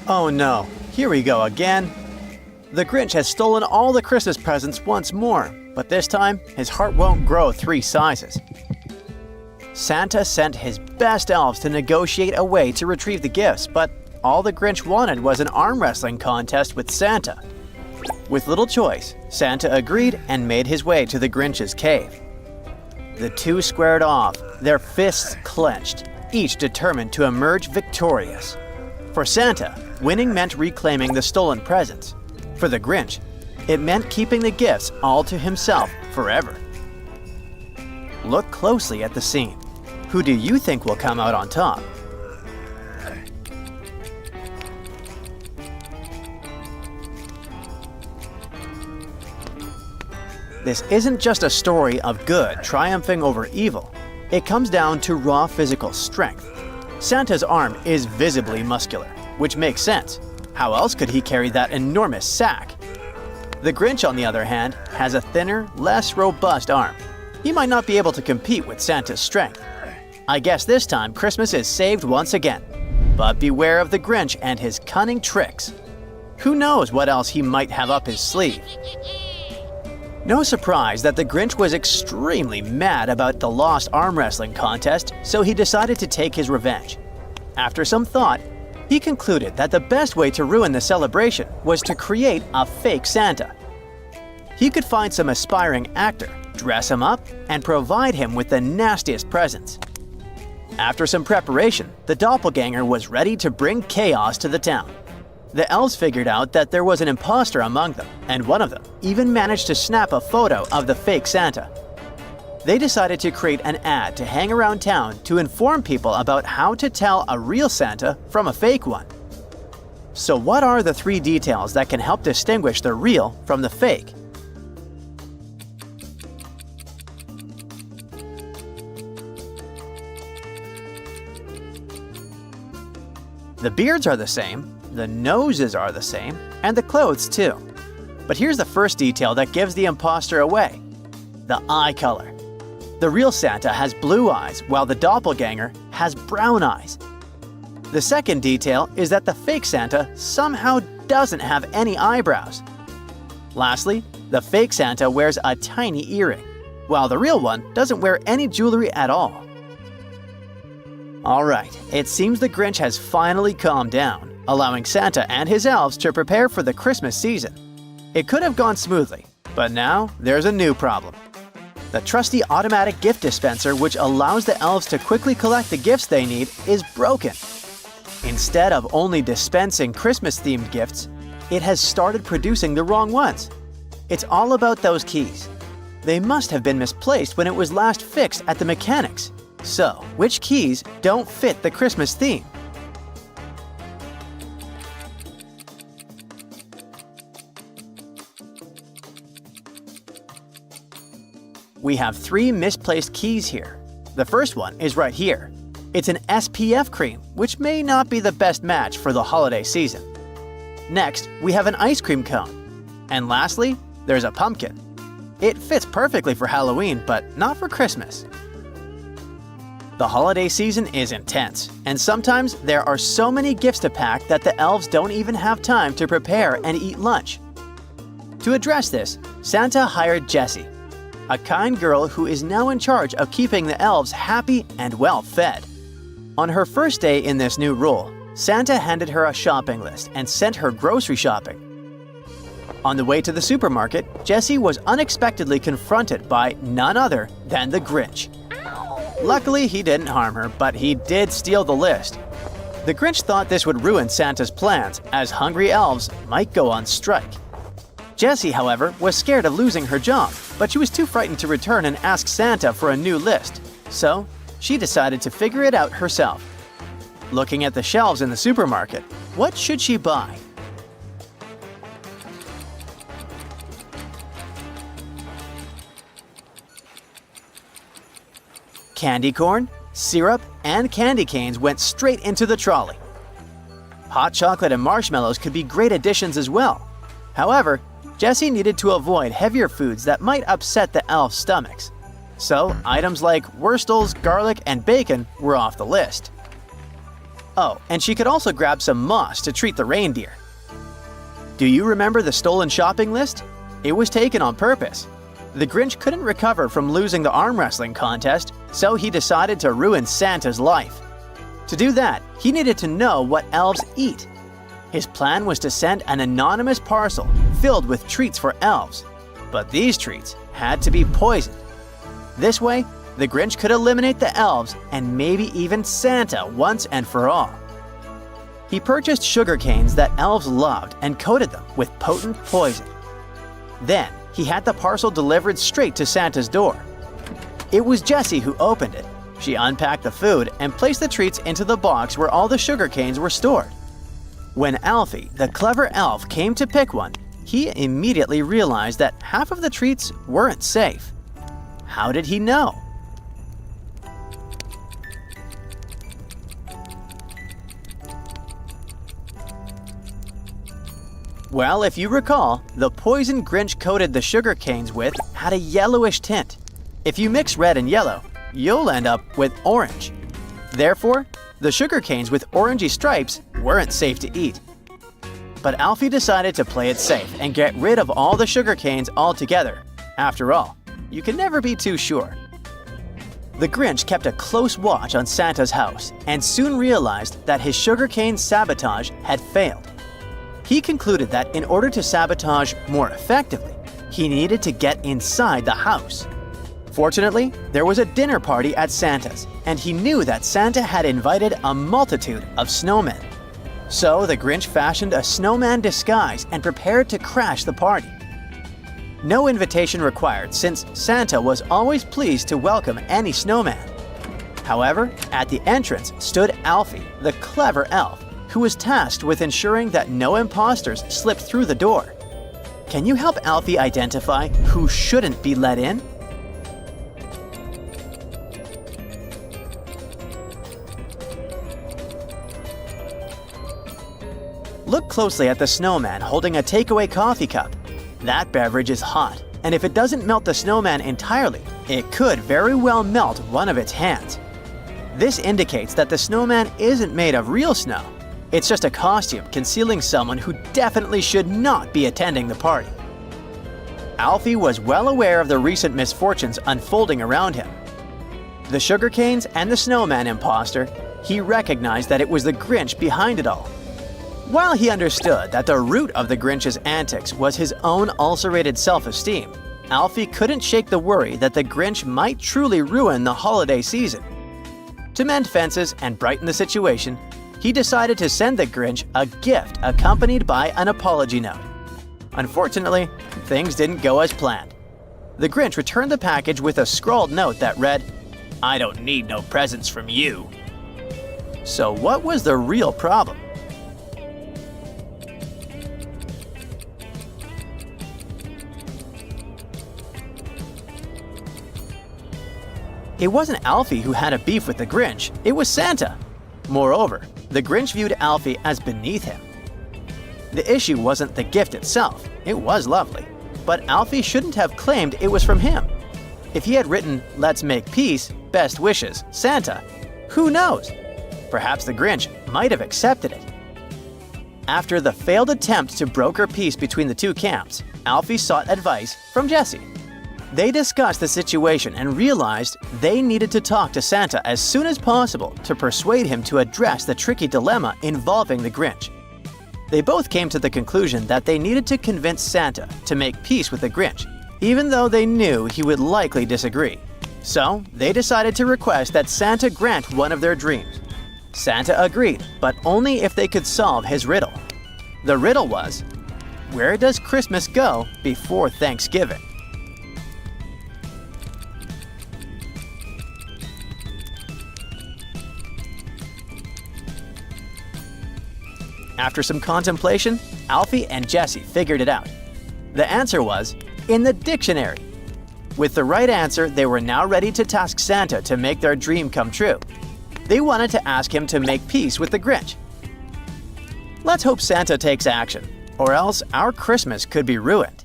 Oh no, here we go again. The Grinch has stolen all the Christmas presents once more, but this time his heart won't grow 3 sizes. Santa sent his best elves to negotiate a way to retrieve the gifts, but all the Grinch wanted was an arm wrestling contest with Santa. With little choice, Santa agreed and made his way to the Grinch's cave. The two squared off, their fists clenched, each determined to emerge victorious. For Santa, winning meant reclaiming the stolen presents. For the Grinch, it meant keeping the gifts all to himself forever. Look closely at the scene. Who do you think will come out on top? This isn't just a story of good triumphing over evil. It comes down to raw physical strength. Santa's arm is visibly muscular, which makes sense. How else could he carry that enormous sack? The Grinch, on the other hand, has a thinner, less robust arm. He might not be able to compete with Santa's strength. I guess this time Christmas is saved once again. But beware of the Grinch and his cunning tricks. Who knows what else he might have up his sleeve? No surprise that the Grinch was extremely mad about the lost arm wrestling contest, so he decided to take his revenge. After some thought, he concluded that the best way to ruin the celebration was to create a fake Santa. He could find some aspiring actor, dress him up, and provide him with the nastiest presents. After some preparation, the doppelganger was ready to bring chaos to the town. The elves figured out that there was an imposter among them, and one of them even managed to snap a photo of the fake Santa. They decided to create an ad to hang around town to inform people about how to tell a real Santa from a fake one. So what are the 3 details that can help distinguish the real from the fake? The beards are the same, the noses are the same, and the clothes too. But here's the first detail that gives the imposter away: the eye color. The real Santa has blue eyes, while the doppelganger has brown eyes. The second detail is that the fake Santa somehow doesn't have any eyebrows. Lastly, the fake Santa wears a tiny earring, while the real one doesn't wear any jewelry at all. Alright, it seems the Grinch has finally calmed down, allowing Santa and his elves to prepare for the Christmas season. It could have gone smoothly, but now there's a new problem. The trusty automatic gift dispenser, which allows the elves to quickly collect the gifts they need, is broken. Instead of only dispensing Christmas-themed gifts, it has started producing the wrong ones. It's all about those keys. They must have been misplaced when it was last fixed at the mechanics. So, which keys don't fit the Christmas theme? We have 3 misplaced keys here. The first one is right here. It's an SPF cream, which may not be the best match for the holiday season. Next, we have an ice cream cone. And lastly, there's a pumpkin. It fits perfectly for Halloween, but not for Christmas. The holiday season is intense, and sometimes there are so many gifts to pack that the elves don't even have time to prepare and eat lunch. To address this, Santa hired Jessie, a kind girl who is now in charge of keeping the elves happy and well-fed. On her first day in this new role, Santa handed her a shopping list and sent her grocery shopping. On the way to the supermarket, Jessie was unexpectedly confronted by none other than the Grinch. Luckily, he didn't harm her, but he did steal the list. The Grinch thought this would ruin Santa's plans, as hungry elves might go on strike. Jessie, however, was scared of losing her job, but she was too frightened to return and ask Santa for a new list. So, she decided to figure it out herself. Looking at the shelves in the supermarket, what should she buy? Candy corn, syrup, and candy canes went straight into the trolley. Hot chocolate and marshmallows could be great additions as well. However, Jessie needed to avoid heavier foods that might upset the elves' stomachs. So, items like Wurstles, garlic, and bacon were off the list. Oh, and she could also grab some moss to treat the reindeer. Do you remember the stolen shopping list? It was taken on purpose. The Grinch couldn't recover from losing the arm wrestling contest, so he decided to ruin Santa's life. To do that, he needed to know what elves eat. His plan was to send an anonymous parcel filled with treats for elves, but these treats had to be poisoned. This way, the Grinch could eliminate the elves and maybe even Santa once and for all. He purchased sugar canes that elves loved and coated them with potent poison. Then, he had the parcel delivered straight to Santa's door. It was Jessie who opened it. She unpacked the food and placed the treats into the box where all the sugar canes were stored. When Alfie, the clever elf, came to pick one, he immediately realized that half of the treats weren't safe. How did he know? Well, if you recall, the poison Grinch coated the sugar canes with had a yellowish tint. If you mix red and yellow, you'll end up with orange. Therefore, the sugar canes with orangey stripes weren't safe to eat. But Alfie decided to play it safe and get rid of all the sugar canes altogether. After all, you can never be too sure. The Grinch kept a close watch on Santa's house and soon realized that his sugarcane sabotage had failed. He concluded that in order to sabotage more effectively, he needed to get inside the house. Fortunately, there was a dinner party at Santa's, and he knew that Santa had invited a multitude of snowmen. So the Grinch fashioned a snowman disguise and prepared to crash the party. No invitation required, since Santa was always pleased to welcome any snowman. However, at the entrance stood Alfie, the clever elf, who was tasked with ensuring that no imposters slipped through the door. Can you help Alfie identify who shouldn't be let in? Look closely at the snowman holding a takeaway coffee cup. That beverage is hot, and if it doesn't melt the snowman entirely, it could very well melt one of its hands. This indicates that the snowman isn't made of real snow. It's just a costume concealing someone who definitely should not be attending the party. Alfie was well aware of the recent misfortunes unfolding around him. The sugar canes and the snowman imposter, he recognized that it was the Grinch behind it all. While he understood that the root of the Grinch's antics was his own ulcerated self-esteem, Alfie couldn't shake the worry that the Grinch might truly ruin the holiday season. To mend fences and brighten the situation, he decided to send the Grinch a gift accompanied by an apology note. Unfortunately, things didn't go as planned. The Grinch returned the package with a scrawled note that read, "I don't need no presents from you." So what was the real problem? It wasn't Alfie who had a beef with the Grinch, it was Santa. Moreover, the Grinch viewed Alfie as beneath him. The issue wasn't the gift itself, it was lovely, but Alfie shouldn't have claimed it was from him. If he had written, "Let's make peace, best wishes, Santa," who knows? Perhaps the Grinch might have accepted it. After the failed attempt to broker peace between the two camps, Alfie sought advice from Jessie. They discussed the situation and realized they needed to talk to Santa as soon as possible to persuade him to address the tricky dilemma involving the Grinch. They both came to the conclusion that they needed to convince Santa to make peace with the Grinch, even though they knew he would likely disagree. So, they decided to request that Santa grant one of their dreams. Santa agreed, but only if they could solve his riddle. The riddle was, where does Christmas go before Thanksgiving? After some contemplation, Alfie and Jessie figured it out. The answer was in the dictionary. With the right answer, they were now ready to task Santa to make their dream come true. They wanted to ask him to make peace with the Grinch. Let's hope Santa takes action, or else our Christmas could be ruined.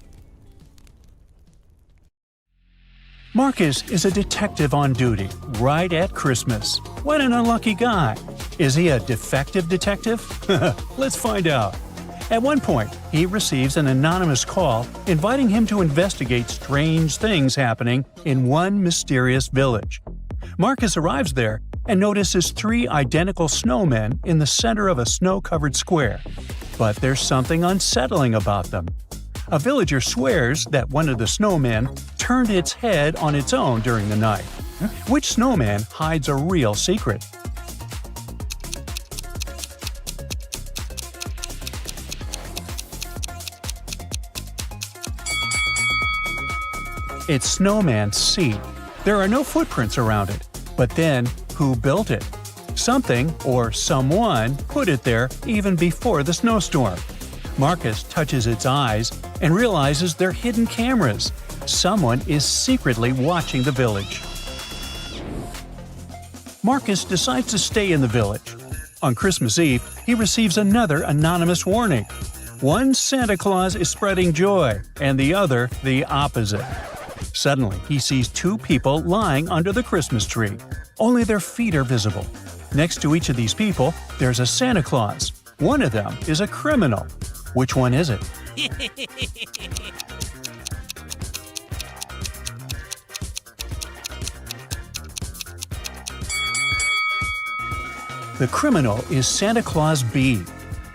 Marcus is a detective on duty right at Christmas. What an unlucky guy. Is he a defective detective? Let's find out. At one point, he receives an anonymous call inviting him to investigate strange things happening in one mysterious village. Marcus arrives there and notices 3 identical snowmen in the center of a snow-covered square. But there's something unsettling about them. A villager swears that one of the snowmen turned its head on its own during the night. Which snowman hides a real secret? It's Snowman C. There are no footprints around it. But then, who built it? Something or someone put it there even before the snowstorm. Marcus touches its eyes and realizes they're hidden cameras. Someone is secretly watching the village. Marcus decides to stay in the village. On Christmas Eve, he receives another anonymous warning. One Santa Claus is spreading joy, and the other the opposite. Suddenly, he sees 2 people lying under the Christmas tree. Only their feet are visible. Next to each of these people, there's a Santa Claus. One of them is a criminal. Which one is it? The criminal is Santa Claus B.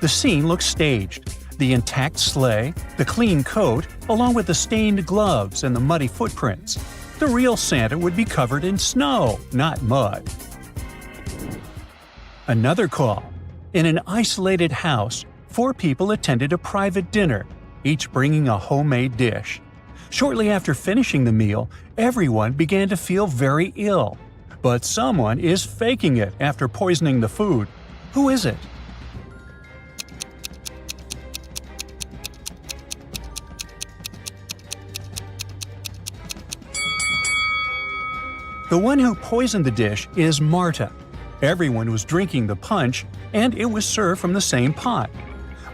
The scene looks staged. The intact sleigh, the clean coat, along with the stained gloves and the muddy footprints. The real Santa would be covered in snow, not mud. Another call. In an isolated house, 4 people attended a private dinner, each bringing a homemade dish. Shortly after finishing the meal, everyone began to feel very ill. But someone is faking it after poisoning the food. Who is it? The one who poisoned the dish is Marta. Everyone was drinking the punch, and it was served from the same pot.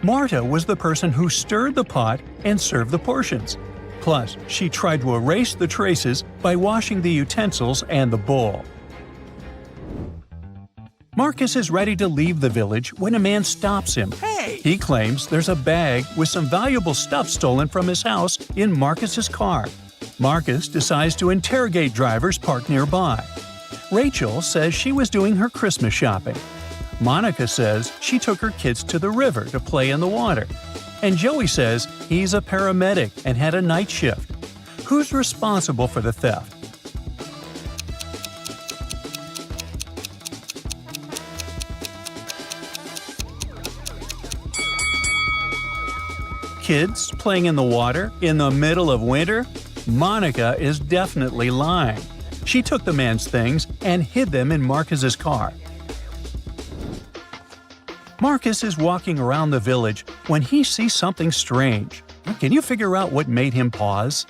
Marta was the person who stirred the pot and served the portions. Plus, she tried to erase the traces by washing the utensils and the bowl. Marcus is ready to leave the village when a man stops him. Hey! He claims there's a bag with some valuable stuff stolen from his house in Marcus's car. Marcus decides to interrogate drivers parked nearby. Rachel says she was doing her Christmas shopping. Monica says she took her kids to the river to play in the water. And Joey says he's a paramedic and had a night shift. Who's responsible for the theft? Kids playing in the water in the middle of winter? Monica is definitely lying. She took the man's things and hid them in Marcus's car. Marcus is walking around the village when he sees something strange. Can you figure out what made him pause?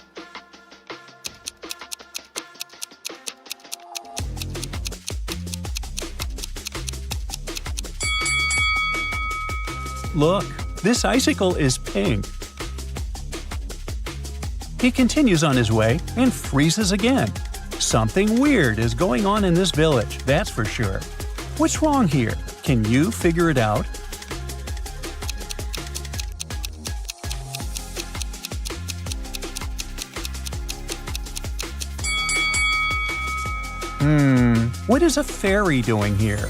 Look, this icicle is pink. He continues on his way and freezes again. Something weird is going on in this village, that's for sure. What's wrong here? Can you figure it out? What is a fairy doing here?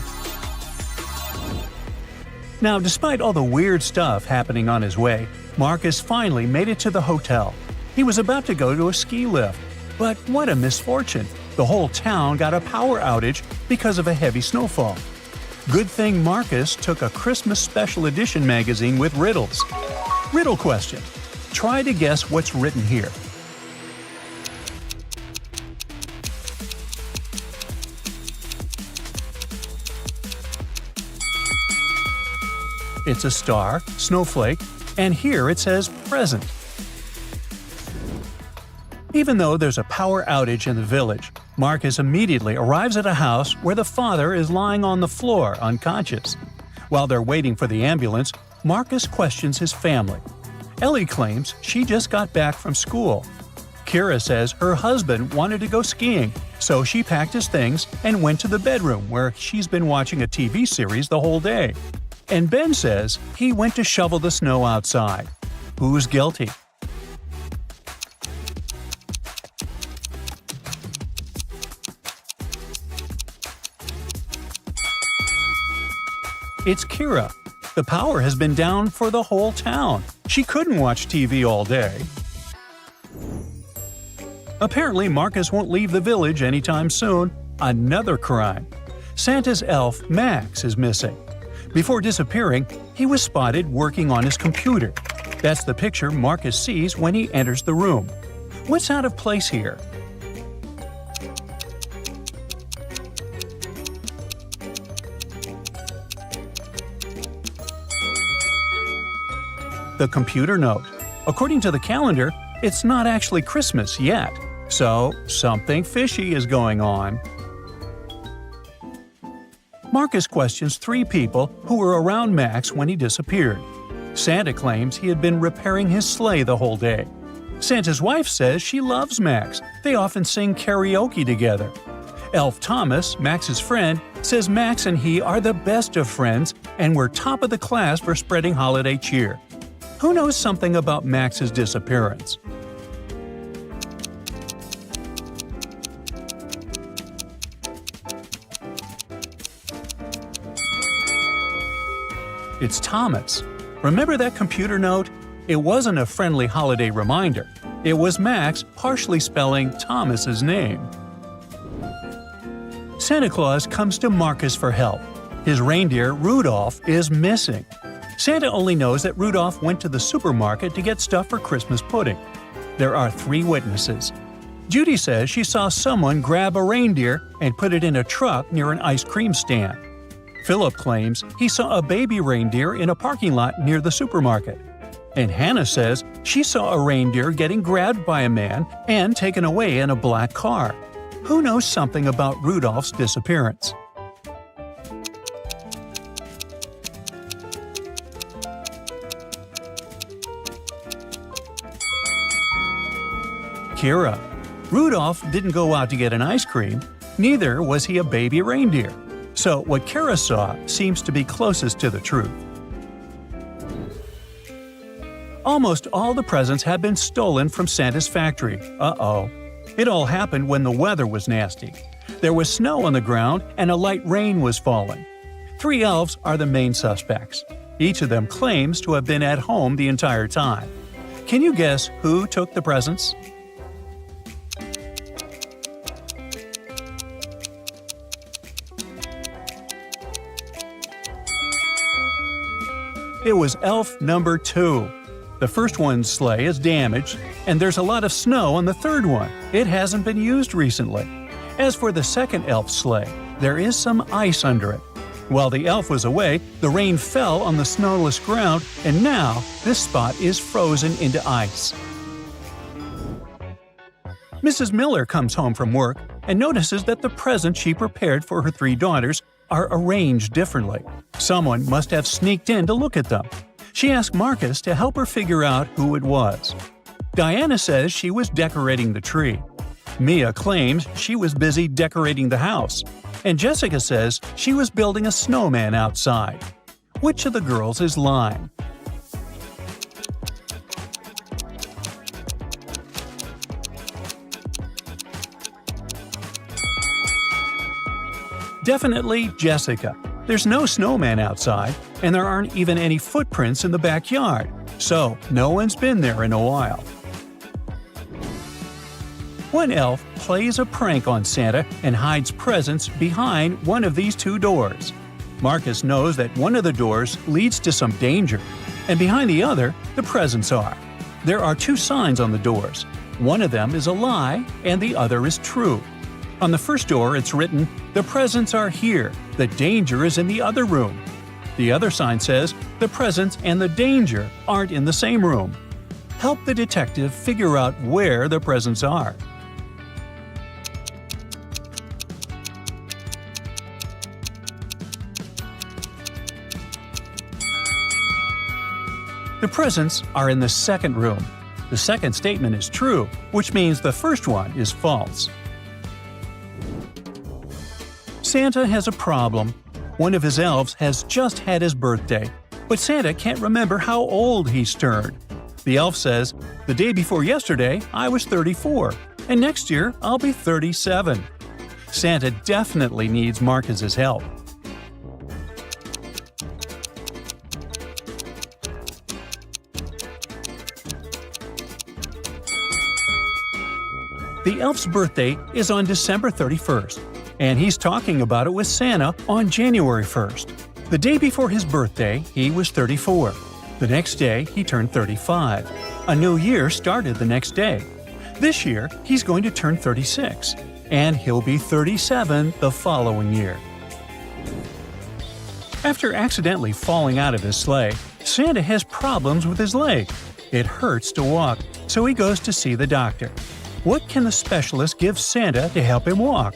Now, despite all the weird stuff happening on his way, Marcus finally made it to the hotel. He was about to go to a ski lift. But what a misfortune! The whole town got a power outage because of a heavy snowfall. Good thing Marcus took a Christmas special edition magazine with riddles. Riddle question. Try to guess what's written here. It's a star, snowflake, and here it says present. Even though there's a power outage in the village, Marcus immediately arrives at a house where the father is lying on the floor unconscious. While they're waiting for the ambulance, Marcus questions his family. Ellie claims she just got back from school. Kira says her husband wanted to go skiing, so she packed his things and went to the bedroom where she's been watching a TV series the whole day. And Ben says he went to shovel the snow outside. Who's guilty? It's Kira. The power has been down for the whole town. She couldn't watch TV all day. Apparently, Marcus won't leave the village anytime soon. Another crime. Santa's elf, Max, is missing. Before disappearing, he was spotted working on his computer. That's the picture Marcus sees when he enters the room. What's out of place here? The computer note. According to the calendar, it's not actually Christmas yet. So, something fishy is going on. Marcus questions 3 people who were around Max when he disappeared. Santa claims he had been repairing his sleigh the whole day. Santa's wife says she loves Max. They often sing karaoke together. Elf Thomas, Max's friend, says Max and he are the best of friends and were top of the class for spreading holiday cheer. Who knows something about Max's disappearance? It's Thomas. Remember that computer note? It wasn't a friendly holiday reminder. It was Max partially spelling Thomas's name. Santa Claus comes to Marcus for help. His reindeer, Rudolph, is missing. Santa only knows that Rudolph went to the supermarket to get stuff for Christmas pudding. There are 3 witnesses. Judy says she saw someone grab a reindeer and put it in a truck near an ice cream stand. Philip claims he saw a baby reindeer in a parking lot near the supermarket. And Hannah says she saw a reindeer getting grabbed by a man and taken away in a black car. Who knows something about Rudolph's disappearance? Kira. Rudolph didn't go out to get an ice cream. Neither was he a baby reindeer. So what Kara saw seems to be closest to the truth. Almost all the presents have been stolen from Santa's factory. Uh-oh. It all happened when the weather was nasty. There was snow on the ground and a light rain was falling. 3 elves are the main suspects. Each of them claims to have been at home the entire time. Can you guess who took the presents? It was elf number 2. The first one's sleigh is damaged, and there's a lot of snow on the third one. It hasn't been used recently. As for the second elf's sleigh, there is some ice under it. While the elf was away, the rain fell on the snowless ground, and now this spot is frozen into ice. Mrs. Miller comes home from work and notices that the presents she prepared for her 3 daughters are arranged differently. Someone must have sneaked in to look at them. She asks Marcus to help her figure out who it was. Diana says she was decorating the tree. Mia claims she was busy decorating the house. And Jessica says she was building a snowman outside. Which of the girls is lying? Definitely Jessica. There's no snowman outside, and there aren't even any footprints in the backyard, so no one's been there in a while. One elf plays a prank on Santa and hides presents behind one of these 2 doors. Marcus knows that one of the doors leads to some danger, and behind the other, the presents are. There are 2 signs on the doors. One of them is a lie, and the other is true. On the first door, it's written, "The presents are here. The danger is in the other room." The other sign says, "The presents and the danger aren't in the same room." Help the detective figure out where the presents are. The presents are in the second room. The second statement is true, which means the first one is false. Santa has a problem. One of his elves has just had his birthday, but Santa can't remember how old he's turned. The elf says, "The day before yesterday, I was 34, and next year I'll be 37. Santa definitely needs Marcus's help. The elf's birthday is on December 31st, and he's talking about it with Santa on January 1st. The day before his birthday, he was 34. The next day, he turned 35. A new year started the next day. This year, he's going to turn 36, and he'll be 37 the following year. After accidentally falling out of his sleigh, Santa has problems with his leg. It hurts to walk, so he goes to see the doctor. What can the specialist give Santa to help him walk?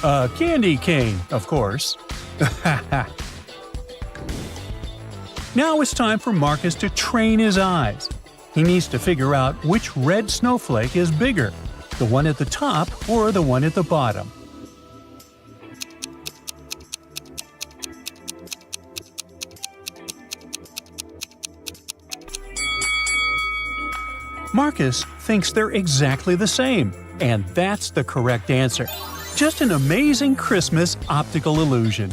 A candy cane, of course. Now it's time for Marcus to train his eyes. He needs to figure out which red snowflake is bigger, the one at the top or the one at the bottom. Marcus thinks they're exactly the same, and that's the correct answer. Just an amazing Christmas optical illusion.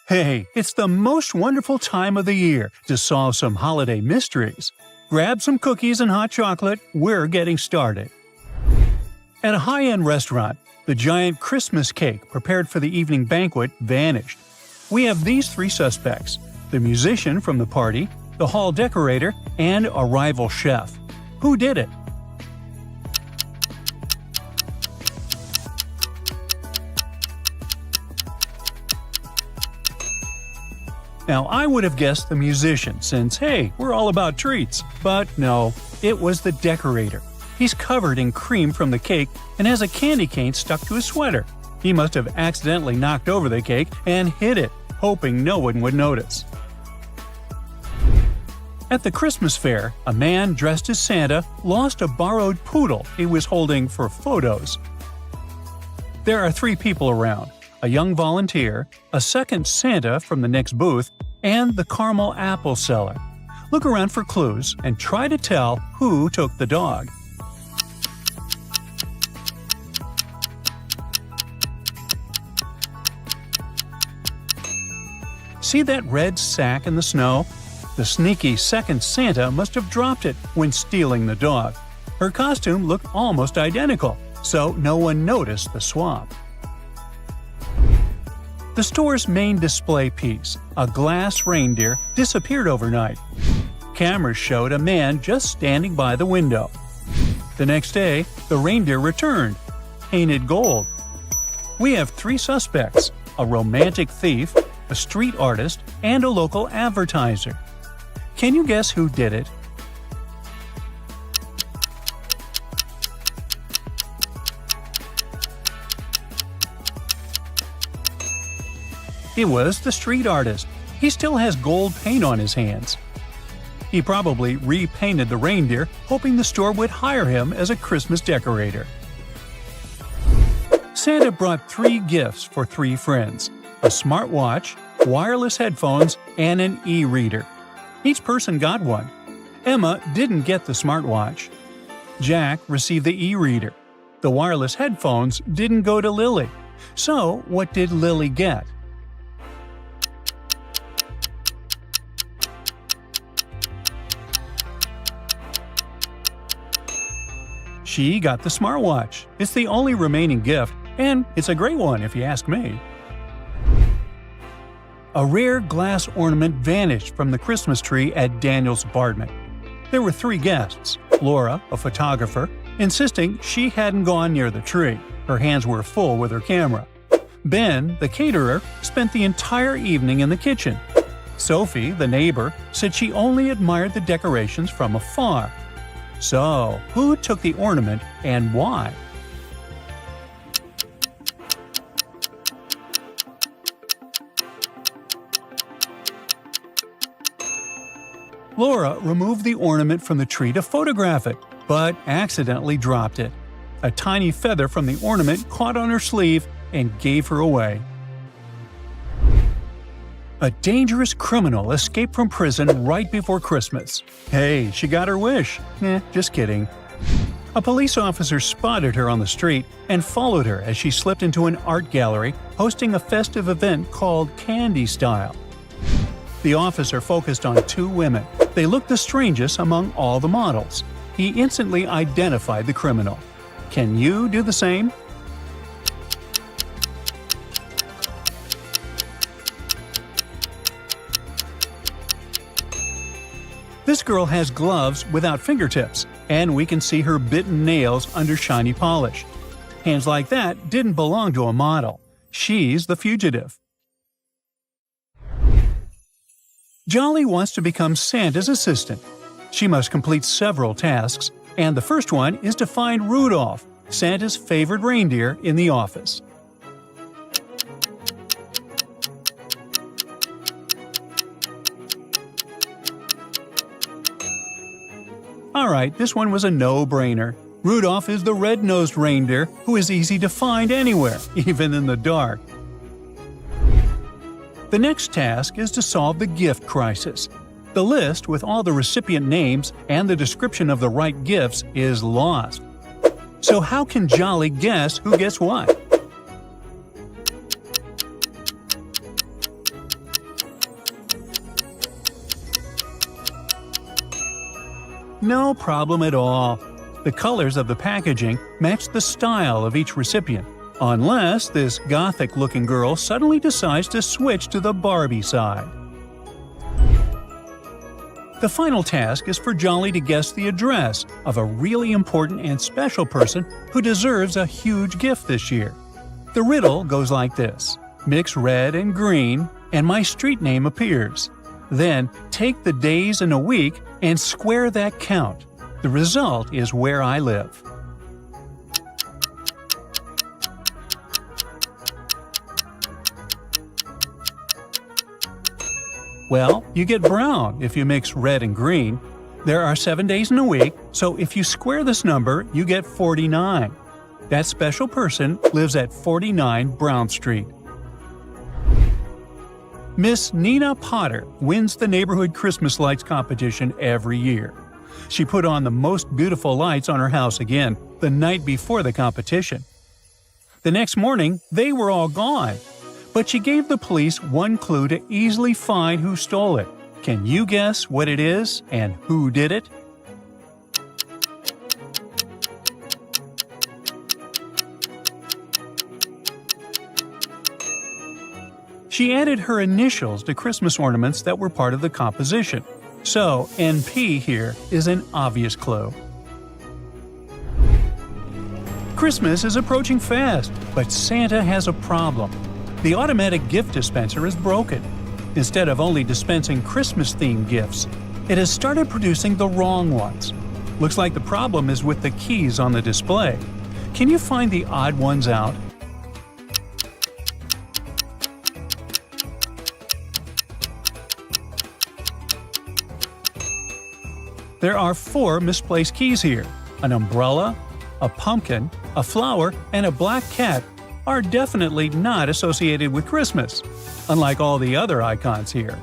Hey, it's the most wonderful time of the year to solve some holiday mysteries. Grab some cookies and hot chocolate, we're getting started. At a high-end restaurant, the giant Christmas cake prepared for the evening banquet vanished. We have these three suspects: the musician from the party, the hall decorator, and a rival chef. Who did it? Now, I would have guessed the musician since, hey, we're all about treats. But no, it was the decorator. He's covered in cream from the cake and has a candy cane stuck to his sweater. He must have accidentally knocked over the cake and hid it, hoping no one would notice. At the Christmas fair, a man dressed as Santa lost a borrowed poodle he was holding for photos. There are three people around: a young volunteer, a second Santa from the next booth, and the caramel apple seller. Look around for clues and try to tell who took the dog. See that red sack in the snow? The sneaky second Santa must have dropped it when stealing the dog. Her costume looked almost identical, so no one noticed the swap. The store's main display piece, a glass reindeer, disappeared overnight. Cameras showed a man just standing by the window. The next day, the reindeer returned, painted gold. We have three suspects: a romantic thief, a street artist, and a local advertiser. Can you guess who did it? It was the street artist. He still has gold paint on his hands. He probably repainted the reindeer, hoping the store would hire him as a Christmas decorator. Santa brought three gifts for three friends: a smartwatch, wireless headphones, and an e-reader. Each person got one. Emma didn't get the smartwatch. Jack received the e-reader. The wireless headphones didn't go to Lily. So, what did Lily get? She got the smartwatch. It's the only remaining gift, and it's a great one if you ask me. A rare glass ornament vanished from the Christmas tree at Daniel's apartment. There were three guests: Laura, a photographer, insisting she hadn't gone near the tree. Her hands were full with her camera. Ben, the caterer, spent the entire evening in the kitchen. Sophie, the neighbor, said she only admired the decorations from afar. So, who took the ornament and why? Laura removed the ornament from the tree to photograph it, but accidentally dropped it. A tiny feather from the ornament caught on her sleeve and gave her away. A dangerous criminal escaped from prison right before Christmas. Hey, she got her wish. Just kidding. A police officer spotted her on the street and followed her as she slipped into an art gallery hosting a festive event called Candy Style. The officer focused on two women. They looked the strangest among all the models. He instantly identified the criminal. Can you do the same? This girl has gloves without fingertips, and we can see her bitten nails under shiny polish. Hands like that didn't belong to a model. She's the fugitive. Jolly wants to become Santa's assistant. She must complete several tasks, and the first one is to find Rudolph, Santa's favorite reindeer, in the office. Alright, this one was a no-brainer. Rudolph is the red-nosed reindeer who is easy to find anywhere, even in the dark. The next task is to solve the gift crisis. The list with all the recipient names and the description of the right gifts is lost. So how can Jolly guess who gets what? No problem at all. The colors of the packaging match the style of each recipient, unless this gothic-looking girl suddenly decides to switch to the Barbie side. The final task is for Jolly to guess the address of a really important and special person who deserves a huge gift this year. The riddle goes like this: mix red and green, and my street name appears. Then take the days in a week and square that count. The result is where I live. Well, you get brown if you mix red and green. There are 7 days in a week, so if you square this number, you get 49. That special person lives at 49 Brown Street. Miss Nina Potter wins the neighborhood Christmas lights competition every year. She put on the most beautiful lights on her house again the night before the competition. The next morning, they were all gone. But she gave the police one clue to easily find who stole it. Can you guess what it is and who did it? She added her initials to Christmas ornaments that were part of the composition. So, NP here is an obvious clue. Christmas is approaching fast, but Santa has a problem. The automatic gift dispenser is broken. Instead of only dispensing Christmas-themed gifts, it has started producing the wrong ones. Looks like the problem is with the keys on the display. Can you find the odd ones out? There are 4 misplaced keys here. An umbrella, a pumpkin, a flower, and a black cat are definitely not associated with Christmas, unlike all the other icons here.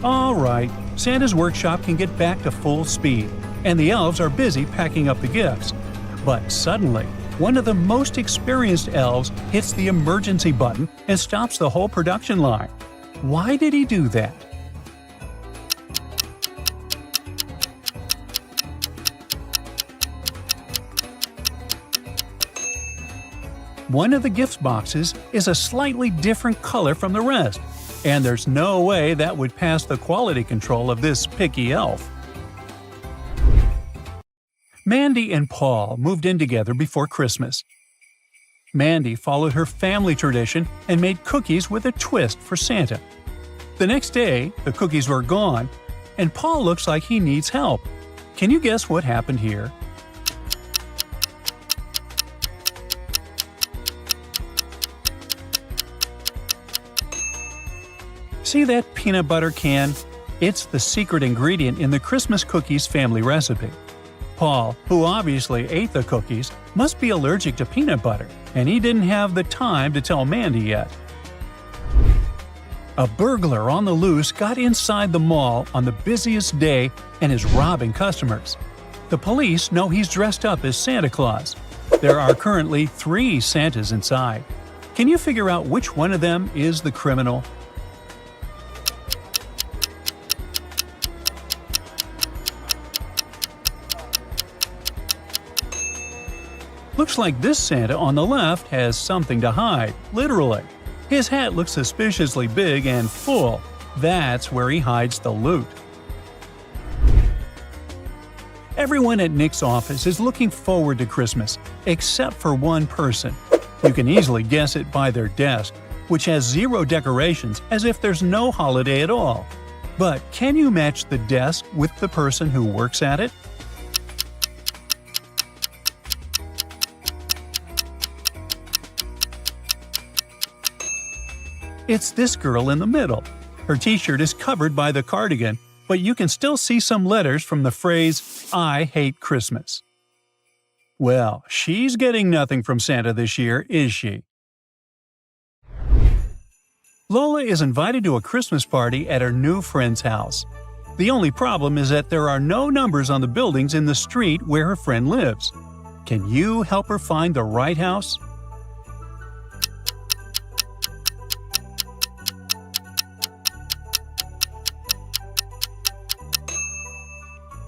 Alright, Santa's workshop can get back to full speed, and the elves are busy packing up the gifts. But suddenly, one of the most experienced elves hits the emergency button and stops the whole production line. Why did he do that? One of the gift boxes is a slightly different color from the rest, and there's no way that would pass the quality control of this picky elf. Mandy and Paul moved in together before Christmas. Mandy followed her family tradition and made cookies with a twist for Santa. The next day, the cookies were gone, and Paul looks like he needs help. Can you guess what happened here? See that peanut butter can? It's the secret ingredient in the Christmas cookies family recipe. Paul, who obviously ate the cookies, must be allergic to peanut butter, and he didn't have the time to tell Mandy yet. A burglar on the loose got inside the mall on the busiest day and is robbing customers. The police know he's dressed up as Santa Claus. There are currently 3 Santas inside. Can you figure out which one of them is the criminal? Looks like this Santa on the left has something to hide, literally. His hat looks suspiciously big and full. That's where he hides the loot. Everyone at Nick's office is looking forward to Christmas, except for one person. You can easily guess it by their desk, which has 0 decorations as if there's no holiday at all. But can you match the desk with the person who works at it? It's this girl in the middle. Her t-shirt is covered by the cardigan, but you can still see some letters from the phrase, "I hate Christmas." Well, she's getting nothing from Santa this year, is she? Lola is invited to a Christmas party at her new friend's house. The only problem is that there are no numbers on the buildings in the street where her friend lives. Can you help her find the right house?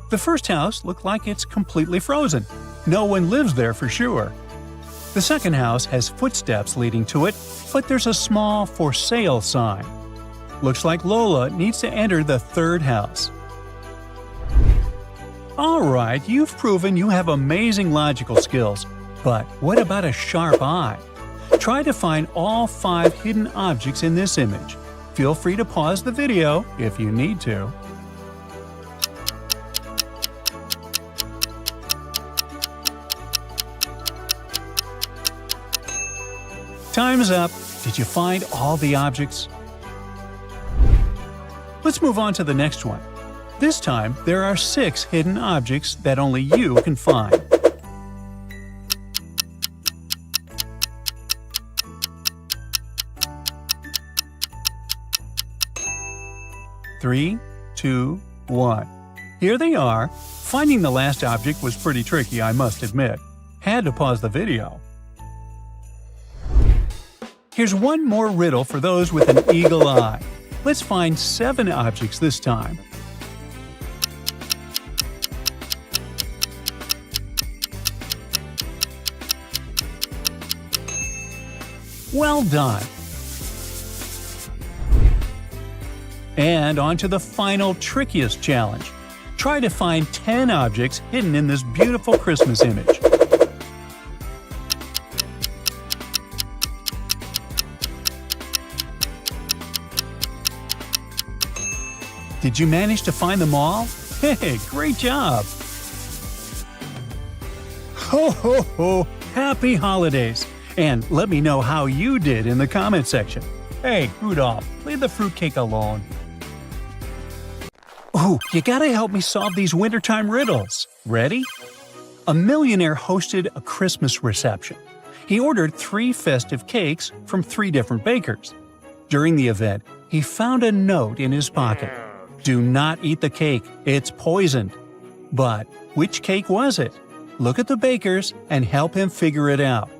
The first house looked like it's completely frozen. No one lives there for sure. The second house has footsteps leading to it, but there's a small "for sale" sign. Looks like Lola needs to enter the third house. Alright, you've proven you have amazing logical skills, but what about a sharp eye? Try to find all 5 hidden objects in this image. Feel free to pause the video if you need to. Time's up. Did you find all the objects? Let's move on to the next one. This time, there are 6 hidden objects that only you can find. Three, 2, 1. Here they are. Finding the last object was pretty tricky, I must admit. Had to pause the video. Here's one more riddle for those with an eagle eye. Let's find 7 objects this time. Well done! And on to the final, trickiest challenge. Try to find 10 objects hidden in this beautiful Christmas image. Did you manage to find them all? Hey, great job! Ho ho ho! Happy holidays! And let me know how you did in the comment section. Hey, Rudolph, leave the fruitcake alone. Ooh, you gotta help me solve these wintertime riddles. Ready? A millionaire hosted a Christmas reception. He ordered 3 festive cakes from 3 different bakers. During the event, he found a note in his pocket. Do not eat the cake, it's poisoned. But which cake was it? Look at the bakers and help him figure it out.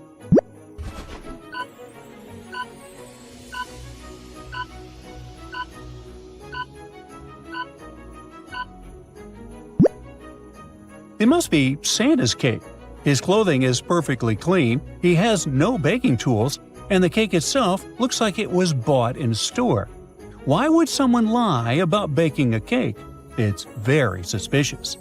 It must be Santa's cake. His clothing is perfectly clean, he has no baking tools, and the cake itself looks like it was bought in a store. Why would someone lie about baking a cake? It's very suspicious.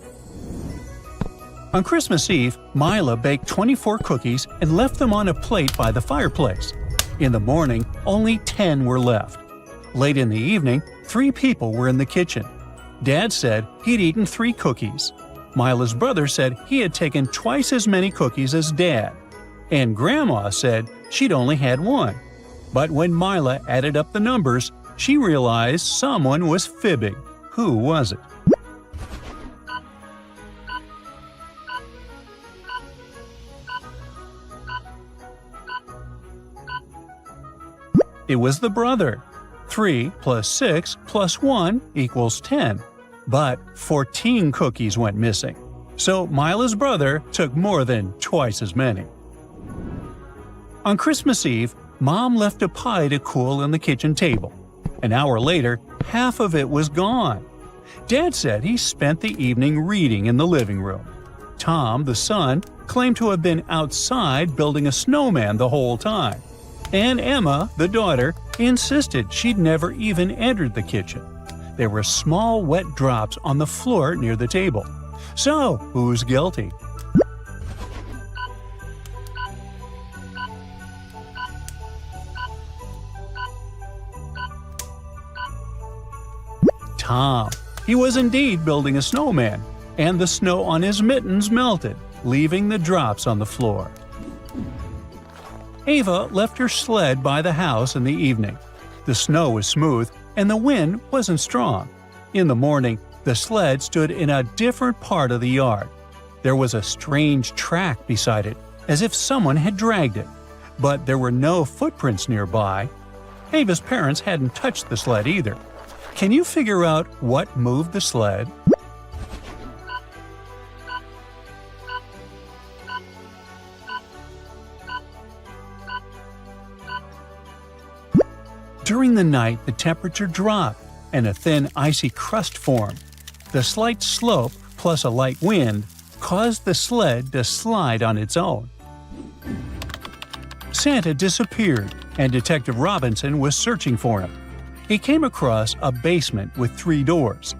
On Christmas Eve, Mila baked 24 cookies and left them on a plate by the fireplace. In the morning, only 10 were left. Late in the evening, 3 people were in the kitchen. Dad said he'd eaten 3 cookies. Mila's brother said he had taken twice as many cookies as Dad. And Grandma said she'd only had 1. But when Mila added up the numbers, she realized someone was fibbing. Who was it? It was the brother. 3 plus 6 plus 1 equals 10. But 14 cookies went missing. So Mila's brother took more than twice as many. On Christmas Eve, Mom left a pie to cool on the kitchen table. An hour later, half of it was gone. Dad said he spent the evening reading in the living room. Tom, the son, claimed to have been outside building a snowman the whole time. And Emma, the daughter, insisted she'd never even entered the kitchen. There were small wet drops on the floor near the table. So, who's guilty? Tom. He was indeed building a snowman, and the snow on his mittens melted, leaving the drops on the floor. Ava left her sled by the house in the evening. The snow was smooth, and the wind wasn't strong. In the morning, the sled stood in a different part of the yard. There was a strange track beside it, as if someone had dragged it. But there were no footprints nearby. Ava's parents hadn't touched the sled either. Can you figure out what moved the sled? During the night, the temperature dropped and a thin, icy crust formed. The slight slope plus a light wind caused the sled to slide on its own. Santa disappeared, and Detective Robinson was searching for him. He came across a basement with 3 doors.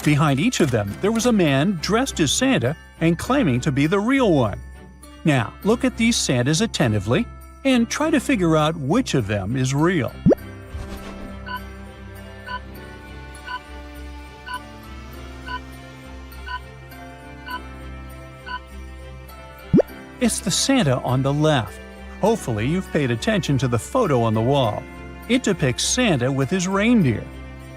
Behind each of them, there was a man dressed as Santa and claiming to be the real one. Now, look at these Santas attentively and try to figure out which of them is real. It's the Santa on the left. Hopefully, you've paid attention to the photo on the wall. It depicts Santa with his reindeer.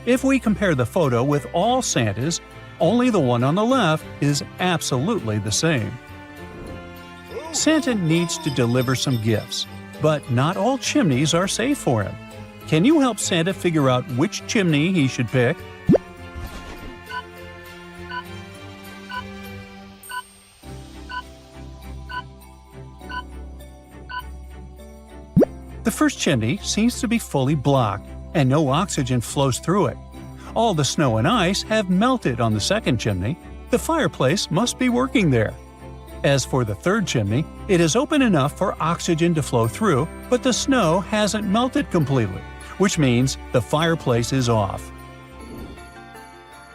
If we compare the photo with all Santas, only the one on the left is absolutely the same. Santa needs to deliver some gifts, but not all chimneys are safe for him. Can you help Santa figure out which chimney he should pick? The first chimney seems to be fully blocked, and no oxygen flows through it. All the snow and ice have melted on the second chimney. The fireplace must be working there. As for the third chimney, it is open enough for oxygen to flow through, but the snow hasn't melted completely, which means the fireplace is off.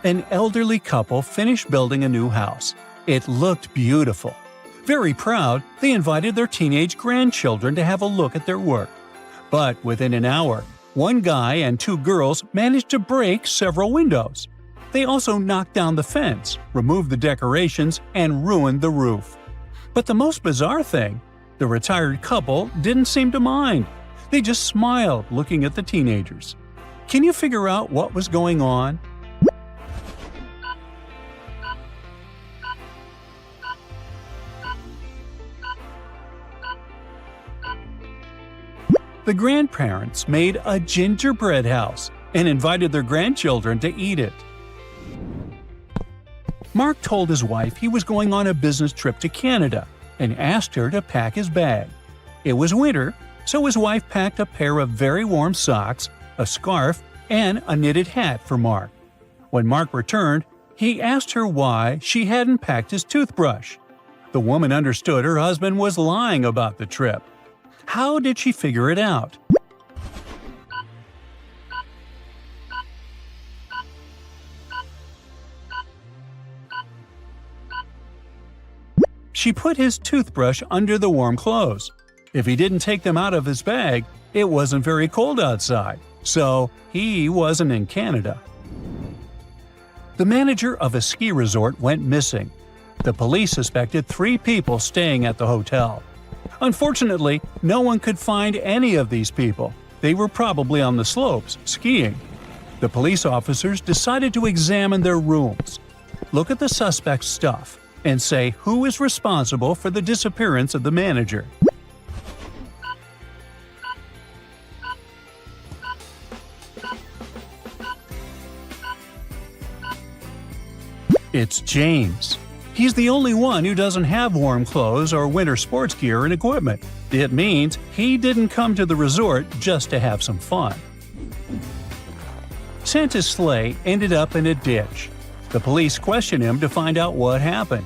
An elderly couple finished building a new house. It looked beautiful. Very proud, they invited their teenage grandchildren to have a look at their work. But within an hour, one guy and 2 girls managed to break several windows. They also knocked down the fence, removed the decorations, and ruined the roof. But the most bizarre thing, the retired couple didn't seem to mind. They just smiled looking at the teenagers. Can you figure out what was going on? The grandparents made a gingerbread house and invited their grandchildren to eat it. Mark told his wife he was going on a business trip to Canada and asked her to pack his bag. It was winter, so his wife packed a pair of very warm socks, a scarf, and a knitted hat for Mark. When Mark returned, he asked her why she hadn't packed his toothbrush. The woman understood her husband was lying about the trip. How did she figure it out? She put his toothbrush under the warm clothes. If he didn't take them out of his bag, it wasn't very cold outside, so he wasn't in Canada. The manager of a ski resort went missing. The police suspected 3 people staying at the hotel. Unfortunately, no one could find any of these people. They were probably on the slopes, skiing. The police officers decided to examine their rooms, look at the suspect's stuff, and say who is responsible for the disappearance of the manager. It's James. He's the only one who doesn't have warm clothes or winter sports gear and equipment. It means he didn't come to the resort just to have some fun. Santa's sleigh ended up in a ditch. The police questioned him to find out what happened.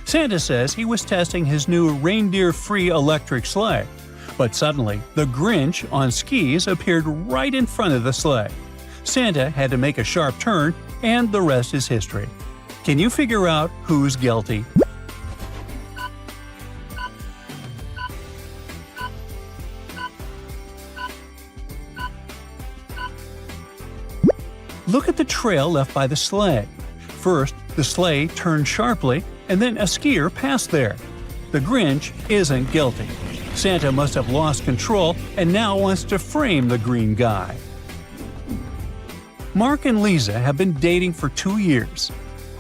Santa says he was testing his new reindeer-free electric sleigh, but suddenly the Grinch on skis appeared right in front of the sleigh. Santa had to make a sharp turn, and the rest is history. Can you figure out who's guilty? Look at the trail left by the sleigh. First, the sleigh turned sharply, and then a skier passed there. The Grinch isn't guilty. Santa must have lost control and now wants to frame the green guy. Mark and Lisa have been dating for 2 years.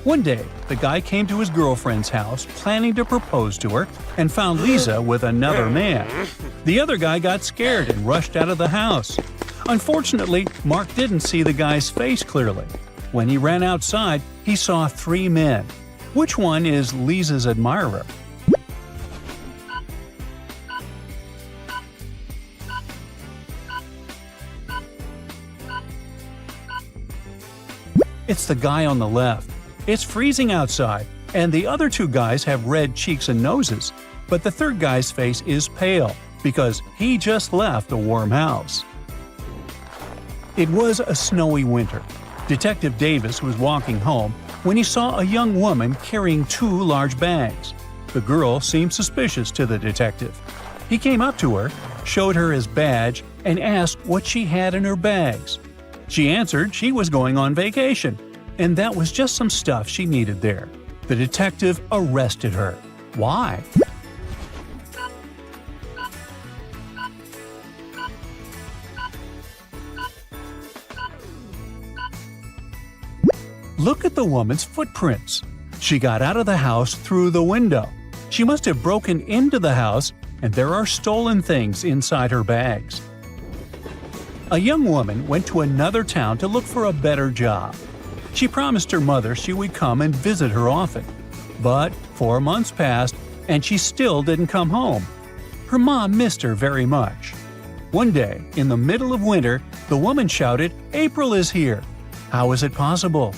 One day, the guy came to his girlfriend's house planning to propose to her and found Lisa with another man. The other guy got scared and rushed out of the house. Unfortunately, Mark didn't see the guy's face clearly. When he ran outside, he saw 3 men. Which one is Lisa's admirer? It's the guy on the left. It's freezing outside, and the other 2 guys have red cheeks and noses, but the third guy's face is pale because he just left a warm house. It was a snowy winter. Detective Davis was walking home when he saw a young woman carrying 2 large bags. The girl seemed suspicious to the detective. He came up to her, showed her his badge, and asked what she had in her bags. She answered she was going on vacation, and that was just some stuff she needed there. The detective arrested her. Why? Look at the woman's footprints. She got out of the house through the window. She must have broken into the house, and there are stolen things inside her bags. A young woman went to another town to look for a better job. She promised her mother she would come and visit her often. But 4 months passed, and she still didn't come home. Her mom missed her very much. One day, in the middle of winter, the woman shouted, "April is here!" How is it possible?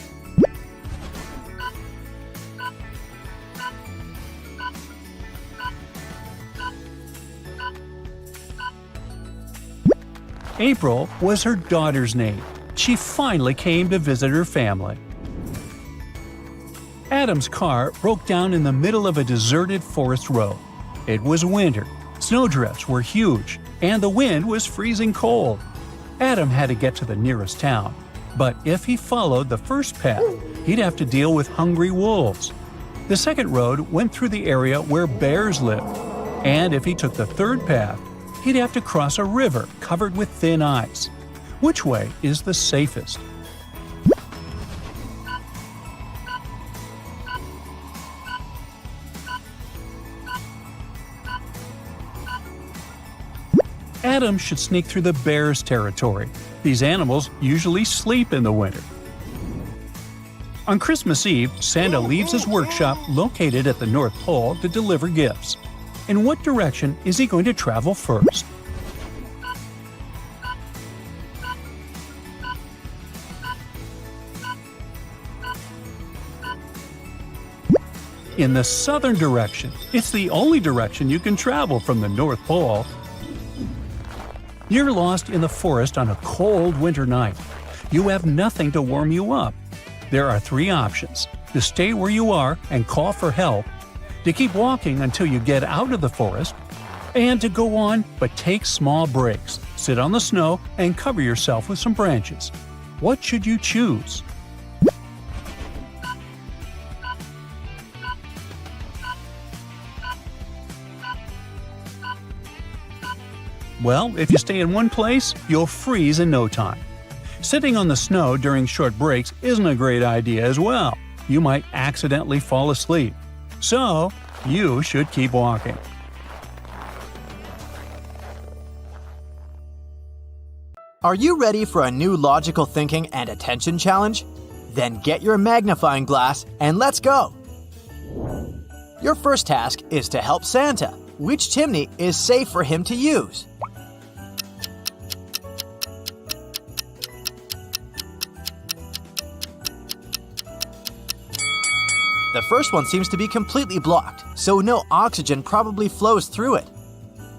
April was her daughter's name. She finally came to visit her family. Adam's car broke down in the middle of a deserted forest road. It was winter, snowdrifts were huge, and the wind was freezing cold. Adam had to get to the nearest town, but if he followed the first path, he'd have to deal with hungry wolves. The second road went through the area where bears lived, and if he took the third path, he'd have to cross a river covered with thin ice. Which way is the safest? Adam should sneak through the bears' territory. These animals usually sleep in the winter. On Christmas Eve, Santa leaves his workshop located at the North Pole to deliver gifts. In what direction is he going to travel first? In the southern direction. It's the only direction you can travel from the North Pole. You're lost in the forest on a cold winter night. You have nothing to warm you up. There are 3 options: to stay where you are and call for help, to keep walking until you get out of the forest, and to go on but take small breaks, sit on the snow, and cover yourself with some branches. What should you choose? Well, if you stay in one place, you'll freeze in no time. Sitting on the snow during short breaks isn't a great idea as well. You might accidentally fall asleep. So, you should keep walking. Are you ready for a new logical thinking and attention challenge? Then get your magnifying glass and let's go! Your first task is to help Santa. Which chimney is safe for him to use? The first one seems to be completely blocked, so no oxygen probably flows through it.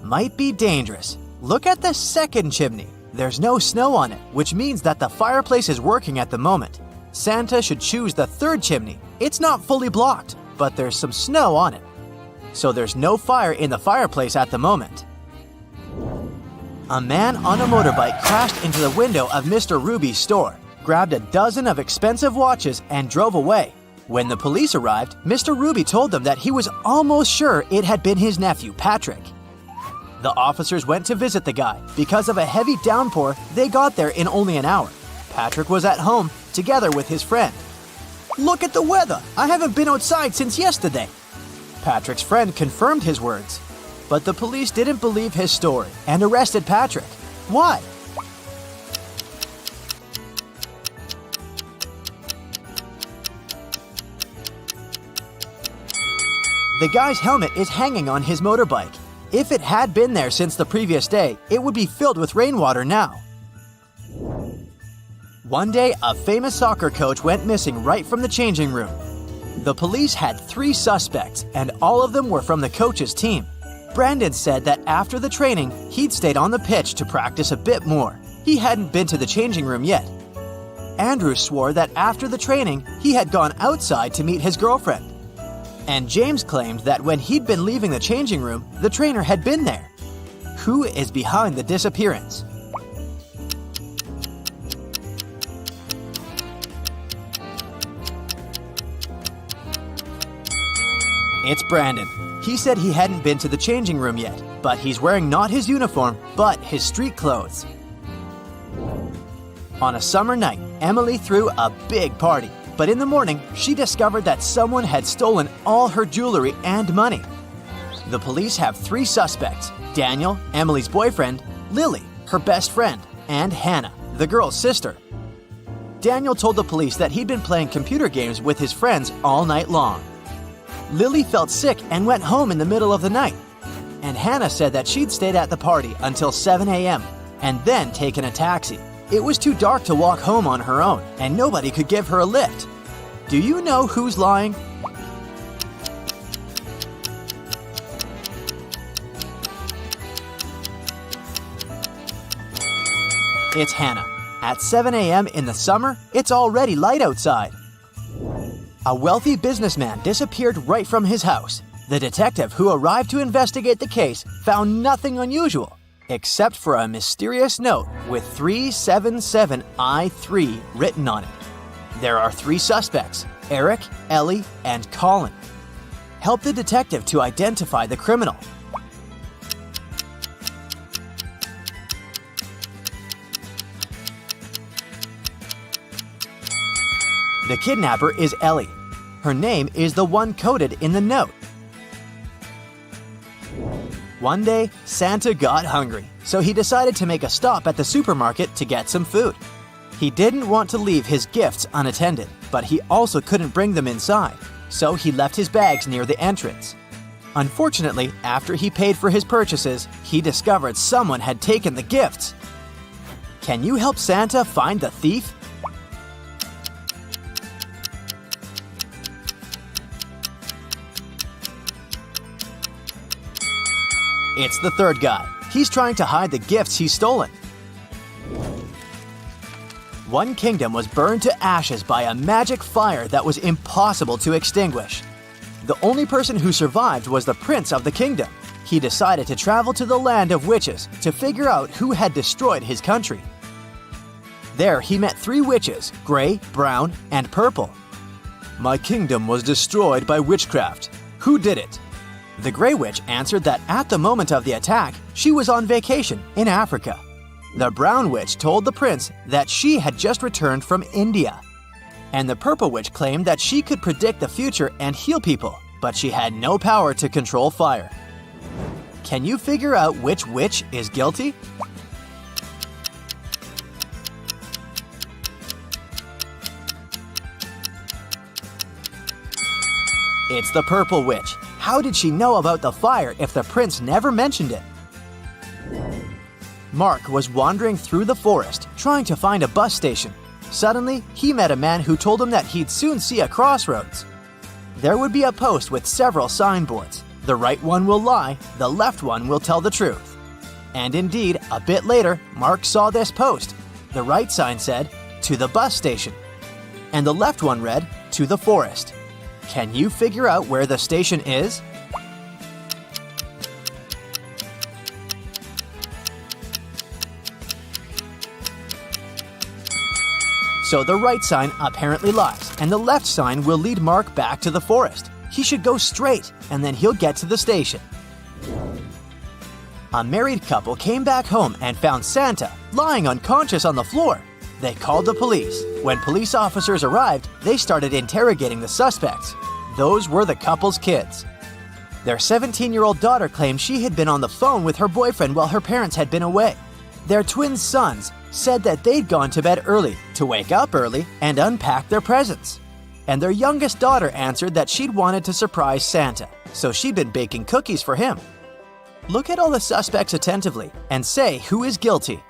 Might be dangerous. Look at the second chimney. There's no snow on it, which means that the fireplace is working at the moment. Santa should choose the third chimney. It's not fully blocked, but there's some snow on it. So there's no fire in the fireplace at the moment. A man on a motorbike crashed into the window of Mr. Ruby's store, grabbed a dozen of expensive watches, and drove away. When the police arrived, Mr. Ruby told them that he was almost sure it had been his nephew, Patrick. The officers went to visit the guy. Because of a heavy downpour, they got there in only an hour. Patrick was at home, together with his friend. "Look at the weather! I haven't been outside since yesterday!" Patrick's friend confirmed his words. But the police didn't believe his story and arrested Patrick. Why? The guy's helmet is hanging on his motorbike. If it had been there since the previous day, it would be filled with rainwater now. One day, a famous soccer coach went missing right from the changing room. The police had 3 suspects, and all of them were from the coach's team. Brandon said that after the training, he'd stayed on the pitch to practice a bit more. He hadn't been to the changing room yet. Andrew swore that after the training, he had gone outside to meet his girlfriend. And James claimed that when he'd been leaving the changing room, the trainer had been there. Who is behind the disappearance? It's Brandon. He said he hadn't been to the changing room yet, but he's wearing not his uniform, but his street clothes. On a summer night, Emily threw a big party. But in the morning, she discovered that someone had stolen all her jewelry and money. The police have 3 suspects: Daniel, Emily's boyfriend, Lily, her best friend, and Hannah, the girl's sister. Daniel told the police that he'd been playing computer games with his friends all night long. Lily felt sick and went home in the middle of the night. And Hannah said that she'd stayed at the party until 7 a.m. and then taken a taxi. It was too dark to walk home on her own, and nobody could give her a lift. Do you know who's lying? It's Hannah. At 7 a.m. in the summer, it's already light outside. A wealthy businessman disappeared right from his house. The detective who arrived to investigate the case found nothing unusual, except for a mysterious note with 377I3 written on it. There are 3 suspects: Eric, Ellie, and Colin. Help the detective to identify the criminal. The kidnapper is Ellie. Her name is the one coded in the note. One day, Santa got hungry, so he decided to make a stop at the supermarket to get some food. He didn't want to leave his gifts unattended, but he also couldn't bring them inside, so he left his bags near the entrance. Unfortunately, after he paid for his purchases, he discovered someone had taken the gifts. Can you help Santa find the thief? It's the third guy. He's trying to hide the gifts he's stolen. One kingdom was burned to ashes by a magic fire that was impossible to extinguish. The only person who survived was the prince of the kingdom. He decided to travel to the land of witches to figure out who had destroyed his country. There he met 3 witches, gray, brown, and purple. "My kingdom was destroyed by witchcraft. Who did it?" The Grey Witch answered that at the moment of the attack, she was on vacation in Africa. The brown witch told the prince that she had just returned from India. And the purple witch claimed that she could predict the future and heal people, but she had no power to control fire. Can you figure out which witch is guilty? It's the purple witch. How did she know about the fire if the prince never mentioned it? Mark was wandering through the forest, trying to find a bus station. Suddenly, he met a man who told him that he'd soon see a crossroads. There would be a post with several signboards. The right one will lie, the left one will tell the truth. And indeed, a bit later, Mark saw this post. The right sign said, "To the bus station." And the left one read, "To the forest." Can you figure out where the station is? So the right sign apparently lies, and the left sign will lead Mark back to the forest. He should go straight, and then he'll get to the station. A married couple came back home and found Santa lying unconscious on the floor. They called the police. When police officers arrived, they started interrogating the suspects. Those were the couple's kids. Their 17-year-old daughter claimed she had been on the phone with her boyfriend while her parents had been away. Their twin sons said that they'd gone to bed early to wake up early and unpack their presents. And their youngest daughter answered that she'd wanted to surprise Santa, so she'd been baking cookies for him. Look at all the suspects attentively and say who is guilty.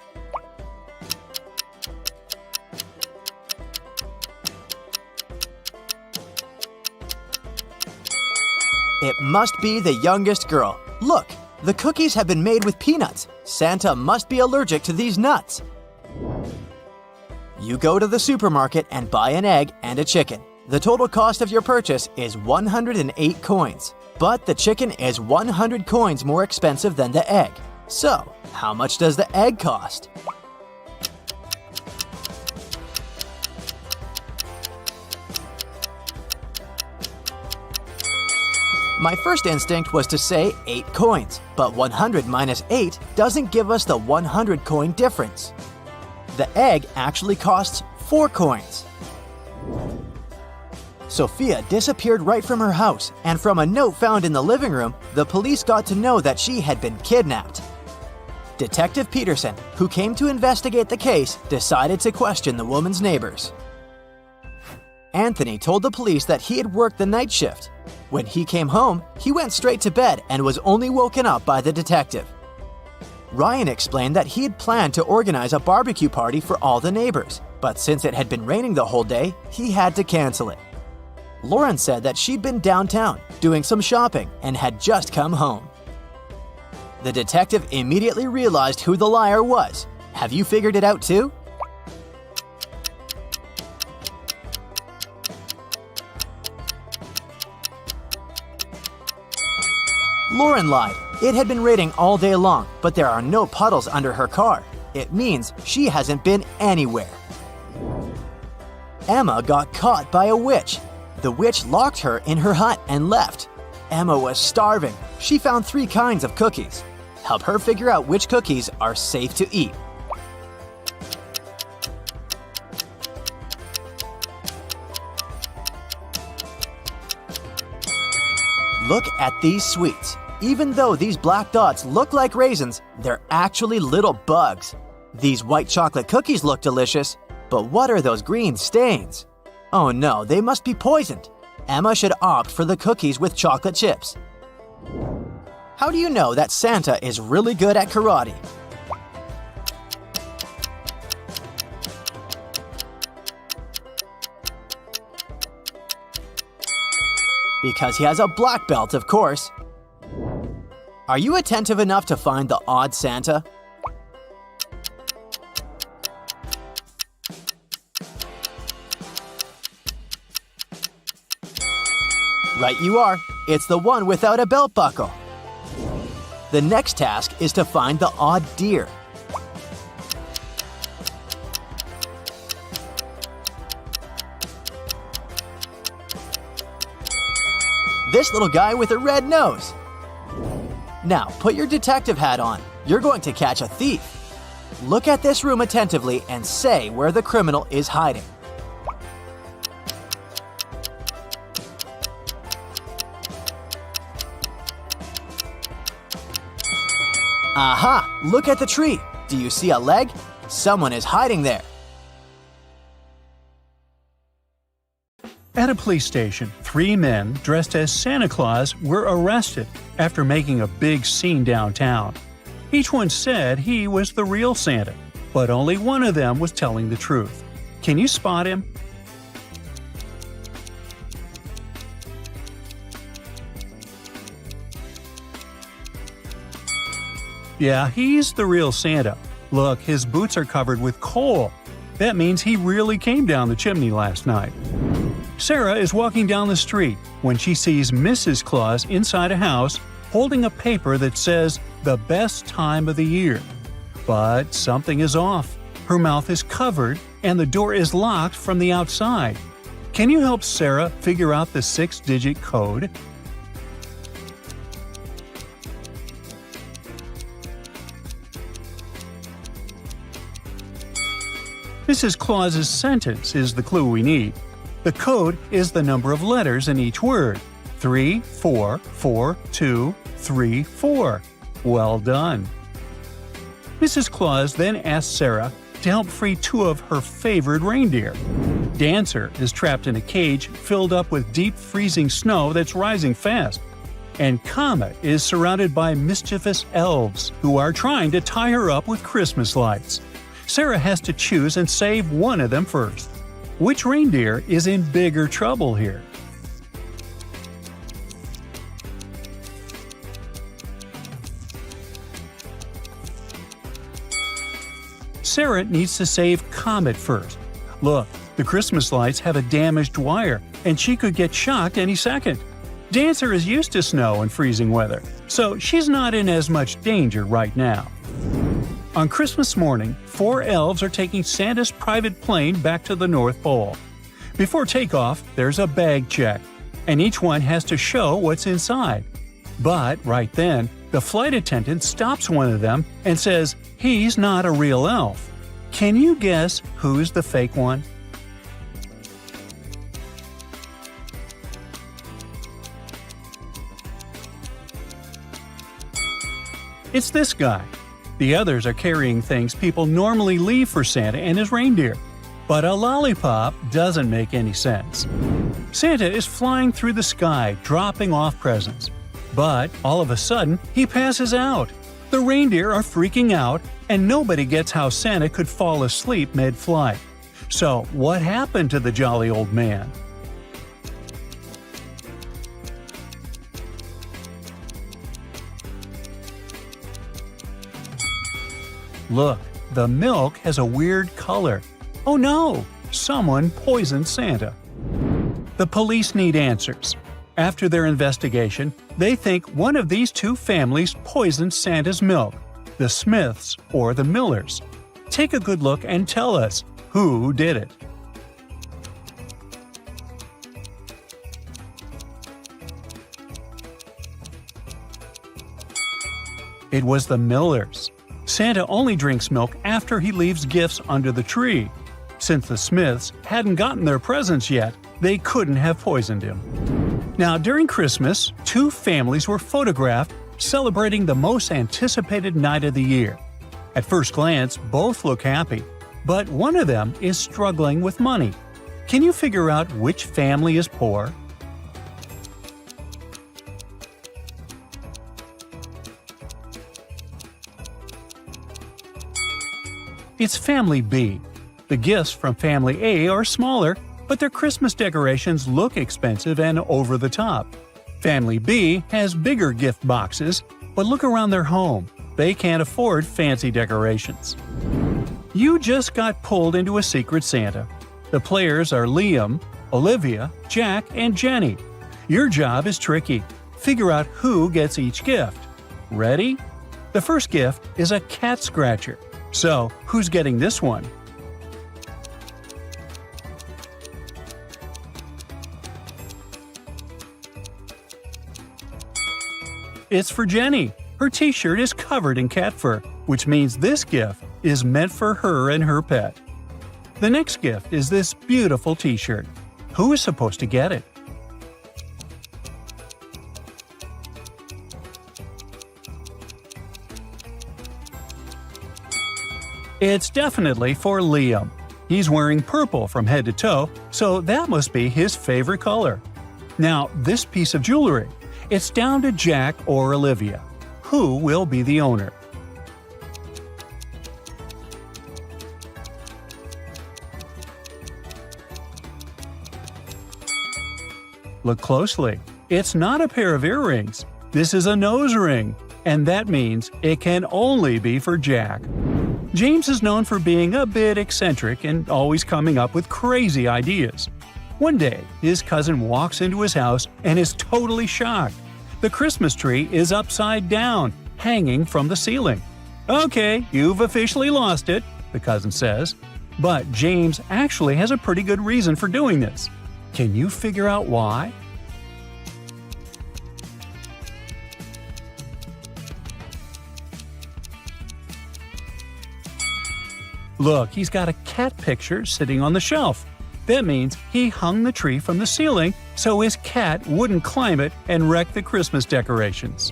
It must be the youngest girl. Look, the cookies have been made with peanuts. Santa must be allergic to these nuts. You go to the supermarket and buy an egg and a chicken. The total cost of your purchase is 108 coins. But the chicken is 100 coins more expensive than the egg. So, how much does the egg cost? My first instinct was to say 8 coins, but 100 minus 8 doesn't give us the 100 coin difference. The egg actually costs 4 coins. Sophia disappeared right from her house, and from a note found in the living room, the police got to know that she had been kidnapped. Detective Peterson, who came to investigate the case, decided to question the woman's neighbors. Anthony told the police that he had worked the night shift. When he came home, he went straight to bed and was only woken up by the detective. Ryan explained that he had planned to organize a barbecue party for all the neighbors, but since it had been raining the whole day, he had to cancel it. Lauren said that she'd been downtown doing some shopping and had just come home. The detective immediately realized who the liar was. Have you figured it out too? Lauren lied. It had been raining all day long, but there are no puddles under her car. It means she hasn't been anywhere. Emma got caught by a witch. The witch locked her in her hut and left. Emma was starving. She found 3 kinds of cookies. Help her figure out which cookies are safe to eat. Look at these sweets. Even though these black dots look like raisins, they're actually little bugs. These white chocolate cookies look delicious, but what are those green stains? Oh no, they must be poisoned. Emma should opt for the cookies with chocolate chips. How do you know that Santa is really good at karate? Because he has a black belt, of course. Are you attentive enough to find the odd Santa? Right you are. It's the one without a belt buckle. The next task is to find the odd deer. This little guy with a red nose. Now, put your detective hat on. You're going to catch a thief. Look at this room attentively and say where the criminal is hiding. Aha! Look at the tree. Do you see a leg? Someone is hiding there. At a police station, 3 men dressed as Santa Claus were arrested after making a big scene downtown. Each one said he was the real Santa, but only one of them was telling the truth. Can you spot him? Yeah, he's the real Santa. Look, his boots are covered with coal. That means he really came down the chimney last night. Sarah is walking down the street when she sees Mrs. Claus inside a house holding a paper that says the best time of the year. But something is off. Her mouth is covered and the door is locked from the outside. Can you help Sarah figure out the 6-digit code? Mrs. Claus's sentence is the clue we need. The code is the number of letters in each word. 3, 4, 4, 2, 3, 4. Well done. Mrs. Claus then asks Sarah to help free 2 of her favorite reindeer. Dancer is trapped in a cage filled up with deep freezing snow that's rising fast. And Comet is surrounded by mischievous elves who are trying to tie her up with Christmas lights. Sarah has to choose and save one of them first. Which reindeer is in bigger trouble here? Sarah needs to save Comet first. Look, the Christmas lights have a damaged wire, and she could get shocked any second. Dancer is used to snow and freezing weather, so she's not in as much danger right now. On Christmas morning, 4 elves are taking Santa's private plane back to the North Pole. Before takeoff, there's a bag check, and each one has to show what's inside. But right then, the flight attendant stops one of them and says he's not a real elf. Can you guess who's the fake one? It's this guy. The others are carrying things people normally leave for Santa and his reindeer. But a lollipop doesn't make any sense. Santa is flying through the sky, dropping off presents. But all of a sudden, he passes out. The reindeer are freaking out, and nobody gets how Santa could fall asleep mid-flight. So, what happened to the jolly old man? Look, the milk has a weird color. Oh no! Someone poisoned Santa. The police need answers. After their investigation, they think one of these 2 families poisoned Santa's milk, the Smiths or the Millers. Take a good look and tell us who did it. It was the Millers. Santa only drinks milk after he leaves gifts under the tree. Since the Smiths hadn't gotten their presents yet, they couldn't have poisoned him. Now, during Christmas, 2 families were photographed celebrating the most anticipated night of the year. At first glance, both look happy, but one of them is struggling with money. Can you figure out which family is poor? It's Family B. The gifts from Family A are smaller, but their Christmas decorations look expensive and over the top. Family B has bigger gift boxes, but look around their home. They can't afford fancy decorations. You just got pulled into a Secret Santa. The players are Liam, Olivia, Jack, and Jenny. Your job is tricky. Figure out who gets each gift. Ready? The first gift is a cat scratcher. So, who's getting this one? It's for Jenny. Her t-shirt is covered in cat fur, which means this gift is meant for her and her pet. The next gift is this beautiful t-shirt. Who is supposed to get it? It's definitely for Liam. He's wearing purple from head to toe, so that must be his favorite color. Now, this piece of jewelry, it's down to Jack or Olivia. Who will be the owner? Look closely. It's not a pair of earrings. This is a nose ring, and that means it can only be for Jack. James is known for being a bit eccentric and always coming up with crazy ideas. One day, his cousin walks into his house and is totally shocked. The Christmas tree is upside down, hanging from the ceiling. "Okay, you've officially lost it," the cousin says. But James actually has a pretty good reason for doing this. Can you figure out why? Look, he's got a cat picture sitting on the shelf. That means he hung the tree from the ceiling so his cat wouldn't climb it and wreck the Christmas decorations.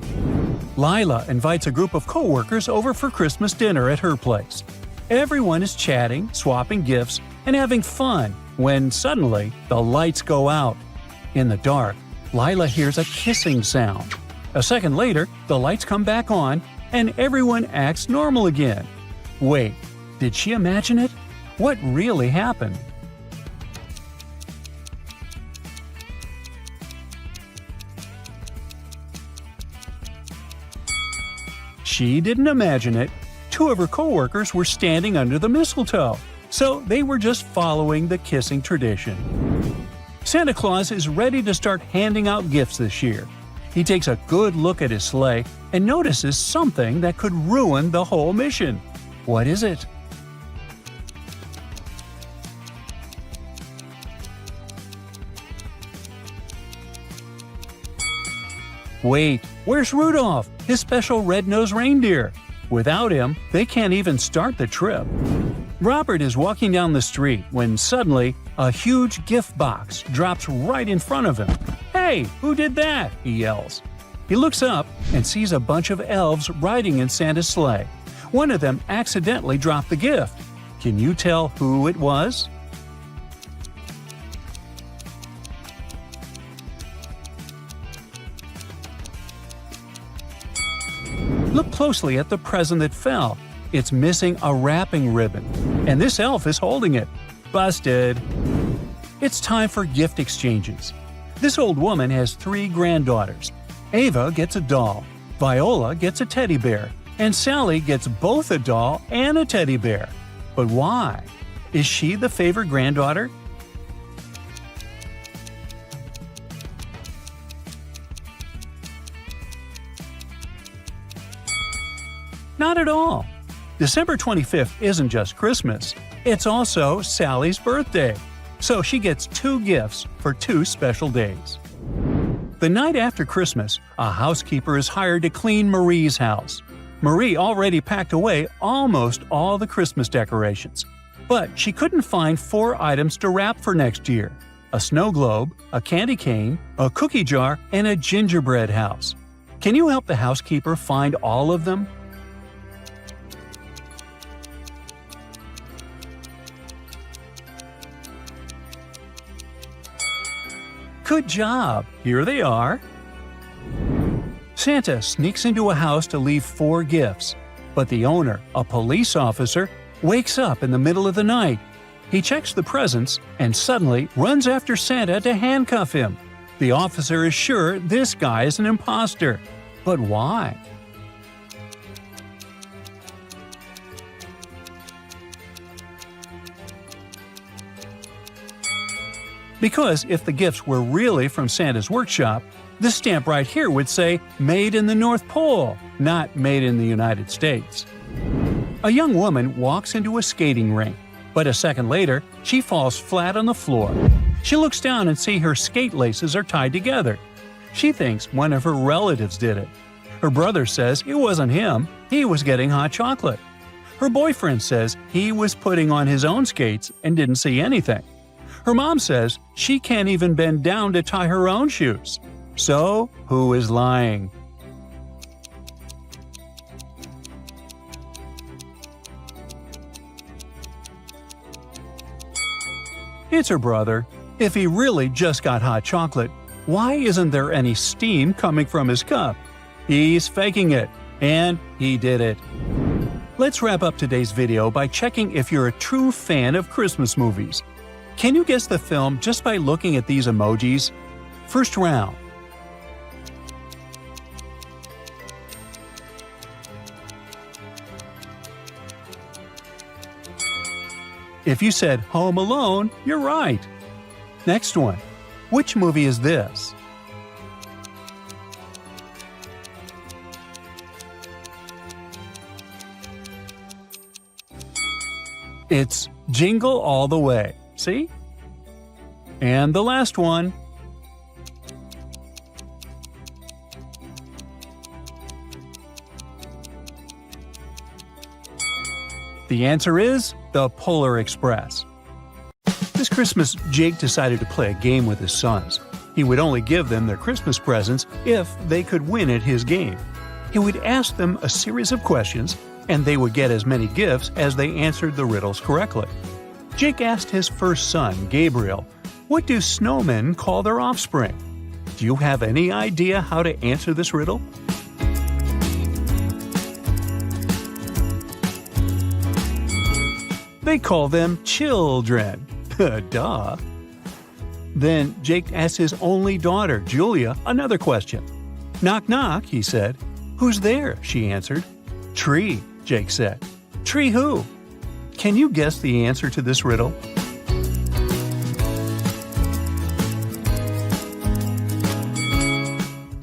Lila invites a group of co-workers over for Christmas dinner at her place. Everyone is chatting, swapping gifts, and having fun when suddenly the lights go out. In the dark, Lila hears a kissing sound. A second later, the lights come back on and everyone acts normal again. Wait, did she imagine it? What really happened? She didn't imagine it. Two of her co-workers were standing under the mistletoe, so they were just following the kissing tradition. Santa Claus is ready to start handing out gifts this year. He takes a good look at his sleigh and notices something that could ruin the whole mission. What is it? Wait, where's Rudolph, his special red-nosed reindeer? Without him, they can't even start the trip. Robert is walking down the street when suddenly a huge gift box drops right in front of him. "Hey, who did that?" he yells. He looks up and sees a bunch of elves riding in Santa's sleigh. One of them accidentally dropped the gift. Can you tell who it was? Look closely at the present that fell. It's missing a wrapping ribbon, and this elf is holding it. Busted! It's time for gift exchanges. This old woman has 3 granddaughters. Ava gets a doll, Viola gets a teddy bear, and Sally gets both a doll and a teddy bear. But why? Is she the favorite granddaughter? Not at all. December 25th isn't just Christmas, it's also Sally's birthday. So she gets 2 gifts for 2 special days. The night after Christmas, a housekeeper is hired to clean Marie's house. Marie already packed away almost all the Christmas decorations. But she couldn't find 4 items to wrap for next year: a snow globe, a candy cane, a cookie jar, and a gingerbread house. Can you help the housekeeper find all of them? Good job! Here they are. Santa sneaks into a house to leave 4 gifts, but the owner, a police officer, wakes up in the middle of the night. He checks the presents and suddenly runs after Santa to handcuff him. The officer is sure this guy is an imposter. But why? Because if the gifts were really from Santa's workshop, this stamp right here would say "Made in the North Pole," not "Made in the United States." A young woman walks into a skating rink, but a second later, she falls flat on the floor. She looks down and sees her skate laces are tied together. She thinks one of her relatives did it. Her brother says it wasn't him, he was getting hot chocolate. Her boyfriend says he was putting on his own skates and didn't see anything. Her mom says she can't even bend down to tie her own shoes. So, who is lying? It's her brother. If he really just got hot chocolate, why isn't there any steam coming from his cup? He's faking it, and he did it. Let's wrap up today's video by checking if you're a true fan of Christmas movies. Can you guess the film just by looking at these emojis? First round. If you said Home Alone, you're right. Next one. Which movie is this? It's Jingle All the Way. See? And the last one. The answer is the Polar Express. This Christmas, Jake decided to play a game with his sons. He would only give them their Christmas presents if they could win at his game. He would ask them a series of questions, and they would get as many gifts as they answered the riddles correctly. Jake asked his first son, Gabriel, "What do snowmen call their offspring?" Do you have any idea how to answer this riddle? They call them children. Duh. Then Jake asked his only daughter, Julia, another question. "Knock, knock," he said. "Who's there?" she answered. "Tree," Jake said. "Tree who?" Can you guess the answer to this riddle?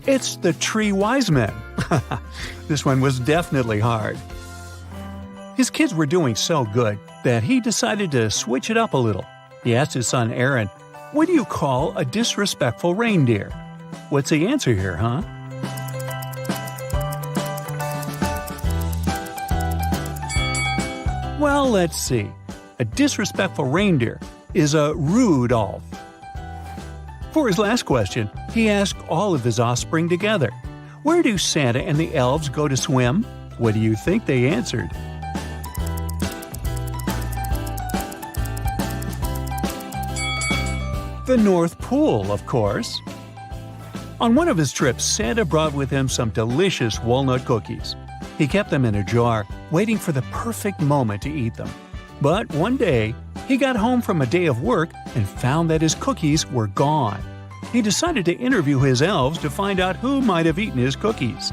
It's the Three Wise Men. This one was definitely hard. His kids were doing so good that he decided to switch it up a little. He asked his son Aaron, "What do you call a disrespectful reindeer?" What's the answer here, huh? Well, let's see. A disrespectful reindeer is a Rudolph. For his last question, he asked all of his offspring together, "Where do Santa and the elves go to swim?" What do you think they answered? The North Pole, of course. On one of his trips, Santa brought with him some delicious walnut cookies. He kept them in a jar, waiting for the perfect moment to eat them. But one day, he got home from a day of work and found that his cookies were gone. He decided to interview his elves to find out who might have eaten his cookies.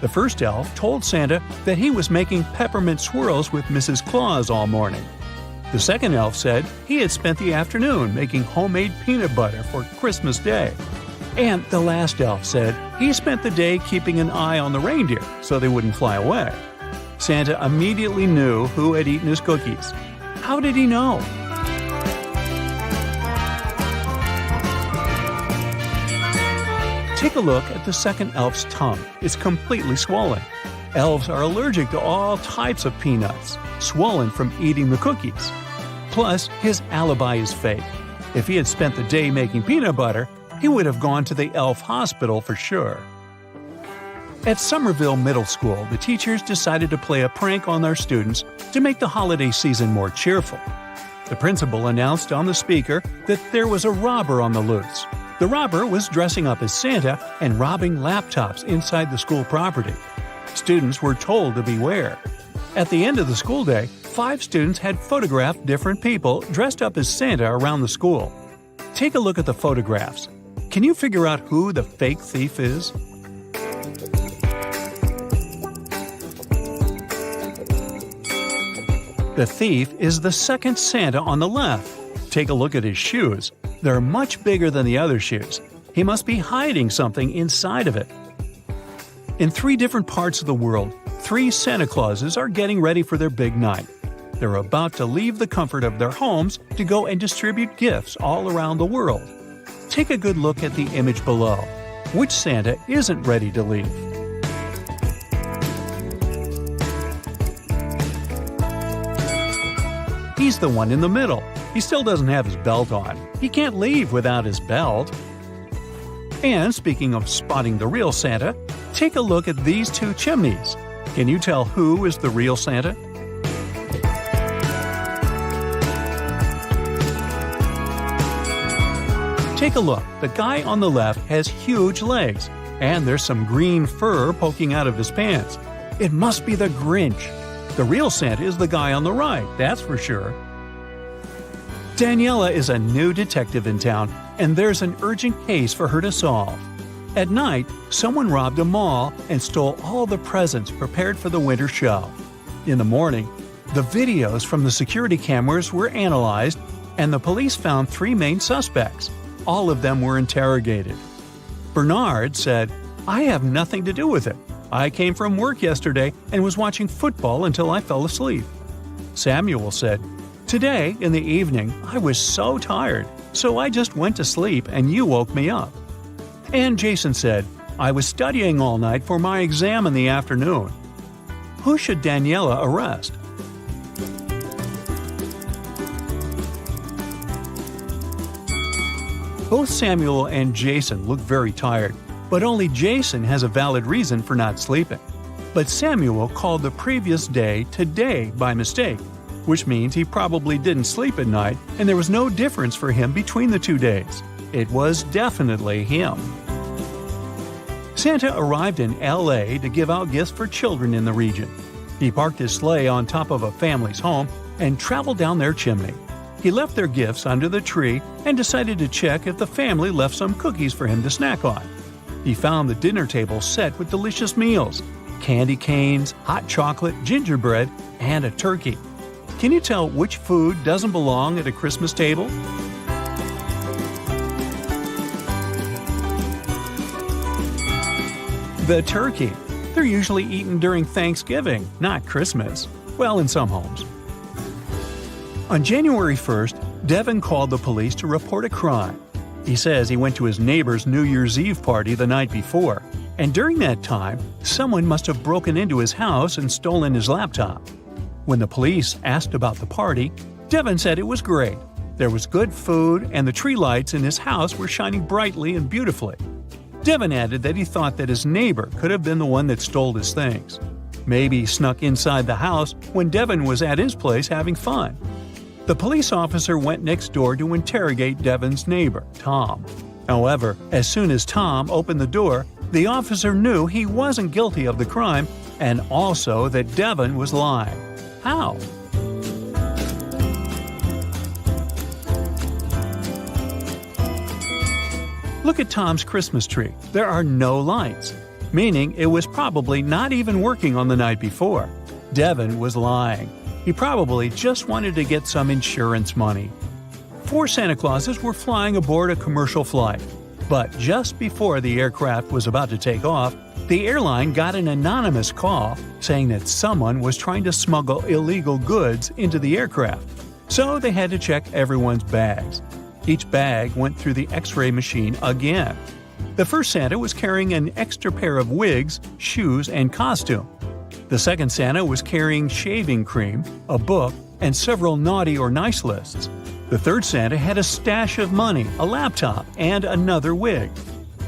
The first elf told Santa that he was making peppermint swirls with Mrs. Claus all morning. The second elf said he had spent the afternoon making homemade peanut butter for Christmas Day. And the last elf said he spent the day keeping an eye on the reindeer so they wouldn't fly away. Santa immediately knew who had eaten his cookies. How did he know? Take a look at the second elf's tongue. It's completely swollen. Elves are allergic to all types of peanuts, swollen from eating the cookies. Plus, his alibi is fake. If he had spent the day making peanut butter, he would have gone to the elf hospital for sure. At Somerville Middle School, the teachers decided to play a prank on their students to make the holiday season more cheerful. The principal announced on the speaker that there was a robber on the loose. The robber was dressing up as Santa and robbing laptops inside the school property. Students were told to beware. At the end of the school day, 5 students had photographed different people dressed up as Santa around the school. Take a look at the photographs. Can you figure out who the fake thief is? The thief is the second Santa on the left. Take a look at his shoes. They're much bigger than the other shoes. He must be hiding something inside of it. In 3 different parts of the world, 3 Santa Clauses are getting ready for their big night. They're about to leave the comfort of their homes to go and distribute gifts all around the world. Take a good look at the image below. Which Santa isn't ready to leave? He's the one in the middle. He still doesn't have his belt on. He can't leave without his belt. And speaking of spotting the real Santa, take a look at these two chimneys. Can you tell who is the real Santa? Take a look. The guy on the left has huge legs, and there's some green fur poking out of his pants. It must be the Grinch. The real Santa is the guy on the right, that's for sure. Daniela is a new detective in town, and there's an urgent case for her to solve. At night, someone robbed a mall and stole all the presents prepared for the winter show. In the morning, the videos from the security cameras were analyzed, and the police found 3 main suspects. All of them were interrogated. Bernard said, "I have nothing to do with it. I came from work yesterday and was watching football until I fell asleep." Samuel said, "Today, in the evening, I was so tired, so I just went to sleep and you woke me up." And Jason said, "I was studying all night for my exam in the afternoon." Who should Daniela arrest? Both Samuel and Jason look very tired, but only Jason has a valid reason for not sleeping. But Samuel called the previous day today by mistake, which means he probably didn't sleep at night and there was no difference for him between the 2 days. It was definitely him. Santa arrived in LA to give out gifts for children in the region. He parked his sleigh on top of a family's home and traveled down their chimney. He left their gifts under the tree and decided to check if the family left some cookies for him to snack on. He found the dinner table set with delicious meals: candy canes, hot chocolate, gingerbread, and a turkey. Can you tell which food doesn't belong at a Christmas table? The turkey. They're usually eaten during Thanksgiving, not Christmas. Well, in some homes. On January 1st, Devin called the police to report a crime. He says he went to his neighbor's New Year's Eve party the night before, and during that time, someone must have broken into his house and stolen his laptop. When the police asked about the party, Devin said it was great. There was good food, and the tree lights in his house were shining brightly and beautifully. Devin added that he thought that his neighbor could have been the one that stole his things. Maybe he snuck inside the house when Devin was at his place having fun. The police officer went next door to interrogate Devin's neighbor, Tom. However, as soon as Tom opened the door, the officer knew he wasn't guilty of the crime and also that Devin was lying. How? Look at Tom's Christmas tree. There are no lights, meaning it was probably not even working on the night before. Devin was lying. He probably just wanted to get some insurance money. 4 Santa Clauses were flying aboard a commercial flight. But just before the aircraft was about to take off, the airline got an anonymous call saying that someone was trying to smuggle illegal goods into the aircraft. So they had to check everyone's bags. Each bag went through the X-ray machine again. The first Santa was carrying an extra pair of wigs, shoes, and costume. The second Santa was carrying shaving cream, a book, and several naughty or nice lists. The third Santa had a stash of money, a laptop, and another wig.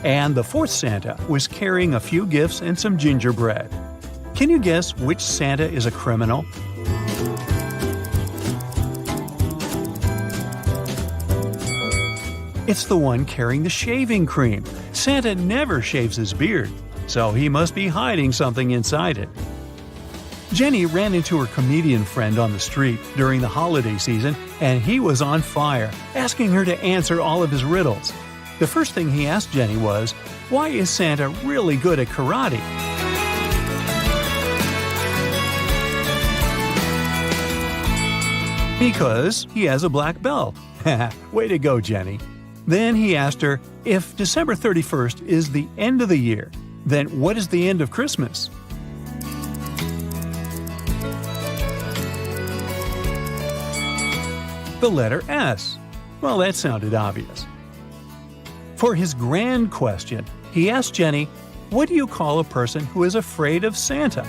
And the fourth Santa was carrying a few gifts and some gingerbread. Can you guess which Santa is a criminal? It's the one carrying the shaving cream. Santa never shaves his beard, so he must be hiding something inside it. Jenny ran into her comedian friend on the street during the holiday season, and he was on fire, asking her to answer all of his riddles. The first thing he asked Jenny was, "Why is Santa really good at karate?" Because he has a black belt. Way to go, Jenny. Then he asked her, if December 31st is the end of the year, then what is the end of Christmas? The letter S. Well, that sounded obvious. For his grand question, he asked Jenny, what do you call a person who is afraid of Santa?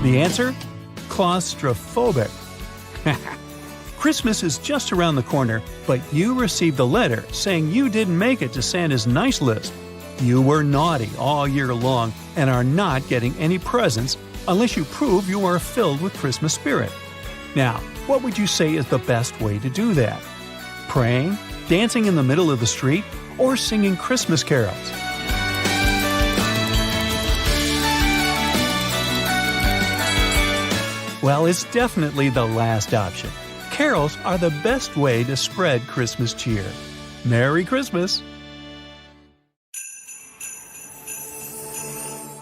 The answer? Claustrophobic. Christmas is just around the corner, but you received a letter saying you didn't make it to Santa's nice list. You were naughty all year long and are not getting any presents unless you prove you are filled with Christmas spirit. Now, what would you say is the best way to do that? Praying, dancing in the middle of the street, or singing Christmas carols? Well, it's definitely the last option. Carols are the best way to spread Christmas cheer. Merry Christmas!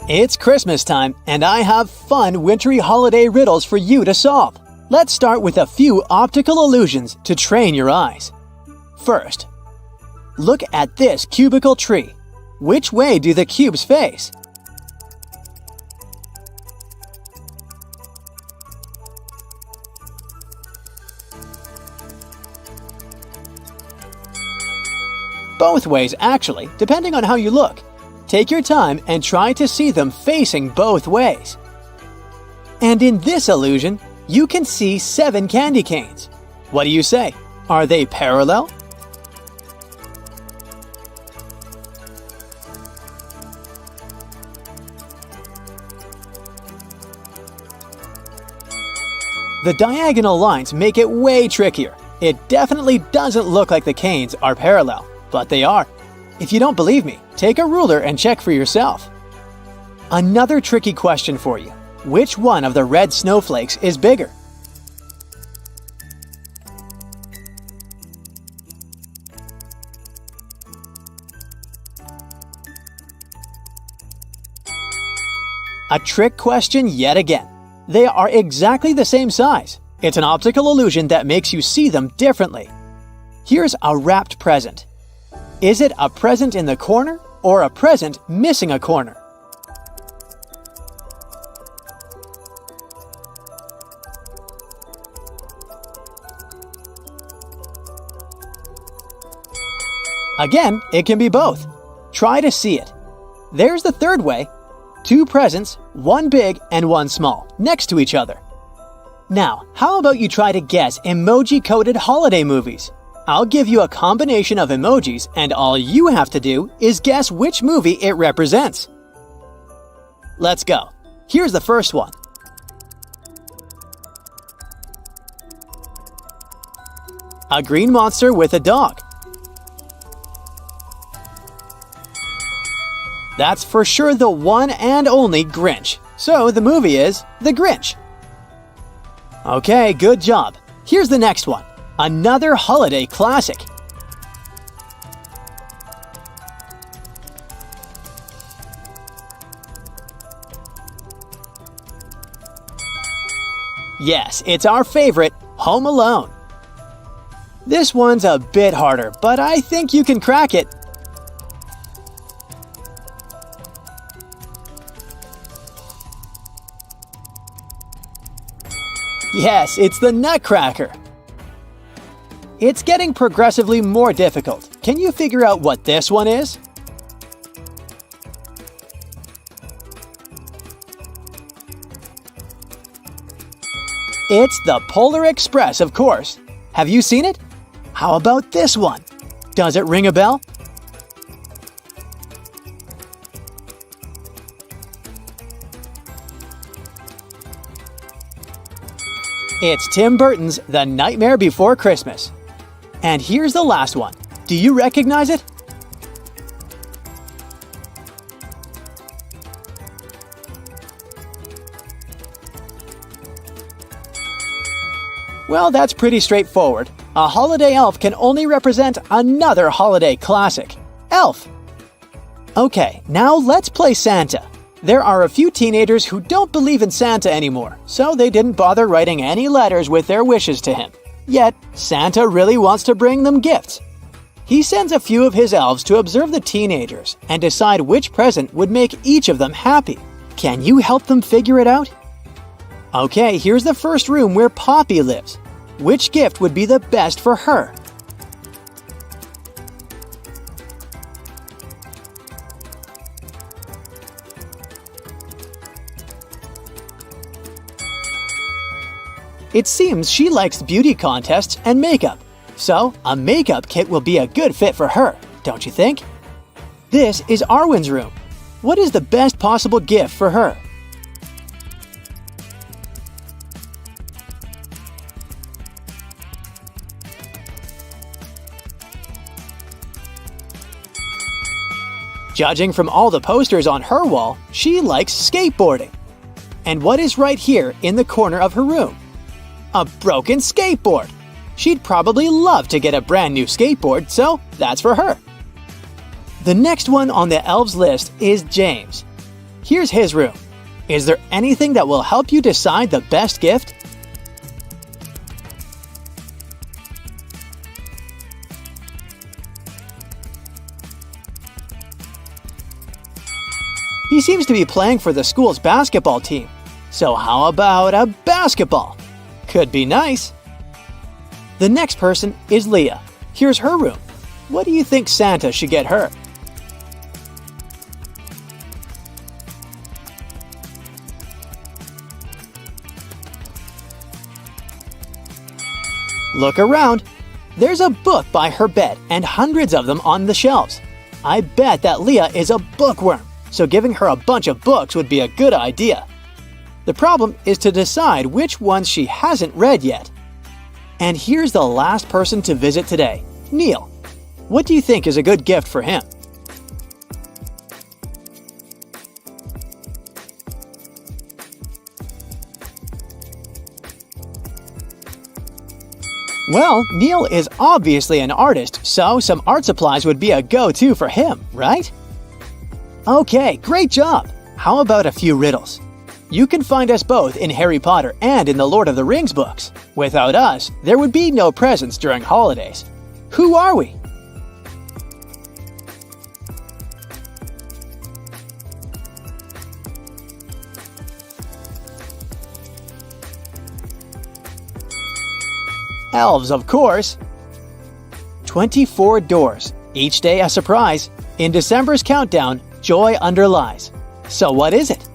It's Christmas time, and I have fun wintry holiday riddles for you to solve. Let's start with a few optical illusions to train your eyes. First, look at this cubical tree. Which way do the cubes face? Both ways, actually, depending on how you look. Take your time and try to see them facing both ways. And in this illusion, you can see 7 candy canes. What do you say? Are they parallel? The diagonal lines make it way trickier. It definitely doesn't look like the canes are parallel, but they are. If you don't believe me, take a ruler and check for yourself. Another tricky question for you. Which one of the red snowflakes is bigger? A trick question yet again. They are exactly the same size. It's an optical illusion that makes you see them differently. Here's a wrapped present. Is it a present in the corner or a present missing a corner? Again, it can be both. Try to see it. There's the third way. 2 presents, one big and one small, next to each other. Now, how about you try to guess emoji-coded holiday movies? I'll give you a combination of emojis, and all you have to do is guess which movie it represents. Let's go. Here's the first one. A green monster with a dog. That's for sure the one and only Grinch. So the movie is The Grinch. Okay, good job. Here's the next one. Another holiday classic. Yes, it's our favorite, Home Alone. This one's a bit harder, but I think you can crack it. Yes, it's the Nutcracker. It's getting progressively more difficult. Can you figure out what this one is? It's the Polar Express, of course. Have you seen it? How about this one? Does it ring a bell? It's Tim Burton's The Nightmare Before Christmas. And here's the last one. Do you recognize it? Well, that's pretty straightforward. A holiday elf can only represent another holiday classic, Elf. Okay, now let's play Santa. There are a few teenagers who don't believe in Santa anymore, so they didn't bother writing any letters with their wishes to him. Yet, Santa really wants to bring them gifts. He sends a few of his elves to observe the teenagers and decide which present would make each of them happy. Can you help them figure it out? Okay, here's the first room where Poppy lives. Which gift would be the best for her? It seems she likes beauty contests and makeup, so a makeup kit will be a good fit for her, don't you think? This is Arwen's room. What is the best possible gift for her? Judging from all the posters on her wall, she likes skateboarding. And what is right here in the corner of her room? A broken skateboard! She'd probably love to get a brand new skateboard, so that's for her. The next one on the elves list is James. Here's his room. Is there anything that will help you decide the best gift? He seems to be playing for the school's basketball team. So how about a basketball? Could be nice. The next person is Leah. Here's her room. What do you think Santa should get her? Look around. There's a book by her bed and hundreds of them on the shelves. I bet that Leah is a bookworm, so giving her a bunch of books would be a good idea. The problem is to decide which ones she hasn't read yet. And here's the last person to visit today, Neil. What do you think is a good gift for him? Well, Neil is obviously an artist, so some art supplies would be a go-to for him, right? Okay, great job! How about a few riddles? You can find us both in Harry Potter and in the Lord of the Rings books. Without us, there would be no presents during holidays. Who are we? Elves, of course. 24 doors, each day a surprise. In December's countdown, joy underlies. So what is it?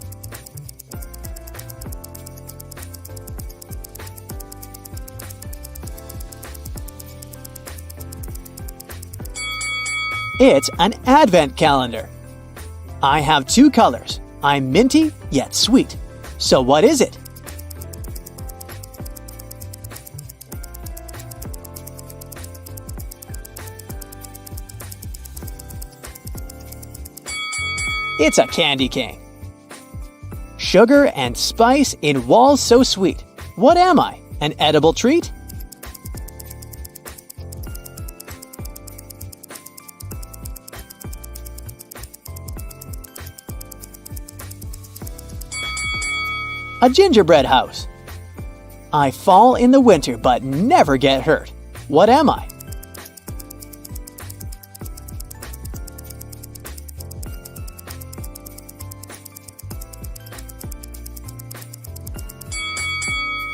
It's an advent calendar. I have two colors. I'm minty yet sweet. So what is it? It's a candy cane. Sugar and spice in walls so sweet. What am I? An edible treat? A gingerbread house. I fall in the winter but never get hurt. What am I?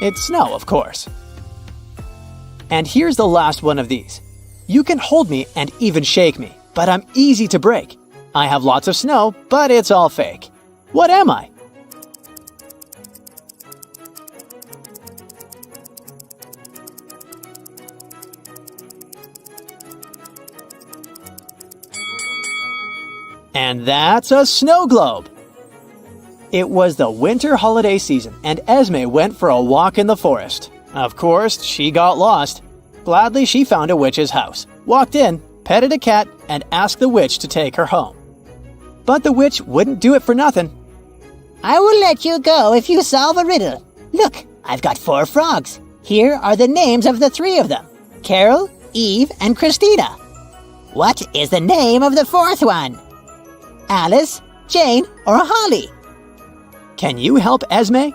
It's snow, of course. And here's the last one of these. You can hold me and even shake me, but I'm easy to break. I have lots of snow, but it's all fake. What am I? And that's a snow globe. It was the winter holiday season, and Esme went for a walk in the forest. Of course, she got lost. Gladly, she found a witch's house, walked in, petted a cat, and asked the witch to take her home. But the witch wouldn't do it for nothing. I will let you go if you solve a riddle. Look, I've got 4 frogs. Here are the names of the 3 of them: Carol, Eve, and Christina. What is the name of the 4th one? Alice, Jane, or Holly? Can you help Esme?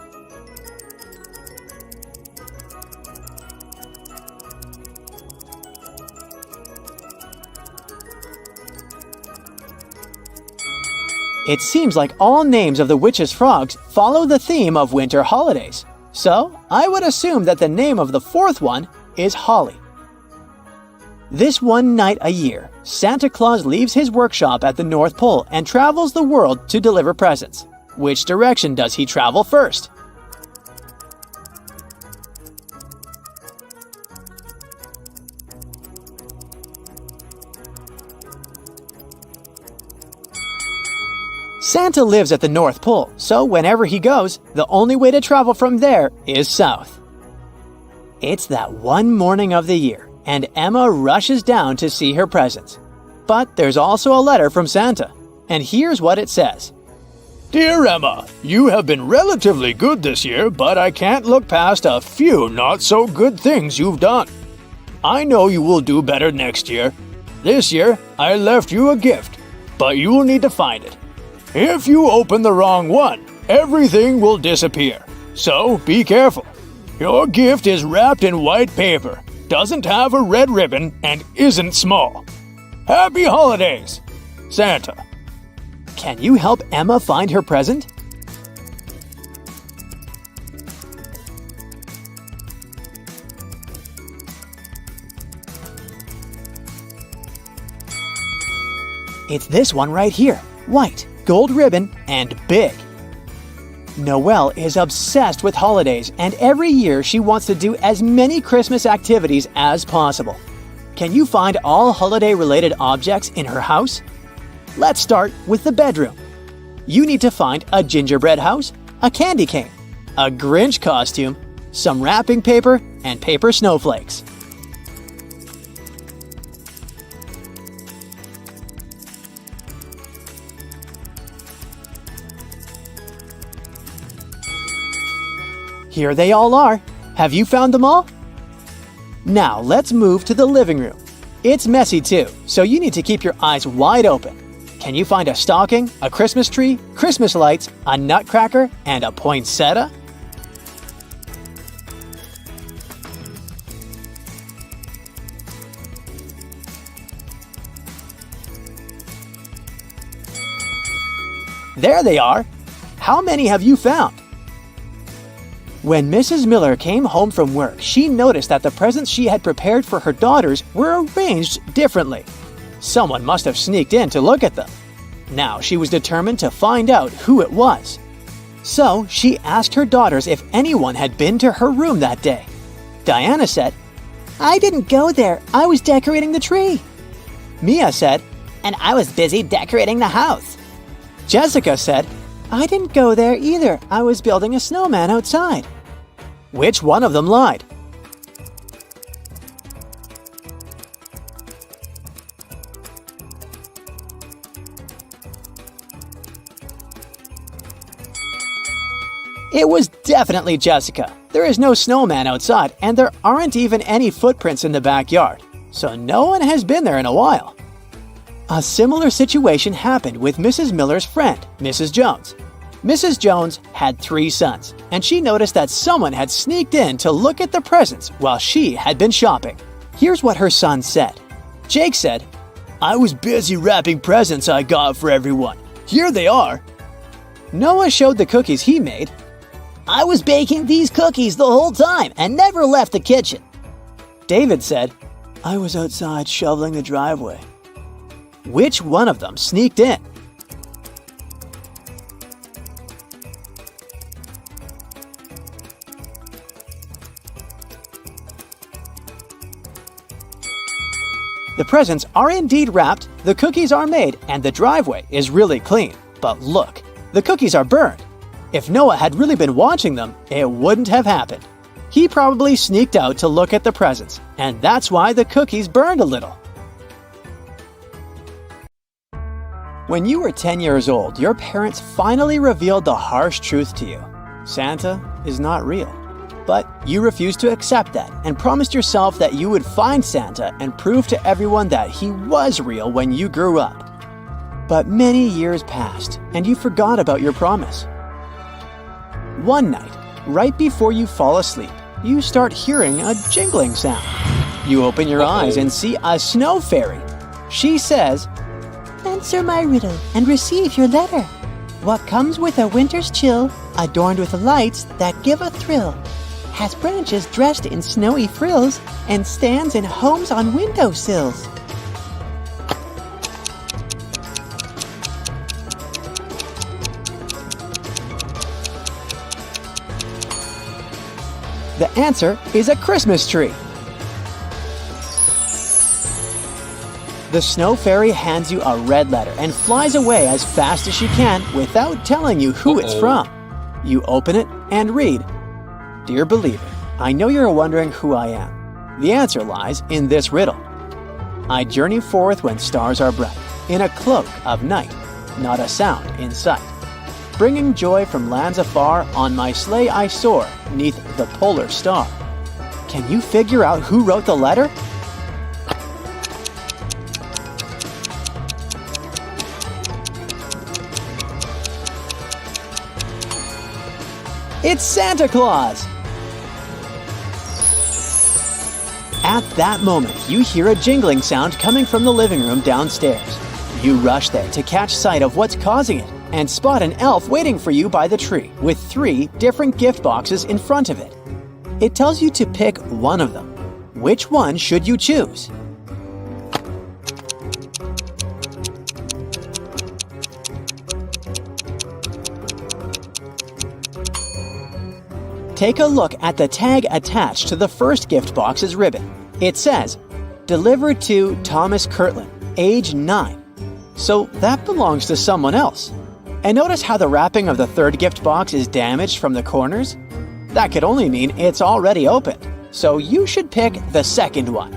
It seems like all names of the witch's frogs follow the theme of winter holidays. So, I would assume that the name of the 4th one is Holly. This one night a year, Santa Claus leaves his workshop at the North Pole and travels the world to deliver presents. Which direction does he travel first? Santa lives at the North Pole, so whenever he goes, the only way to travel from there is south. It's that one morning of the year, and Emma rushes down to see her presents. But there's also a letter from Santa, and here's what it says. Dear Emma, you have been relatively good this year, but I can't look past a few not-so-good things you've done. I know you will do better next year. This year, I left you a gift, but you will need to find it. If you open the wrong one, everything will disappear. So be careful. Your gift is wrapped in white paper, doesn't have a red ribbon, and isn't small. Happy holidays, Santa. Can you help Emma find her present? It's this one right here. White, gold ribbon, and big. Noelle is obsessed with holidays, and every year she wants to do as many Christmas activities as possible. Can you find all holiday-related objects in her house? Let's start with the bedroom. You need to find a gingerbread house, a candy cane, a Grinch costume, some wrapping paper, and paper snowflakes. Here they all are. Have you found them all? Now let's move to the living room. It's messy too, so you need to keep your eyes wide open. Can you find a stocking, a Christmas tree, Christmas lights, a nutcracker, and a poinsettia? There they are! How many have you found? When Mrs. Miller came home from work, she noticed that the presents she had prepared for her daughters were arranged differently. Someone must have sneaked in to look at them. Now she was determined to find out who it was. So she asked her daughters if anyone had been to her room that day. Diana said, "I didn't go there. I was decorating the tree." Mia said, And I was busy decorating the house. Jessica said, "I didn't go there either. I was building a snowman outside." Which one of them lied? It was definitely Jessica. There is no snowman outside, and there aren't even any footprints in the backyard, so no one has been there in a while. A similar situation happened with Mrs. Miller's friend, Mrs. Jones. Mrs. Jones had 3 sons, and she noticed that someone had sneaked in to look at the presents while she had been shopping. Here's what her son said. Jake said, "I was busy wrapping presents I got for everyone. Here they are." Noah showed the cookies he made. I was baking these cookies the whole time and never left the kitchen. David said, "I was outside shoveling the driveway." Which one of them sneaked in? The presents are indeed wrapped, the cookies are made, and the driveway is really clean. But look, the cookies are burned. If Noah had really been watching them, it wouldn't have happened. He probably sneaked out to look at the presents, and that's why the cookies burned a little. When you were 10 years old, your parents finally revealed the harsh truth to you. Santa is not real. But you refused to accept that and promised yourself that you would find Santa and prove to everyone that he was real when you grew up. But many years passed, and you forgot about your promise. One night, right before you fall asleep, you start hearing a jingling sound. You open your eyes and see a snow fairy. She says, "Answer my riddle and receive your letter. What comes with a winter's chill, adorned with lights that give a thrill, has branches dressed in snowy frills, and stands in homes on windowsills?" The answer is a Christmas tree. The snow fairy hands you a red letter and flies away as fast as she can without telling you who it's from. You open it and read, "Dear believer, I know you're wondering who I am. The answer lies in this riddle. I journey forth when stars are bright, in a cloak of night, not a sound in sight. Bringing joy from lands afar, on my sleigh I soar, neath the polar star." Can you figure out who wrote the letter? It's Santa Claus! At that moment, you hear a jingling sound coming from the living room downstairs. You rush there to catch sight of what's causing it and spot an elf waiting for you by the tree with 3 different gift boxes in front of it. It tells you to pick one of them. Which one should you choose? Take a look at the tag attached to the first gift box's ribbon. It says, "Delivered to Thomas Kirtland, age 9. So that belongs to someone else. And notice how the wrapping of the third gift box is damaged from the corners? That could only mean it's already opened, so you should pick the second one.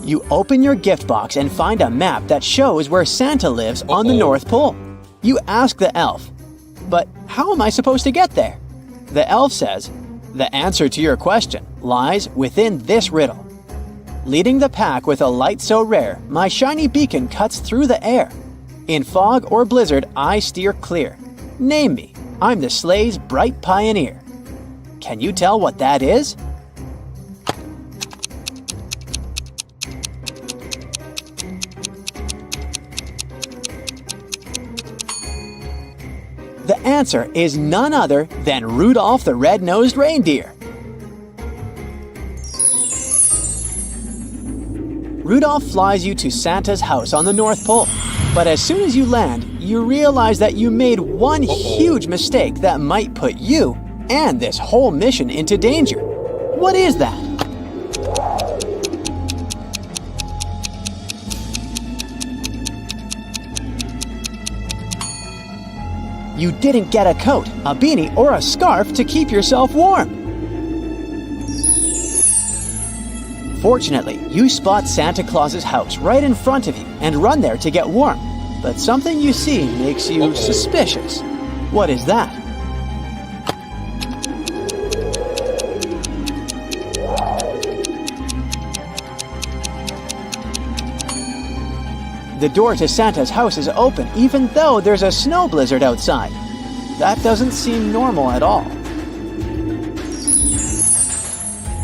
You open your gift box and find a map that shows where Santa lives on the North Pole. You ask the elf, "But how am I supposed to get there?" The elf says, "The answer to your question lies within this riddle. Leading the pack with a light so rare, my shiny beacon cuts through the air. In fog or blizzard, I steer clear. Name me, I'm the sleigh's bright pioneer." Can you tell what that is? The answer is none other than Rudolph the Red-Nosed Reindeer. Rudolph flies you to Santa's house on the North Pole, but as soon as you land, you realize that you made one huge mistake that might put you and this whole mission into danger. What is that? You didn't get a coat, a beanie, or a scarf to keep yourself warm. Fortunately, you spot Santa Claus's house right in front of you and run there to get warm. But something you see makes you suspicious. What is that? The door to Santa's house is open even though there's a snow blizzard outside. That doesn't seem normal at all.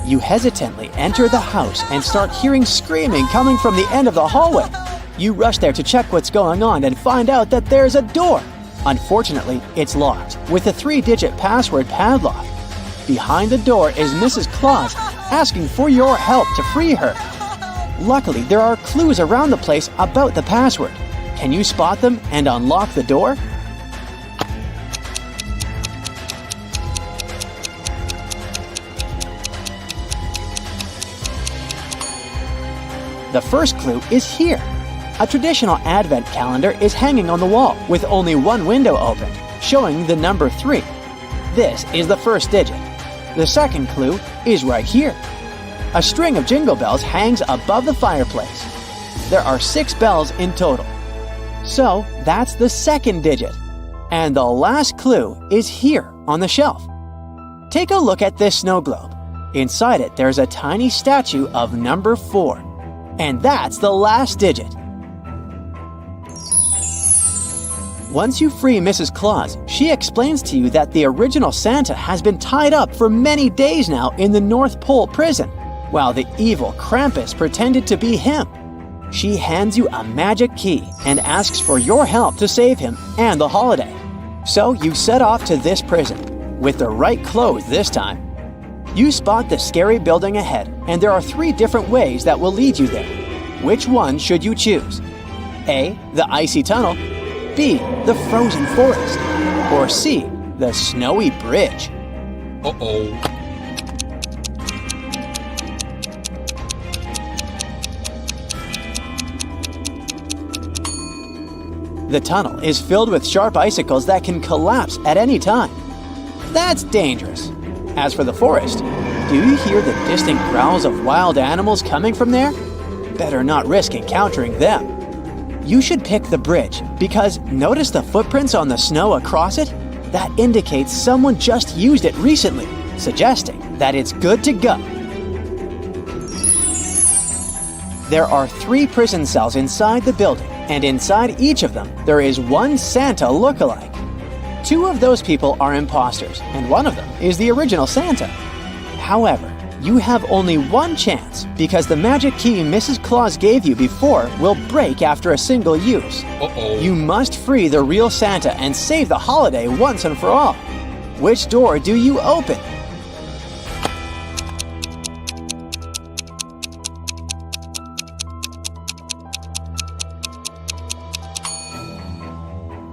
You hesitantly enter the house and start hearing screaming coming from the end of the hallway. You rush there to check what's going on and find out that there's a door. Unfortunately, it's locked with a 3-digit password padlock. Behind the door is Mrs. Claus asking for your help to free her. Luckily, there are clues around the place about the password. Can you spot them and unlock the door? The first clue is here. A traditional Advent calendar is hanging on the wall with only one window open, showing the number 3. This is the first digit. The second clue is right here. A string of jingle bells hangs above the fireplace. There are 6 bells in total. So that's the second digit. And the last clue is here on the shelf. Take a look at this snow globe. Inside it, there's a tiny statue of number 4. And that's the last digit. Once you free Mrs. Claus, she explains to you that the original Santa has been tied up for many days now in the North Pole prison, while the evil Krampus pretended to be him. She hands you a magic key and asks for your help to save him and the holiday. So you set off to this prison, with the right clothes this time. You spot the scary building ahead, and there are 3 different ways that will lead you there. Which one should you choose? A, the icy tunnel, B, the frozen forest, or C, the snowy bridge? The tunnel is filled with sharp icicles that can collapse at any time. That's dangerous. As for the forest, do you hear the distant growls of wild animals coming from there? Better not risk encountering them. You should pick the bridge because notice the footprints on the snow across it? That indicates someone just used it recently, suggesting that it's good to go. There are 3 prison cells inside the building, and inside each of them, there is one Santa look-alike. 2 of those people are imposters, and one of them is the original Santa. However, you have only one chance because the magic key Mrs. Claus gave you before will break after a single use. You must free the real Santa and save the holiday once and for all. Which door do you open?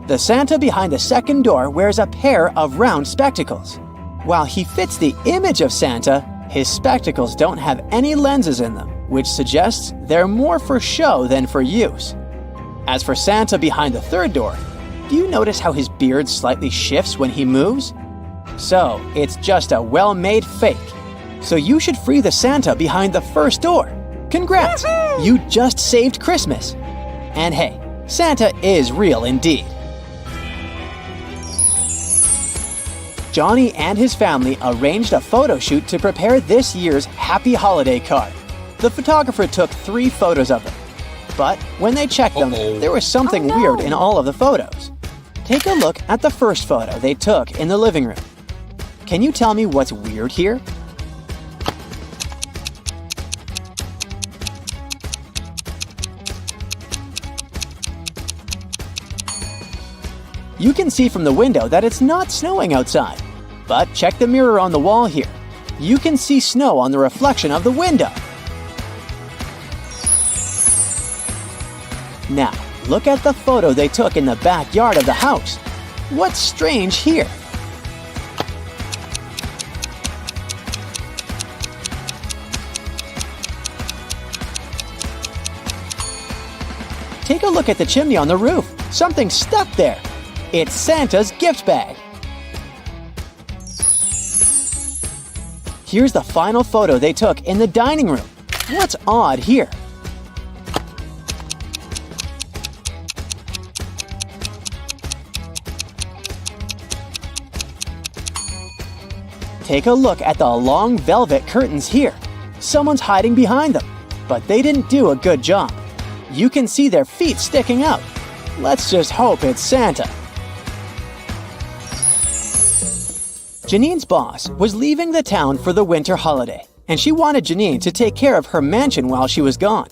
The Santa behind the second door wears a pair of round spectacles. While he fits the image of Santa, his spectacles don't have any lenses in them, which suggests they're more for show than for use. As for Santa behind the third door, do you notice how his beard slightly shifts when he moves? So, it's just a well-made fake. So you should free the Santa behind the first door. Congrats! You just saved Christmas! And hey, Santa is real indeed. Johnny and his family arranged a photo shoot to prepare this year's Happy Holiday card. The photographer took 3 photos of them. But when they checked them, there was something weird in all of the photos. Take a look at the first photo they took in the living room. Can you tell me what's weird here? You can see from the window that it's not snowing outside. But check the mirror on the wall here. You can see snow on the reflection of the window. Now, look at the photo they took in the backyard of the house. What's strange here? Take a look at the chimney on the roof. Something's stuck there. It's Santa's gift bag. Here's the final photo they took in the dining room. What's odd here? Take a look at the long velvet curtains here. Someone's hiding behind them, but they didn't do a good job. You can see their feet sticking out. Let's just hope it's Santa. Janine's boss was leaving the town for the winter holiday, and she wanted Janine to take care of her mansion while she was gone.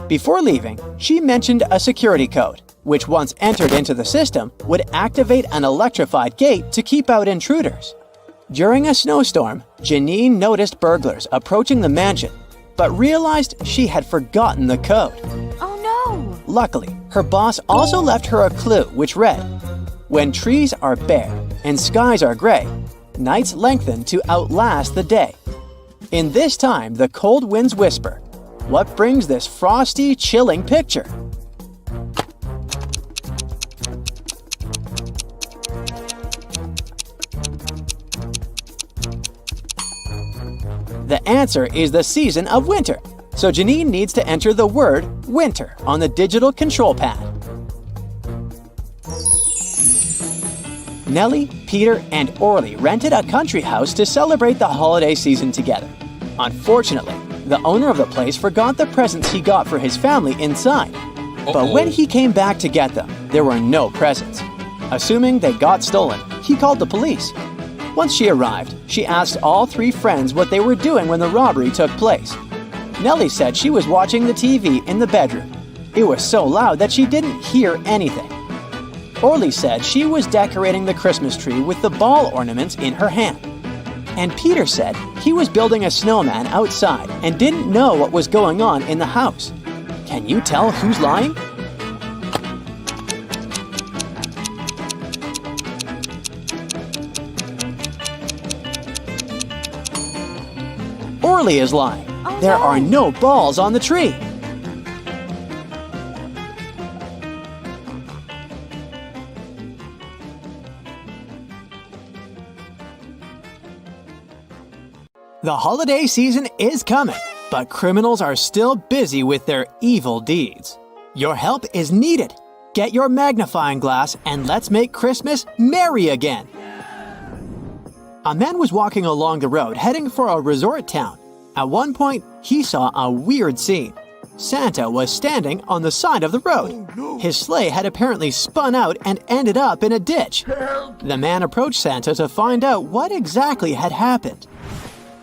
Before leaving, she mentioned a security code, which once entered into the system, would activate an electrified gate to keep out intruders. During a snowstorm, Janine noticed burglars approaching the mansion, but realized she had forgotten the code. Oh no! Luckily, her boss also left her a clue which read, "When trees are bare and skies are gray, nights lengthen to outlast the day. In this time, the cold winds whisper. What brings this frosty, chilling picture?" The answer is the season of winter. So Janine needs to enter the word winter on the digital control pad. Nellie, Peter, and Orly rented a country house to celebrate the holiday season together. Unfortunately, the owner of the place forgot the presents he got for his family inside. But when he came back to get them, there were no presents. Assuming they got stolen, he called the police. Once she arrived, she asked all 3 friends what they were doing when the robbery took place. Nellie said she was watching the TV in the bedroom. It was so loud that she didn't hear anything. Orly said she was decorating the Christmas tree with the ball ornaments in her hand. And Peter said he was building a snowman outside and didn't know what was going on in the house. Can you tell who's lying? Orly is lying. There are no balls on the tree. The holiday season is coming, but criminals are still busy with their evil deeds. Your help is needed. Get your magnifying glass and let's make Christmas merry again. A man was walking along the road heading for a resort town. At one point, he saw a weird scene. Santa was standing on the side of the road. His sleigh had apparently spun out and ended up in a ditch. The man approached Santa to find out what exactly had happened.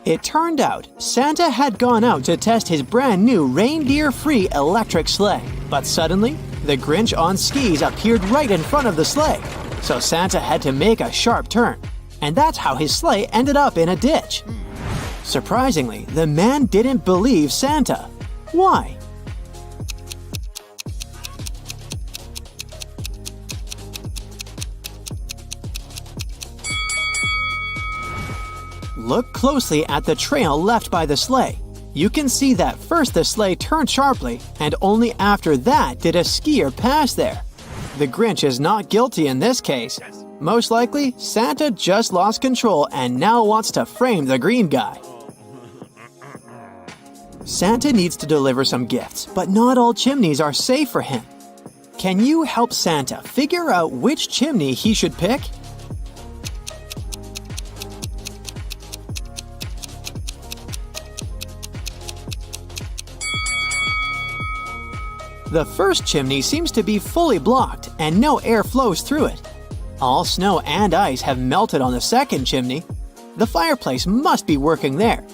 It turned out Santa had gone out to test his brand new reindeer-free electric sleigh. But suddenly, the Grinch on skis appeared right in front of the sleigh. So Santa had to make a sharp turn. And that's how his sleigh ended up in a ditch. Surprisingly, the man didn't believe Santa. Why? Look closely at the trail left by the sleigh. You can see that first the sleigh turned sharply, and only after that did a skier pass there. The Grinch is not guilty in this case. Most likely, Santa just lost control and now wants to frame the green guy. Santa needs to deliver some gifts, but not all chimneys are safe for him. Can you help Santa figure out which chimney he should pick? The first chimney seems to be fully blocked and no air flows through it. All snow and ice have melted on the second chimney. The fireplace must be working there.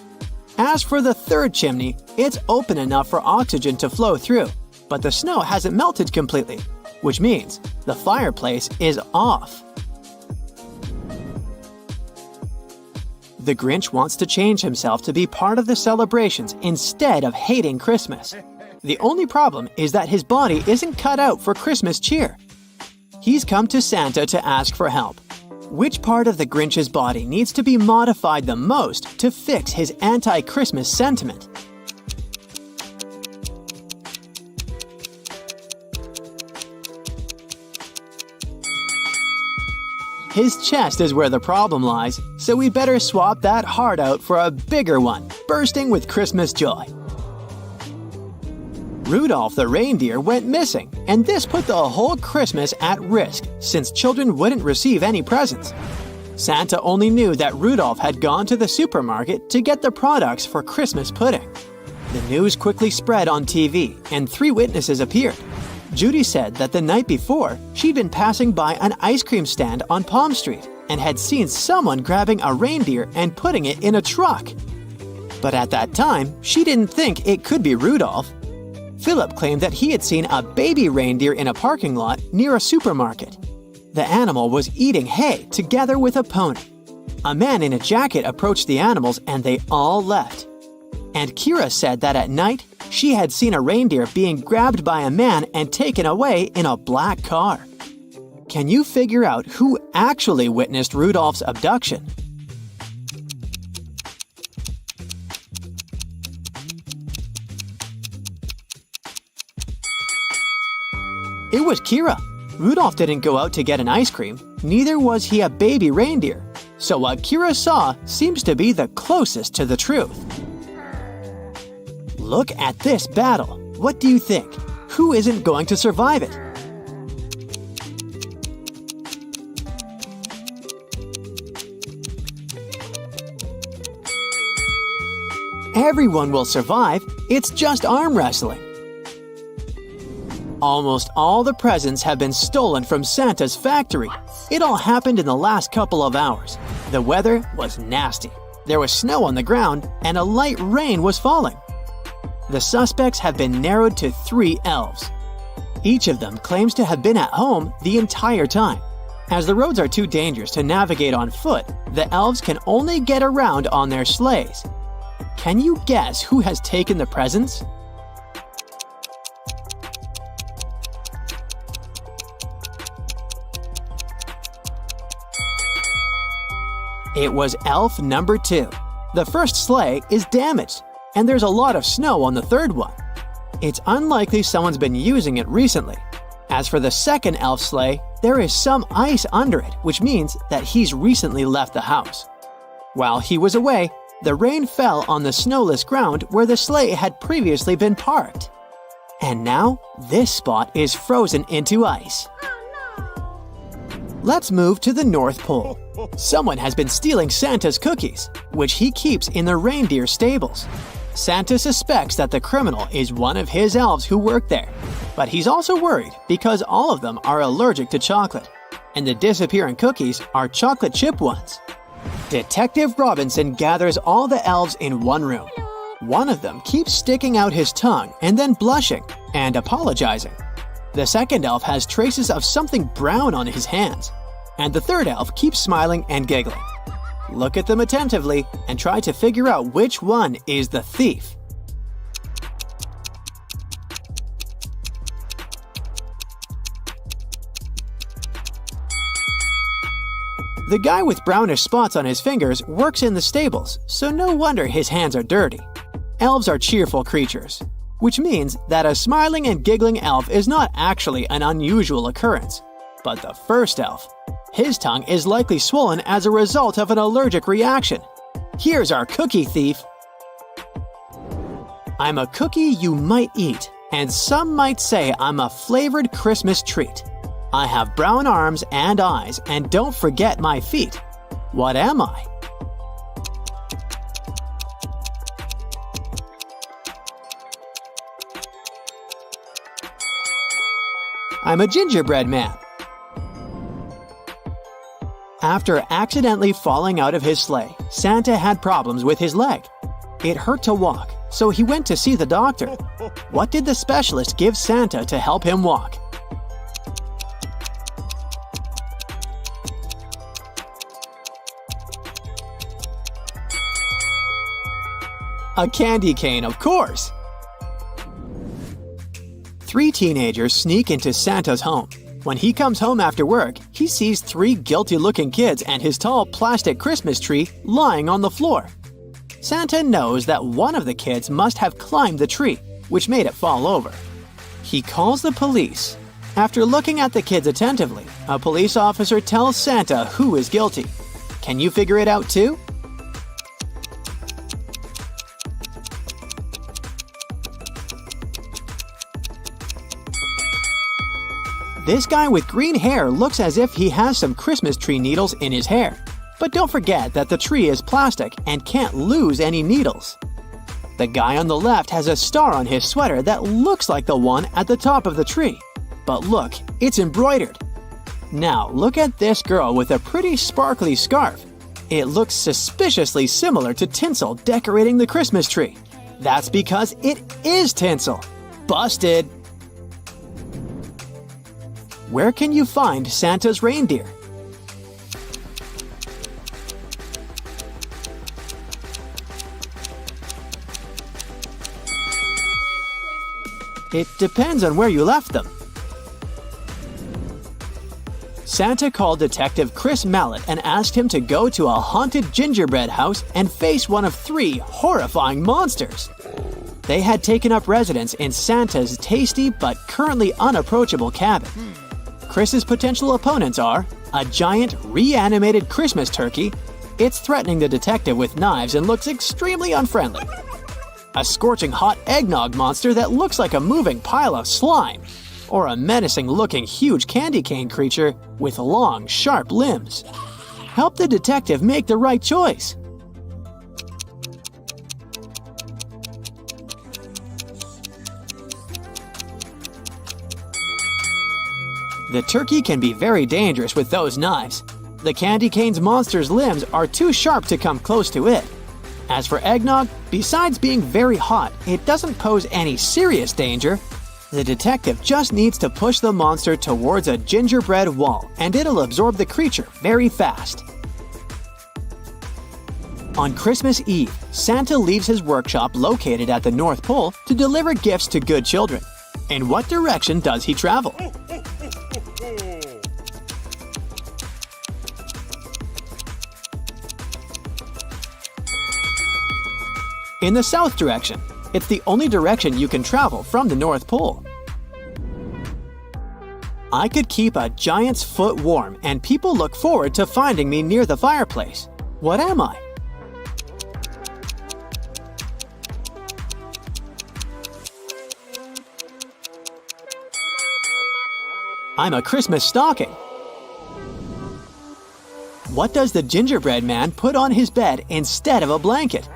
As for the third chimney, it's open enough for oxygen to flow through, but the snow hasn't melted completely, which means the fireplace is off. The Grinch wants to change himself to be part of the celebrations instead of hating Christmas. The only problem is that his body isn't cut out for Christmas cheer. He's come to Santa to ask for help. Which part of the Grinch's body needs to be modified the most to fix his anti-Christmas sentiment? His chest is where the problem lies, so we'd better swap that heart out for a bigger one, bursting with Christmas joy. Rudolph the reindeer went missing, and this put the whole Christmas at risk since children wouldn't receive any presents. Santa only knew that Rudolph had gone to the supermarket to get the products for Christmas pudding. The news quickly spread on TV, and 3 witnesses appeared. Judy said that the night before, she'd been passing by an ice cream stand on Palm Street and had seen someone grabbing a reindeer and putting it in a truck. But at that time, she didn't think it could be Rudolph. Philip claimed that he had seen a baby reindeer in a parking lot near a supermarket. The animal was eating hay together with a pony. A man in a jacket approached the animals and they all left. And Kira said that at night, she had seen a reindeer being grabbed by a man and taken away in a black car. Can you figure out who actually witnessed Rudolph's abduction? It was Kira. Rudolph didn't go out to get an ice cream, neither was he a baby reindeer. So what Kira saw seems to be the closest to the truth. Look at this battle. What do you think? Who isn't going to survive it? Everyone will survive. It's just arm wrestling. Almost all the presents have been stolen from Santa's factory. It all happened in the last couple of hours. The weather was nasty. There was snow on the ground and a light rain was falling. The suspects have been narrowed to 3 elves. Each of them claims to have been at home the entire time. As the roads are too dangerous to navigate on foot, the elves can only get around on their sleighs. Can you guess who has taken the presents? It was elf number 2. The first sleigh is damaged, and there's a lot of snow on the third one. It's unlikely someone's been using it recently. As for the second elf sleigh, there is some ice under it, which means that he's recently left the house. While he was away, The rain fell on the snowless ground where the sleigh had previously been parked. And now, this spot is frozen into ice. Let's move to the North Pole. Someone has been stealing Santa's cookies, which he keeps in the reindeer stables. Santa suspects that the criminal is one of his elves who work there, but he's also worried because all of them are allergic to chocolate, and the disappearing cookies are chocolate chip ones. Detective Robinson gathers all the elves in one room. One of them keeps sticking out his tongue and then blushing and apologizing. The second elf has traces of something brown on his hands, and the third elf keeps smiling and giggling. Look at them attentively and try to figure out which one is the thief. The guy with brownish spots on his fingers works in the stables, so no wonder his hands are dirty. Elves are cheerful creatures, which means that a smiling and giggling elf is not actually an unusual occurrence. But the first elf, his tongue is likely swollen as a result of an allergic reaction. Here's our cookie thief. I'm a cookie you might eat, and some might say I'm a flavored Christmas treat. I have brown arms and eyes, and don't forget my feet. What am I? I'm a gingerbread man. After accidentally falling out of his sleigh, Santa had problems with his leg. It hurt to walk, so he went to see the doctor. What did the specialist give Santa to help him walk? A candy cane, of course! 3 teenagers sneak into Santa's home. When he comes home after work, he sees 3 guilty-looking kids and his tall plastic Christmas tree lying on the floor. Santa knows that one of the kids must have climbed the tree, which made it fall over. He calls the police. After looking at the kids attentively, a police officer tells Santa who is guilty. Can you figure it out too? This guy with green hair looks as if he has some Christmas tree needles in his hair. But don't forget that the tree is plastic and can't lose any needles. The guy on the left has a star on his sweater that looks like the one at the top of the tree. But look, it's embroidered. Now look at this girl with a pretty sparkly scarf. It looks suspiciously similar to tinsel decorating the Christmas tree. That's because it is tinsel. Busted! Where can you find Santa's reindeer? It depends on where you left them. Santa called Detective Chris Mallet and asked him to go to a haunted gingerbread house and face one of 3 horrifying monsters. They had taken up residence in Santa's tasty but currently unapproachable cabin. Chris's potential opponents are a giant reanimated Christmas turkey. It's threatening the detective with knives and looks extremely unfriendly. A scorching hot eggnog monster that looks like a moving pile of slime. Or a menacing-looking huge candy cane creature with long, sharp limbs. Help the detective make the right choice. The turkey can be very dangerous with those knives. The candy cane's monster's limbs are too sharp to come close to it. As for eggnog, besides being very hot, it doesn't pose any serious danger. The detective just needs to push the monster towards a gingerbread wall, and it'll absorb the creature very fast. On Christmas Eve, Santa leaves his workshop located at the North Pole to deliver gifts to good children. In what direction does he travel? In the south direction. It's the only direction you can travel from the North Pole. I could keep a giant's foot warm, and people look forward to finding me near the fireplace. What am I? I'm a Christmas stocking. What does the gingerbread man put on his bed instead of a blanket?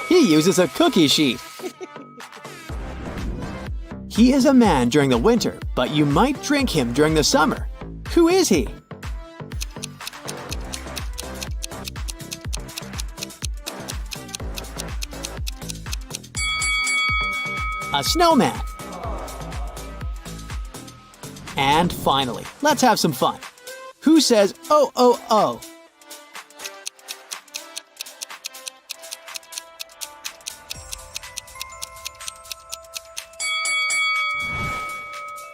He uses a cookie sheet. He is a man during the winter, but you might drink him during the summer. Who is he? A snowman. And finally, let's have some fun. Who says, "Oh, oh, oh"?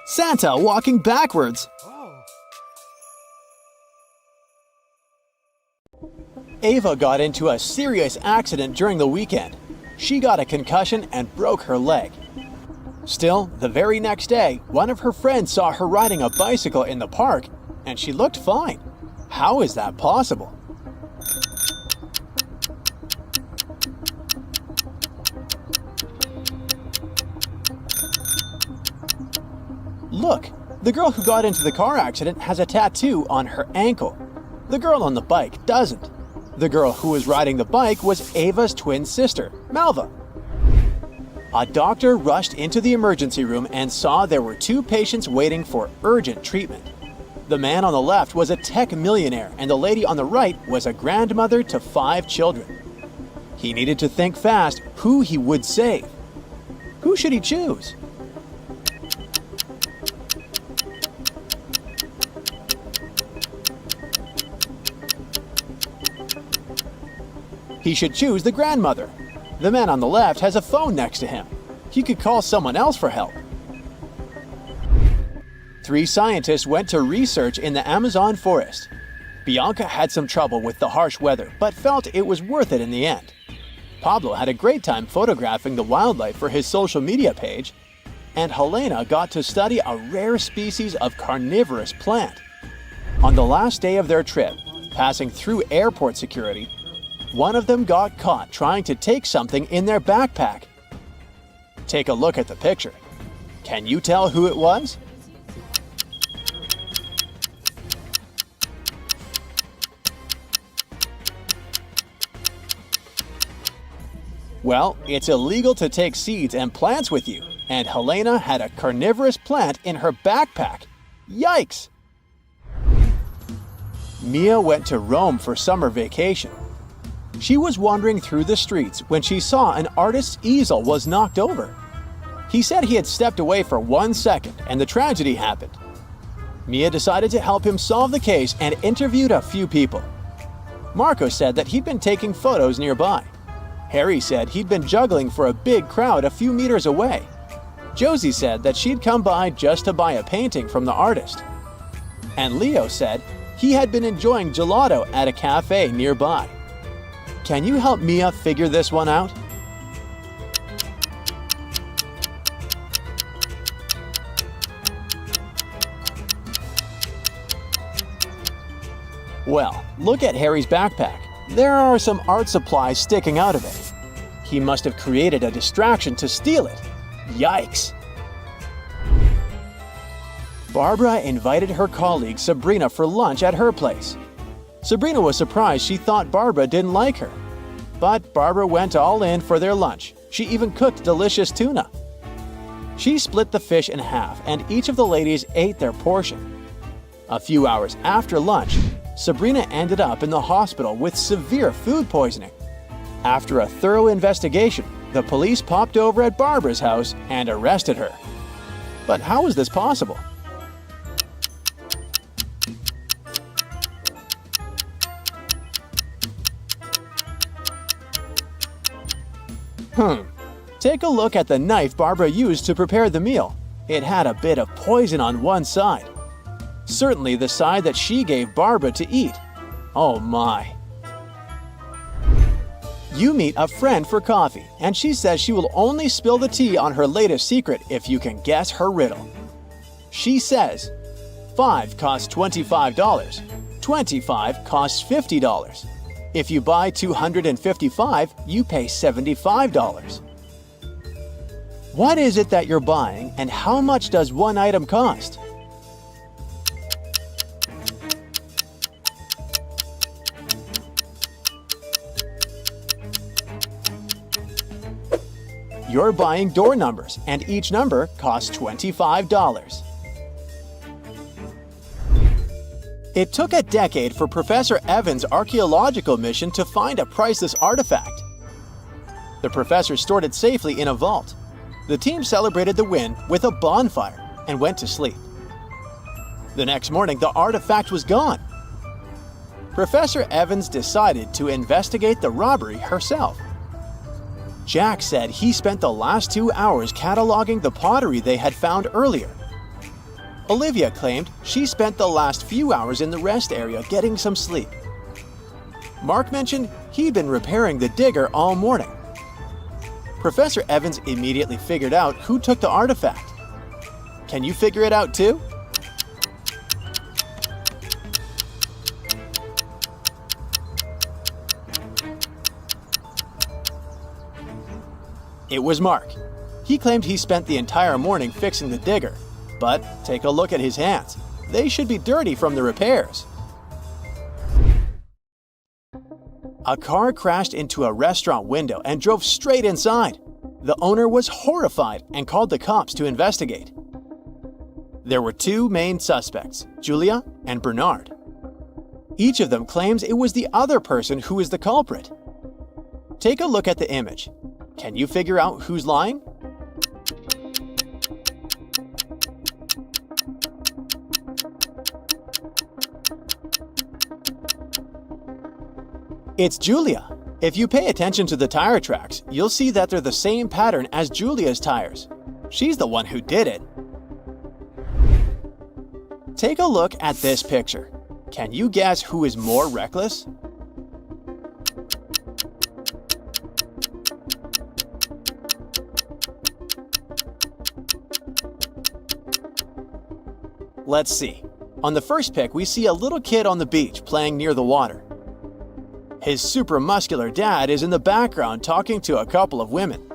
Santa walking backwards. Ava got into a serious accident during the weekend. She got a concussion and broke her leg. Still, the very next day, one of her friends saw her riding a bicycle in the park, and she looked fine. How is that possible? Look, the girl who got into the car accident has a tattoo on her ankle. The girl on the bike doesn't. The girl who was riding the bike was Ava's twin sister, Malva. A doctor rushed into the emergency room and saw there were 2 patients waiting for urgent treatment. The man on the left was a tech millionaire, and the lady on the right was a grandmother to 5 children. He needed to think fast who he would save. Who should he choose? He should choose the grandmother. The man on the left has a phone next to him. He could call someone else for help. 3 scientists went to research in the Amazon forest. Bianca had some trouble with the harsh weather, but felt it was worth it in the end. Pablo had a great time photographing the wildlife for his social media page, and Helena got to study a rare species of carnivorous plant. On the last day of their trip, passing through airport security, one of them got caught trying to take something in their backpack. Take a look at the picture. Can you tell who it was? Well, it's illegal to take seeds and plants with you, and Helena had a carnivorous plant in her backpack. Yikes! Mia went to Rome for summer vacation. She was wandering through the streets when she saw an artist's easel was knocked over. He said he had stepped away for 1 second and the tragedy happened. Mia decided to help him solve the case and interviewed a few people. Marco said that he'd been taking photos nearby. Harry said he'd been juggling for a big crowd a few meters away. Josie said that she'd come by just to buy a painting from the artist. And Leo said he had been enjoying gelato at a cafe nearby. Can you help Mia figure this one out? Well, look at Harry's backpack. There are some art supplies sticking out of it. He must have created a distraction to steal it. Yikes! Barbara invited her colleague Sabrina for lunch at her place. Sabrina was surprised she thought Barbara didn't like her. But Barbara went all in for their lunch. She even cooked delicious tuna. She split the fish in half, and each of the ladies ate their portion. A few hours after lunch, Sabrina ended up in the hospital with severe food poisoning. After a thorough investigation, the police popped over at Barbara's house and arrested her. But how was this possible? Take a look at the knife Barbara used to prepare the meal. It had a bit of poison on one side. Certainly the side that she gave Barbara to eat. Oh my. You meet a friend for coffee, and she says she will only spill the tea on her latest secret if you can guess her riddle. She says, 5 costs $25, 25 costs $50. If you buy 255, you pay $75. What is it that you're buying, and how much does one item cost? You're buying door numbers, and each number costs $25. It took a decade for Professor Evans' archaeological mission to find a priceless artifact. The professor stored it safely in a vault. The team celebrated the win with a bonfire and went to sleep. The next morning, the artifact was gone. Professor Evans decided to investigate the robbery herself. Jack said he spent the last 2 hours cataloging the pottery they had found earlier. Olivia claimed she spent the last few hours in the rest area getting some sleep. Mark mentioned he'd been repairing the digger all morning. Professor Evans immediately figured out who took the artifact. Can you figure it out too? It was Mark. He claimed he spent the entire morning fixing the digger, but take a look at his hands. They should be dirty from the repairs. A car crashed into a restaurant window and drove straight inside. The owner was horrified and called the cops to investigate. There were 2 main suspects, Julia and Bernard. Each of them claims it was the other person who is the culprit. Take a look at the image. Can you figure out who's lying? It's Julia. If you pay attention to the tire tracks, you'll see that they're the same pattern as Julia's tires. She's the one who did it. Take a look at this picture. Can you guess who is more reckless? Let's see. On the first pic, we see a little kid on the beach playing near the water. His super muscular dad is in the background talking to a couple of women.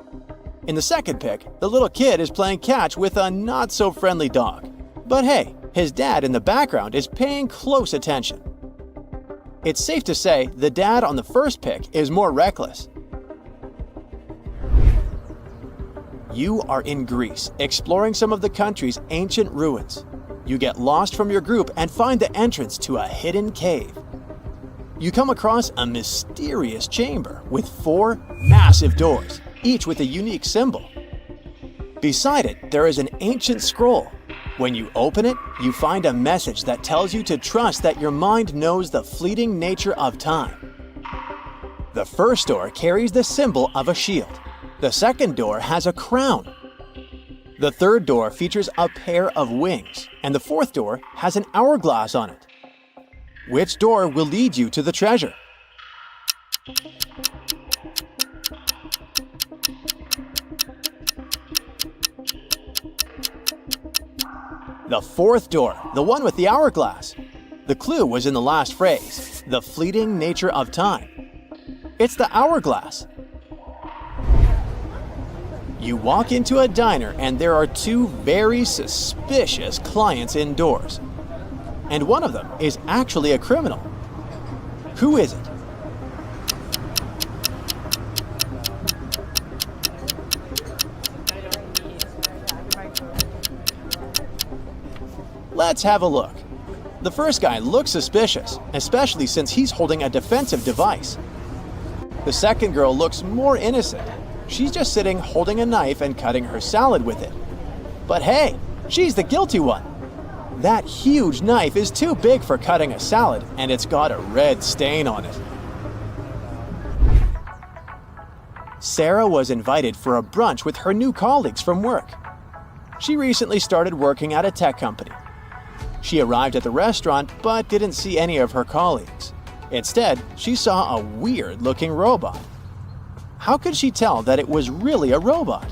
In the second pic, the little kid is playing catch with a not-so-friendly dog. But hey, his dad in the background is paying close attention. It's safe to say the dad on the first pic is more reckless. You are in Greece, exploring some of the country's ancient ruins. You get lost from your group and find the entrance to a hidden cave. You come across a mysterious chamber with 4 massive doors, each with a unique symbol. Beside it, there is an ancient scroll. When you open it, you find a message that tells you to trust that your mind knows the fleeting nature of time. The first door carries the symbol of a shield. The second door has a crown. The third door features a pair of wings, and the fourth door has an hourglass on it. Which door will lead you to the treasure? The fourth door, the one with the hourglass. The clue was in the last phrase, the fleeting nature of time. It's the hourglass. You walk into a diner and there are 2 very suspicious clients indoors. And one of them is actually a criminal. Who is it? Let's have a look. The first guy looks suspicious, especially since he's holding a defensive device. The second girl looks more innocent. She's just sitting holding a knife and cutting her salad with it. But hey, she's the guilty one. That huge knife is too big for cutting a salad, and it's got a red stain on it. Sarah was invited for a brunch with her new colleagues from work. She recently started working at a tech company. She arrived at the restaurant but didn't see any of her colleagues. Instead, she saw a weird-looking robot. How could she tell that it was really a robot?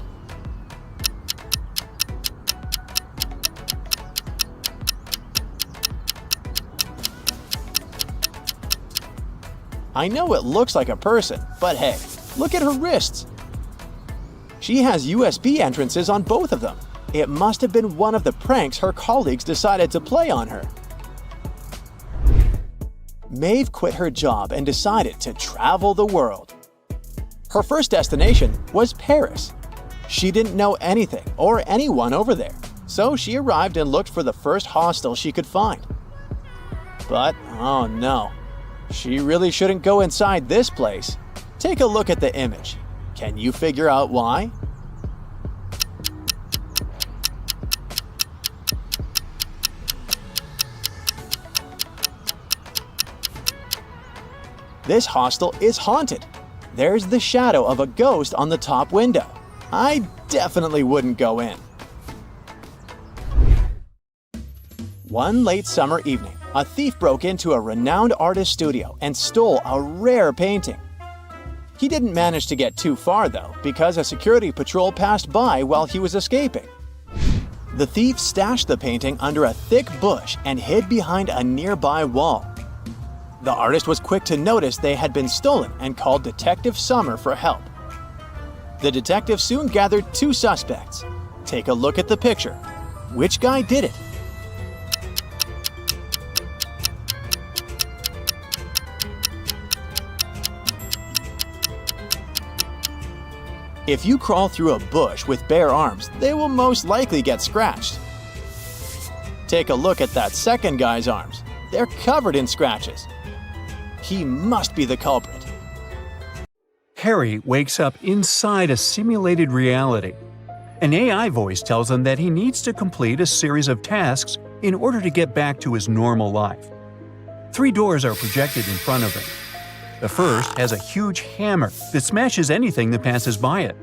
I know it looks like a person, but hey, look at her wrists. She has USB entrances on both of them. It must have been one of the pranks her colleagues decided to play on her. Maeve quit her job and decided to travel the world. Her first destination was Paris. She didn't know anything or anyone over there, so she arrived and looked for the first hostel she could find. But, oh no, she really shouldn't go inside this place. Take a look at the image. Can you figure out why? This hostel is haunted. There's the shadow of a ghost on the top window. I definitely wouldn't go in. One late summer evening, a thief broke into a renowned artist studio and stole a rare painting. He didn't manage to get too far though, because a security patrol passed by while he was escaping. The thief stashed the painting under a thick bush and hid behind a nearby wall. The artist was quick to notice they had been stolen and called Detective Summer for help. The detective soon gathered two suspects. Take a look at the picture. Which guy did it? If you crawl through a bush with bare arms, they will most likely get scratched. Take a look at that second guy's arms. They're covered in scratches. He must be the culprit. Harry wakes up inside a simulated reality. An AI voice tells him that he needs to complete a series of tasks in order to get back to his normal life. 3 doors are projected in front of him. The first has a huge hammer that smashes anything that passes by it.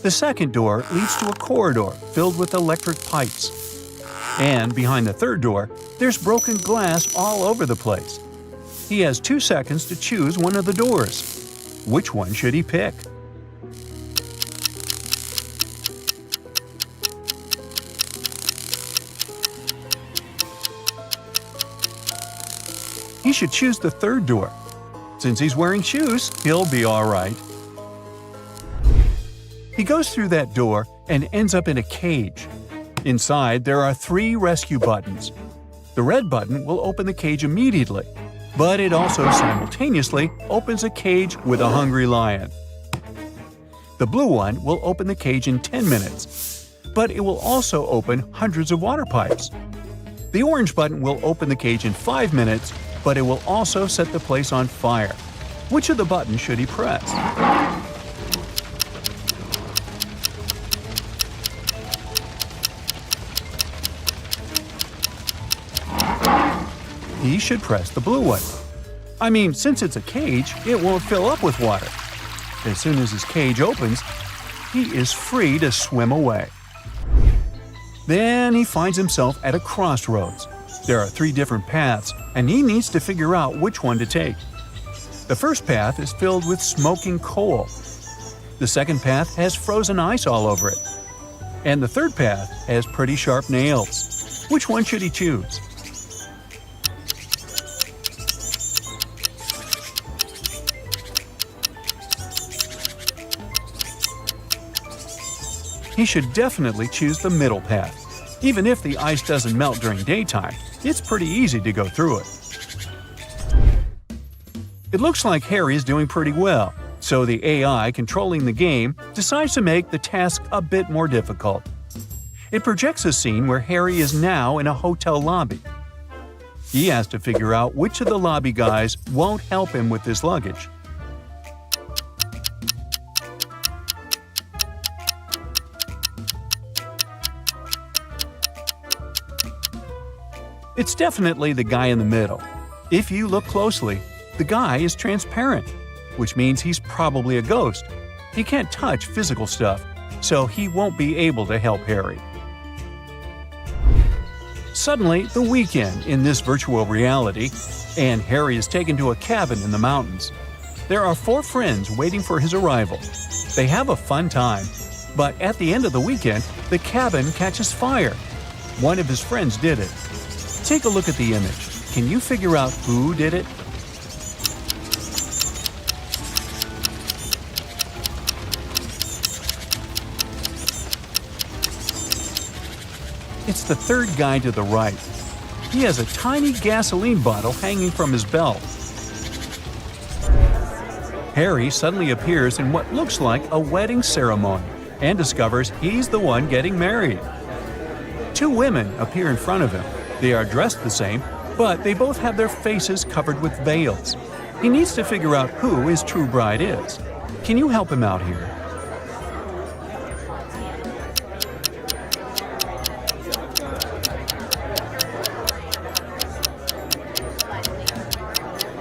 The second door leads to a corridor filled with electric pipes. And behind the third door, there's broken glass all over the place. He has 2 seconds to choose one of the doors. Which one should he pick? He should choose the third door. Since he's wearing shoes, he'll be all right. He goes through that door and ends up in a cage. Inside, there are 3 rescue buttons. The red button will open the cage immediately, but it also simultaneously opens a cage with a hungry lion. The blue one will open the cage in 10 minutes, but it will also open hundreds of water pipes. The orange button will open the cage in 5 minutes, but it will also set the place on fire. Which of the buttons should he press? He should press the blue one. I mean, since it's a cage, it won't fill up with water. As soon as his cage opens, he is free to swim away. Then he finds himself at a crossroads. There are 3 different paths, and he needs to figure out which one to take. The first path is filled with smoking coal. The second path has frozen ice all over it. And the third path has pretty sharp nails. Which one should he choose? He should definitely choose the middle path. Even if the ice doesn't melt during daytime, it's pretty easy to go through it. It looks like Harry is doing pretty well, so the AI controlling the game decides to make the task a bit more difficult. It projects a scene where Harry is now in a hotel lobby. He has to figure out which of the lobby guys won't help him with his luggage. It's definitely the guy in the middle. If you look closely, the guy is transparent, which means he's probably a ghost. He can't touch physical stuff, so he won't be able to help Harry. Suddenly, the weekend in this virtual reality, and Harry is taken to a cabin in the mountains. There are 4 friends waiting for his arrival. They have a fun time, but at the end of the weekend, the cabin catches fire. One of his friends did it. Take a look at the image. Can you figure out who did it? It's the third guy to the right. He has a tiny gasoline bottle hanging from his belt. Harry suddenly appears in what looks like a wedding ceremony and discovers he's the one getting married. Two women appear in front of him. They are dressed the same, but they both have their faces covered with veils. He needs to figure out who his true bride is. Can you help him out here?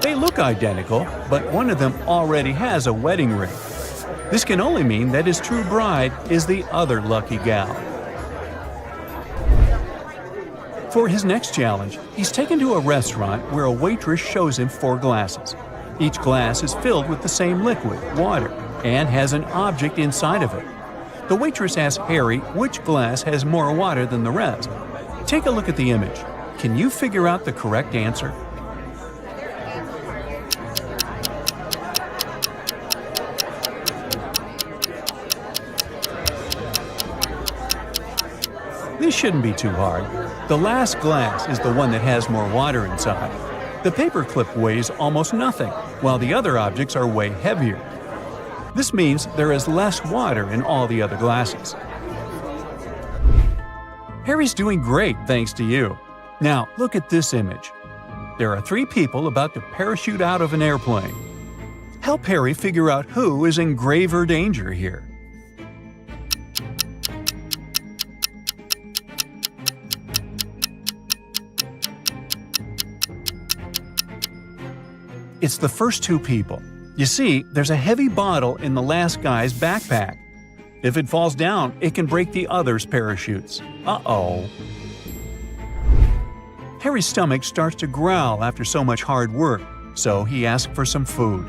They look identical, but one of them already has a wedding ring. This can only mean that his true bride is the other lucky gal. For his next challenge, he's taken to a restaurant where a waitress shows him 4 glasses. Each glass is filled with the same liquid, water, and has an object inside of it. The waitress asks Harry which glass has more water than the rest. Take a look at the image. Can you figure out the correct answer? This shouldn't be too hard. The last glass is the one that has more water inside. The paperclip weighs almost nothing, while the other objects are way heavier. This means there is less water in all the other glasses. Harry's doing great thanks to you. Now look at this image. There are 3 people about to parachute out of an airplane. Help Harry figure out who is in graver danger here. It's the first 2 people. You see, there's a heavy bottle in the last guy's backpack. If it falls down, it can break the other's parachutes. Uh-oh. Harry's stomach starts to growl after so much hard work, so he asks for some food.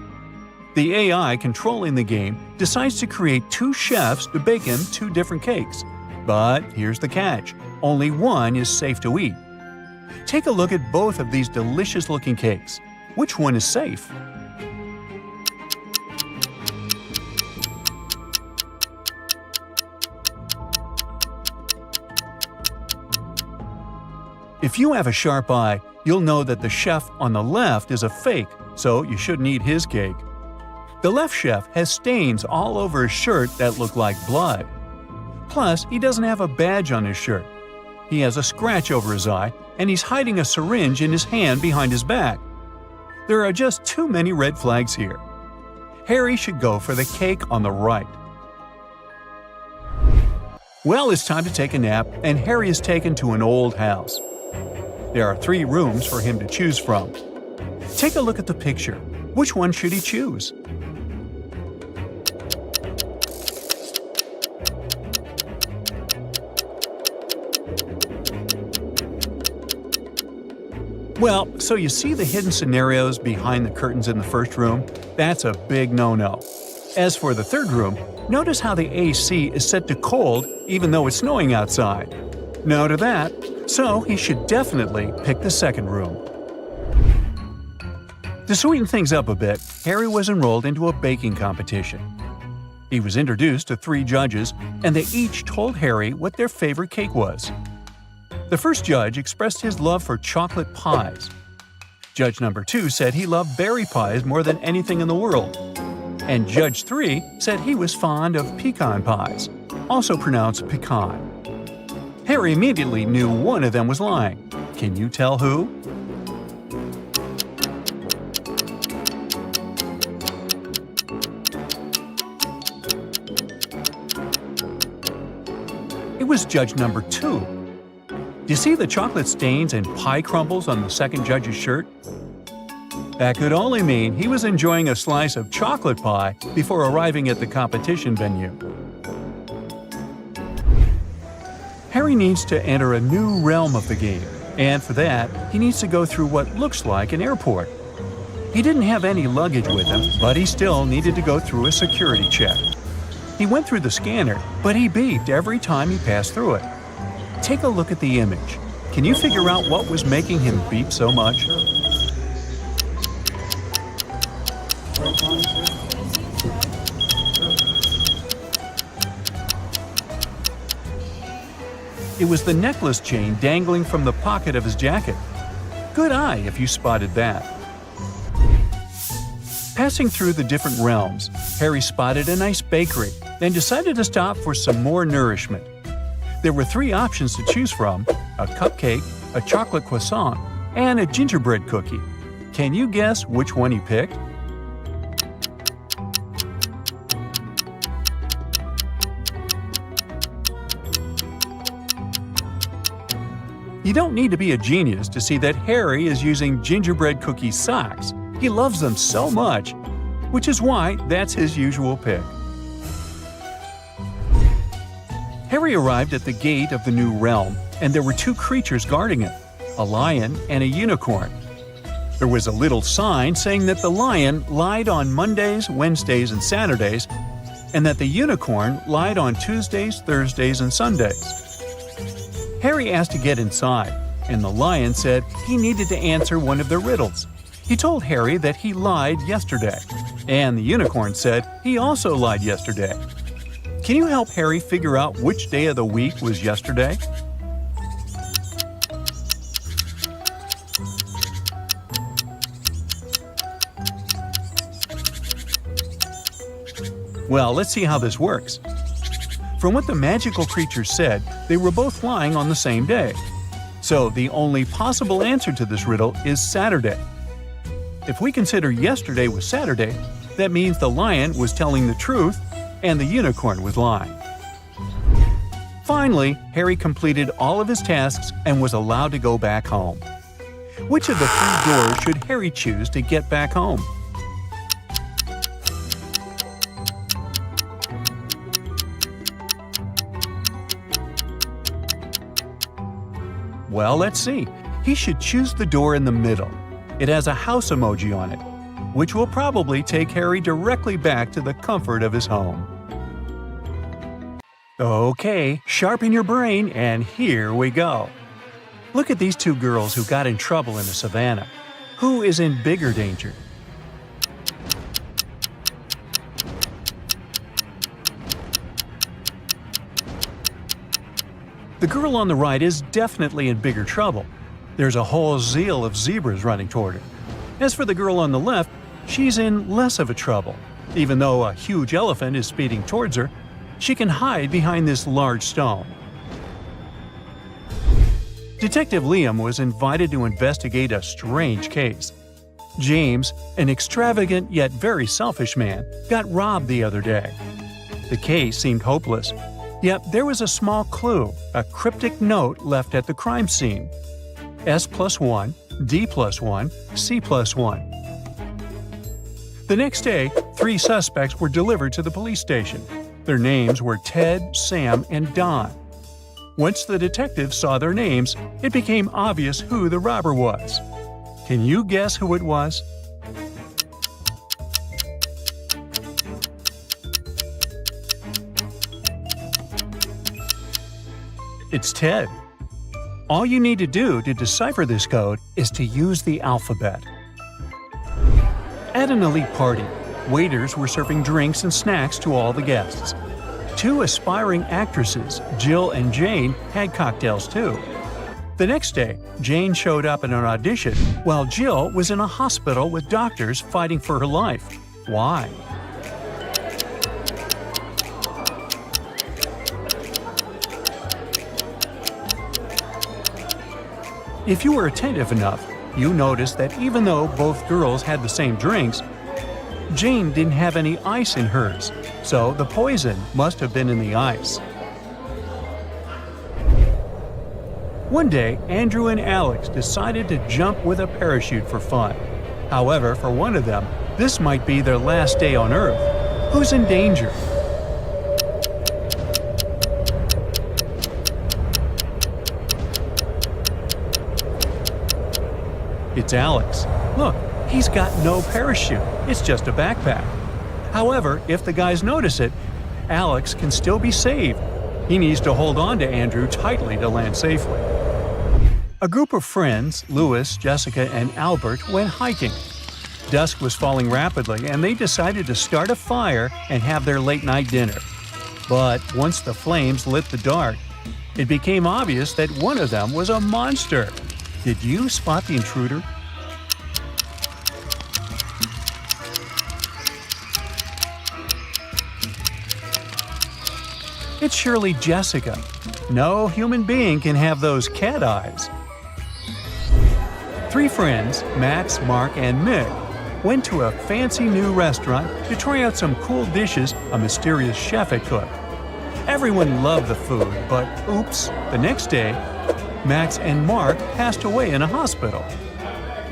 The AI controlling the game decides to create 2 chefs to bake him 2 different cakes. But here's the catch. Only one is safe to eat. Take a look at both of these delicious-looking cakes. Which one is safe? If you have a sharp eye, you'll know that the chef on the left is a fake, so you shouldn't eat his cake. The left chef has stains all over his shirt that look like blood. Plus, he doesn't have a badge on his shirt. He has a scratch over his eye, and he's hiding a syringe in his hand behind his back. There are just too many red flags here. Harry should go for the cake on the right. Well, it's time to take a nap, and Harry is taken to an old house. There are 3 rooms for him to choose from. Take a look at the picture. Which one should he choose? Well, so you see the hidden scenarios behind the curtains in the first room? That's a big no-no. As for the third room, notice how the AC is set to cold even though it's snowing outside. No to that, so he should definitely pick the second room. To sweeten things up a bit, Harry was enrolled into a baking competition. He was introduced to 3 judges, and they each told Harry what their favorite cake was. The first judge expressed his love for chocolate pies. Judge number 2 said he loved berry pies more than anything in the world. And Judge 3 said he was fond of pecan pies, also pronounced pecan. Harry immediately knew one of them was lying. Can you tell who? It was judge number 2. Do you see the chocolate stains and pie crumbles on the second judge's shirt? That could only mean he was enjoying a slice of chocolate pie before arriving at the competition venue. Harry needs to enter a new realm of the game, and for that, he needs to go through what looks like an airport. He didn't have any luggage with him, but he still needed to go through a security check. He went through the scanner, but he beeped every time he passed through it. Take a look at the image. Can you figure out what was making him beep so much? It was the necklace chain dangling from the pocket of his jacket. Good eye if you spotted that. Passing through the different realms, Harry spotted a nice bakery and decided to stop for some more nourishment. There were 3 options to choose from: a cupcake, a chocolate croissant, and a gingerbread cookie. Can you guess which one he picked? You don't need to be a genius to see that Harry is using gingerbread cookie socks. He loves them so much, which is why that's his usual pick. Harry arrived at the gate of the new realm, and there were 2 creatures guarding it, a lion and a unicorn. There was a little sign saying that the lion lied on Mondays, Wednesdays, and Saturdays, and that the unicorn lied on Tuesdays, Thursdays, and Sundays. Harry asked to get inside, and the lion said he needed to answer one of the riddles. He told Harry that he lied yesterday, and the unicorn said he also lied yesterday. Can you help Harry figure out which day of the week was yesterday? Well, let's see how this works. From what the magical creatures said, they were both lying on the same day. So the only possible answer to this riddle is Saturday. If we consider yesterday was Saturday, that means the lion was telling the truth and the unicorn was lying. Finally, Harry completed all of his tasks and was allowed to go back home. Which of the 3 doors should Harry choose to get back home? Well, let's see. He should choose the door in the middle. It has a house emoji on it, which will probably take Harry directly back to the comfort of his home. Okay, sharpen your brain, and here we go. Look at these 2 girls who got in trouble in the savannah. Who is in bigger danger? The girl on the right is definitely in bigger trouble. There's a whole zeal of zebras running toward her. As for the girl on the left, she's in less of a trouble. Even though a huge elephant is speeding towards her, she can hide behind this large stone. Detective Liam was invited to investigate a strange case. James, an extravagant yet very selfish man, got robbed the other day. The case seemed hopeless. Yet there was a small clue, a cryptic note left at the crime scene. S+1, D+1, C+1. The next day, 3 suspects were delivered to the police station. Their names were Ted, Sam, and Don. Once the detectives saw their names, it became obvious who the robber was. Can you guess who it was? It's Ted. All you need to do to decipher this code is to use the alphabet. At an elite party, waiters were serving drinks and snacks to all the guests. 2 aspiring actresses, Jill and Jane, had cocktails too. The next day, Jane showed up at an audition while Jill was in a hospital with doctors fighting for her life. Why? If you were attentive enough, you noticed that even though both girls had the same drinks, Jane didn't have any ice in hers, so the poison must have been in the ice. One day, Andrew and Alex decided to jump with a parachute for fun. However, for one of them, this might be their last day on Earth. Who's in danger? It's Alex. Look, he's got no parachute. It's just a backpack. However, if the guys notice it, Alex can still be saved. He needs to hold on to Andrew tightly to land safely. A group of friends, Louis, Jessica, and Albert, went hiking. Dusk was falling rapidly, and they decided to start a fire and have their late-night dinner. But once the flames lit the dark, It became obvious that one of them was a monster. Did you spot the intruder? It's surely Jessica. No human being can have those cat eyes. Three friends, Max, Mark, and Mick, went to a fancy new restaurant to try out some cool dishes a mysterious chef had cooked. Everyone loved the food, but oops, the next day, Max and Mark passed away in a hospital.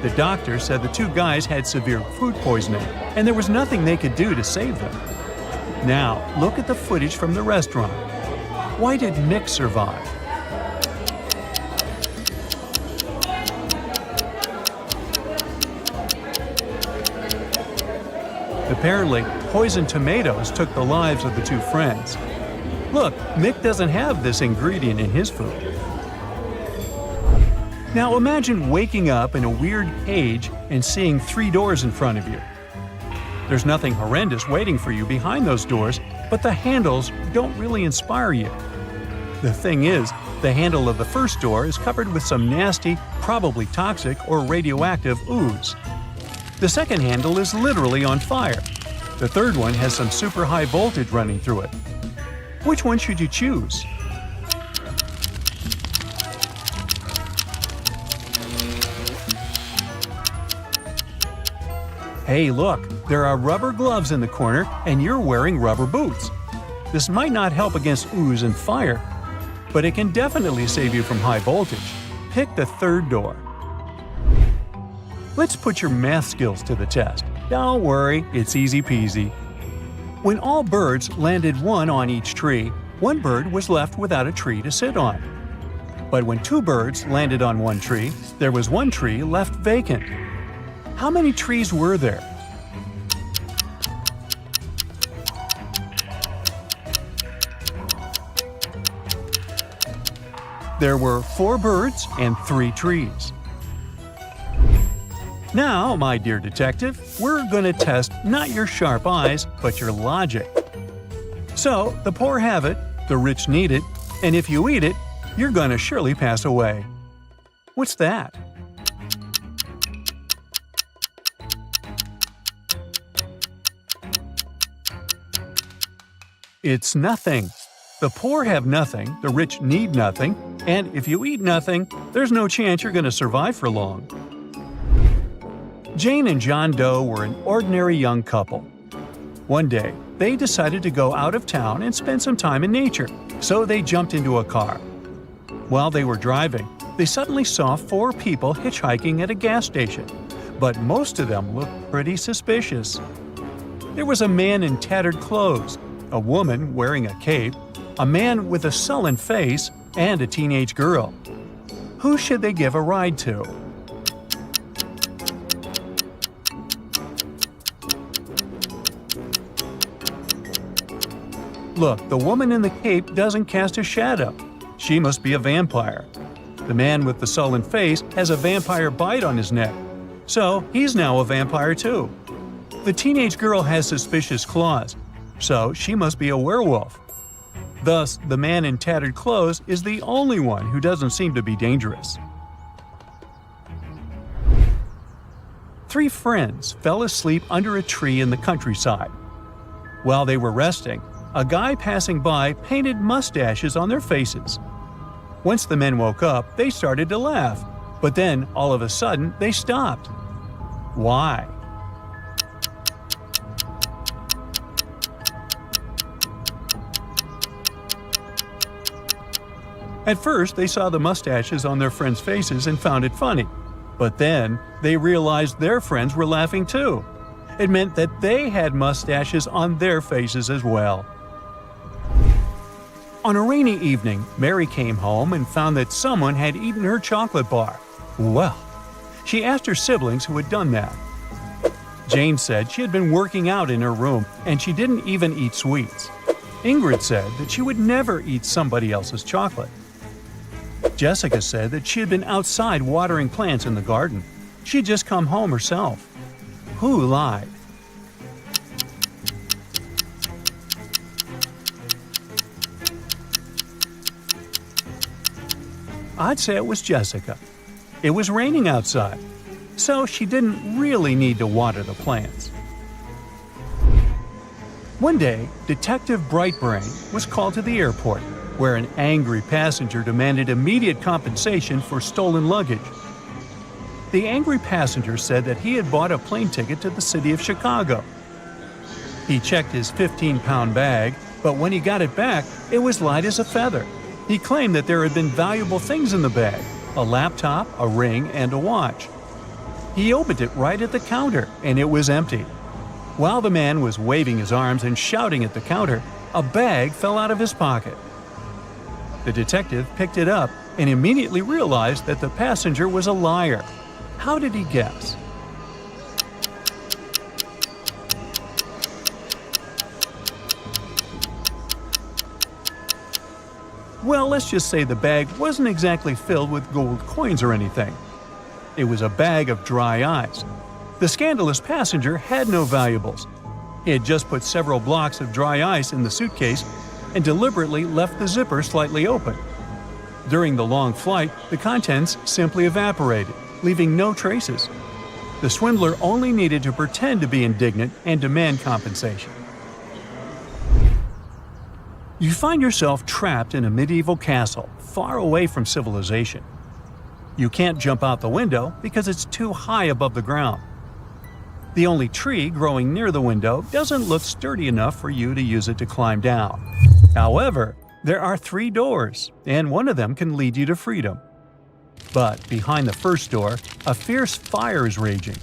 The doctor said the two guys had severe food poisoning, and there was nothing they could do to save them. Now, look at the footage from the restaurant. Why did Mick survive? Apparently, poisoned tomatoes took the lives of the two friends. Look, Mick doesn't have this ingredient in his food. Now imagine waking up in a weird cage and seeing 3 doors in front of you. There's nothing horrendous waiting for you behind those doors, but the handles don't really inspire you. The thing is, the handle of the first door is covered with some nasty, probably toxic or radioactive ooze. The second handle is literally on fire. The third one has some super high voltage running through it. Which one should you choose? Hey, look, there are rubber gloves in the corner and you're wearing rubber boots. This might not help against ooze and fire, but it can definitely save you from high voltage. Pick the third door. Let's put your math skills to the test. Don't worry, it's easy peasy. When all birds landed one on each tree, one bird was left without a tree to sit on. But when 2 birds landed on one tree, there was 1 tree left vacant. How many trees were there? There were 4 birds and 3 trees. Now, my dear detective, we're going to test not your sharp eyes, but your logic. So, the poor have it, the rich need it, and if you eat it, you're going to surely pass away. What's that? It's nothing. The poor have nothing, the rich need nothing, and if you eat nothing, there's no chance you're going to survive for long. Jane and John Doe were an ordinary young couple. One day, they decided to go out of town and spend some time in nature, so they jumped into a car. While they were driving, they suddenly saw 4 people hitchhiking at a gas station, but most of them looked pretty suspicious. There was a man in tattered clothes, a woman wearing a cape, a man with a sullen face, and a teenage girl. Who should they give a ride to? Look, the woman in the cape doesn't cast a shadow. She must be a vampire. The man with the sullen face has a vampire bite on his neck, so he's now a vampire too. The teenage girl has suspicious claws, so she must be a werewolf. Thus, the man in tattered clothes is the only one who doesn't seem to be dangerous. 3 friends fell asleep under a tree in the countryside. While they were resting, a guy passing by painted mustaches on their faces. Once the men woke up, they started to laugh, but then, all of a sudden, they stopped. Why? At first, they saw the mustaches on their friends' faces and found it funny. But then, they realized their friends were laughing too. It meant that they had mustaches on their faces as well. On a rainy evening, Mary came home and found that someone had eaten her chocolate bar. Well, she asked her siblings who had done that. Jane said she had been working out in her room and she didn't even eat sweets. Ingrid said that she would never eat somebody else's chocolate. Jessica said that she had been outside watering plants in the garden. She'd just come home herself. Who lied? I'd say it was Jessica. It was raining outside, so she didn't really need to water the plants. One day, Detective Brightbrain was called to the airport, where an angry passenger demanded immediate compensation for stolen luggage. The angry passenger said that he had bought a plane ticket to the city of Chicago. He checked his 15-pound bag, but when he got it back, it was light as a feather. He claimed that there had been valuable things in the bag: a laptop, a ring, and a watch. He opened it right at the counter, and it was empty. While the man was waving his arms and shouting at the counter, a bag fell out of his pocket. The detective picked it up and immediately realized that the passenger was a liar. How did he guess? Well, let's just say the bag wasn't exactly filled with gold coins or anything. It was a bag of dry ice. The scandalous passenger had no valuables. He had just put several blocks of dry ice in the suitcase and deliberately left the zipper slightly open. During the long flight, the contents simply evaporated, leaving no traces. The swindler only needed to pretend to be indignant and demand compensation. You find yourself trapped in a medieval castle, far away from civilization. You can't jump out the window because it's too high above the ground. The only tree growing near the window doesn't look sturdy enough for you to use it to climb down. However, there are 3 doors, and one of them can lead you to freedom. But behind the first door, a fierce fire is raging.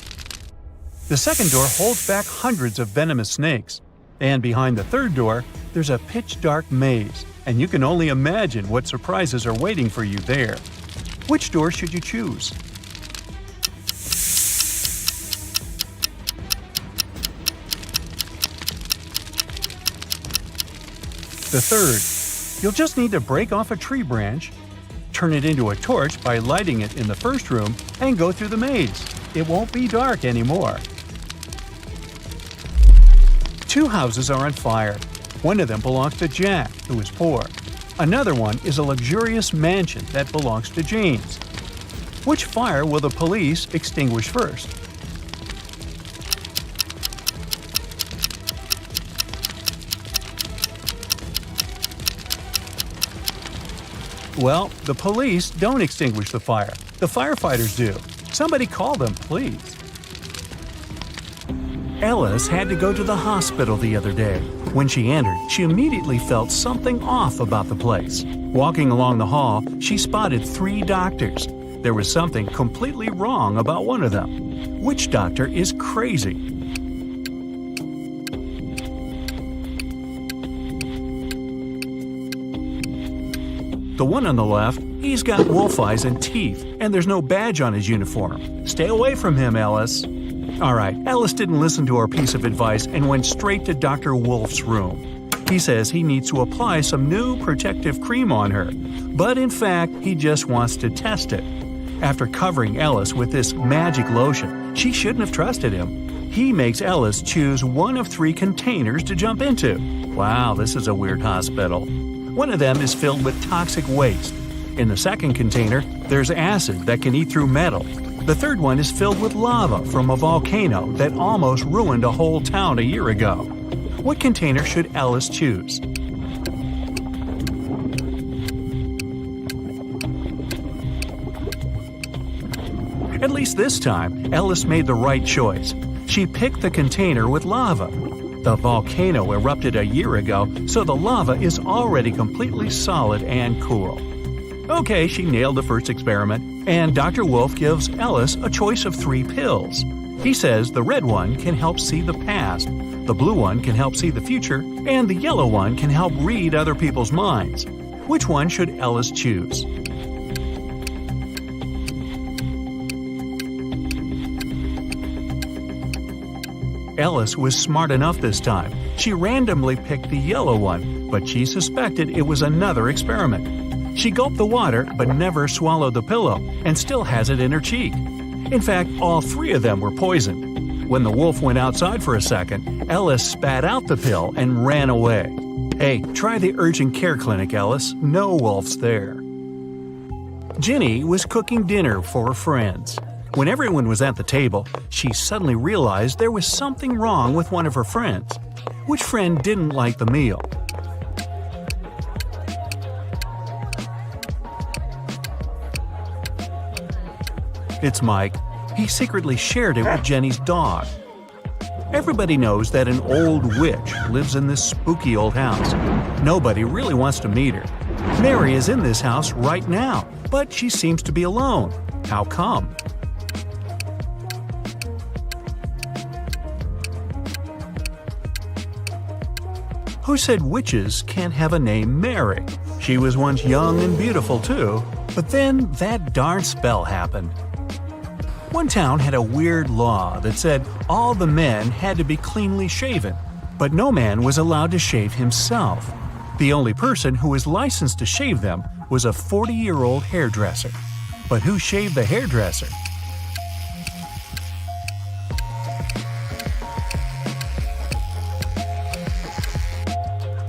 The second door holds back hundreds of venomous snakes. And behind the third door, there's a pitch-dark maze, and you can only imagine what surprises are waiting for you there. Which door should you choose? The third. You'll just need to break off a tree branch, turn it into a torch by lighting it in the first room, and go through the maze. It won't be dark anymore. 2 houses are on fire. One of them belongs to Jack, who is poor. Another one is a luxurious mansion that belongs to James. Which fire will the police extinguish first? Well, the police don't extinguish the fire. The firefighters do. Somebody call them, please. Ellis had to go to the hospital the other day. When she entered, she immediately felt something off about the place. Walking along the hall, she spotted 3 doctors. There was something completely wrong about one of them. Which doctor is crazy? The one on the left, he's got wolf eyes and teeth, and there's no badge on his uniform. Stay away from him, Ellis. Alright, Ellis didn't listen to our piece of advice and went straight to Dr. Wolf's room. He says he needs to apply some new protective cream on her, but in fact, he just wants to test it. After covering Ellis with this magic lotion, she shouldn't have trusted him. He makes Ellis choose one of 3 containers to jump into. Wow, this is a weird hospital. One of them is filled with toxic waste. In the second container, there's acid that can eat through metal. The third one is filled with lava from a volcano that almost ruined a whole town a year ago. What container should Ellis choose? At least this time, Ellis made the right choice. She picked the container with lava. The volcano erupted a year ago, so the lava is already completely solid and cool. Okay, she nailed the first experiment, and Dr. Wolf gives Ellis a choice of 3 pills. He says the red one can help see the past, the blue one can help see the future, and the yellow one can help read other people's minds. Which one should Ellis choose? Ellis was smart enough this time. She randomly picked the yellow one, but she suspected it was another experiment. She gulped the water but never swallowed the pillow and still has it in her cheek. In fact, all 3 of them were poisoned. When the wolf went outside for a second, Ellis spat out the pill and ran away. Hey, try the urgent care clinic, Ellis. No wolves there. Ginny was cooking dinner for her friends. When everyone was at the table, she suddenly realized there was something wrong with one of her friends. Which friend didn't like the meal? It's Mike. He secretly shared it with Jenny's dog. Everybody knows that an old witch lives in this spooky old house. Nobody really wants to meet her. Mary is in this house right now, but she seems to be alone. How come? Who said witches can't have a name Mary? She was once young and beautiful too, but then that darn spell happened. One town had a weird law that said all the men had to be cleanly shaven, but no man was allowed to shave himself. The only person who was licensed to shave them was a 40-year-old hairdresser. But who shaved the hairdresser?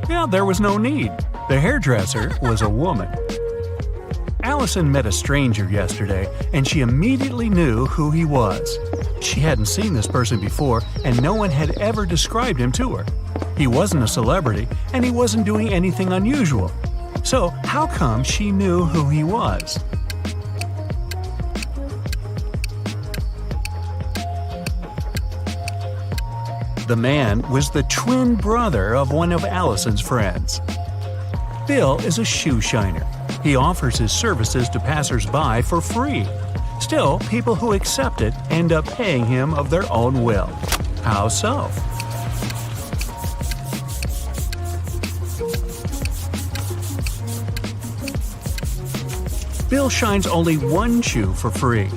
Yeah, there was no need. The hairdresser was a woman. Allison met a stranger yesterday, and she immediately knew who he was. She hadn't seen this person before, and no one had ever described him to her. He wasn't a celebrity, and he wasn't doing anything unusual. So, how come she knew who he was? The man was the twin brother of one of Allison's friends. Bill is a shoe shiner. He offers his services to passers-by for free. Still, people who accept it end up paying him of their own will. How so? Bill shines only one shoe for free.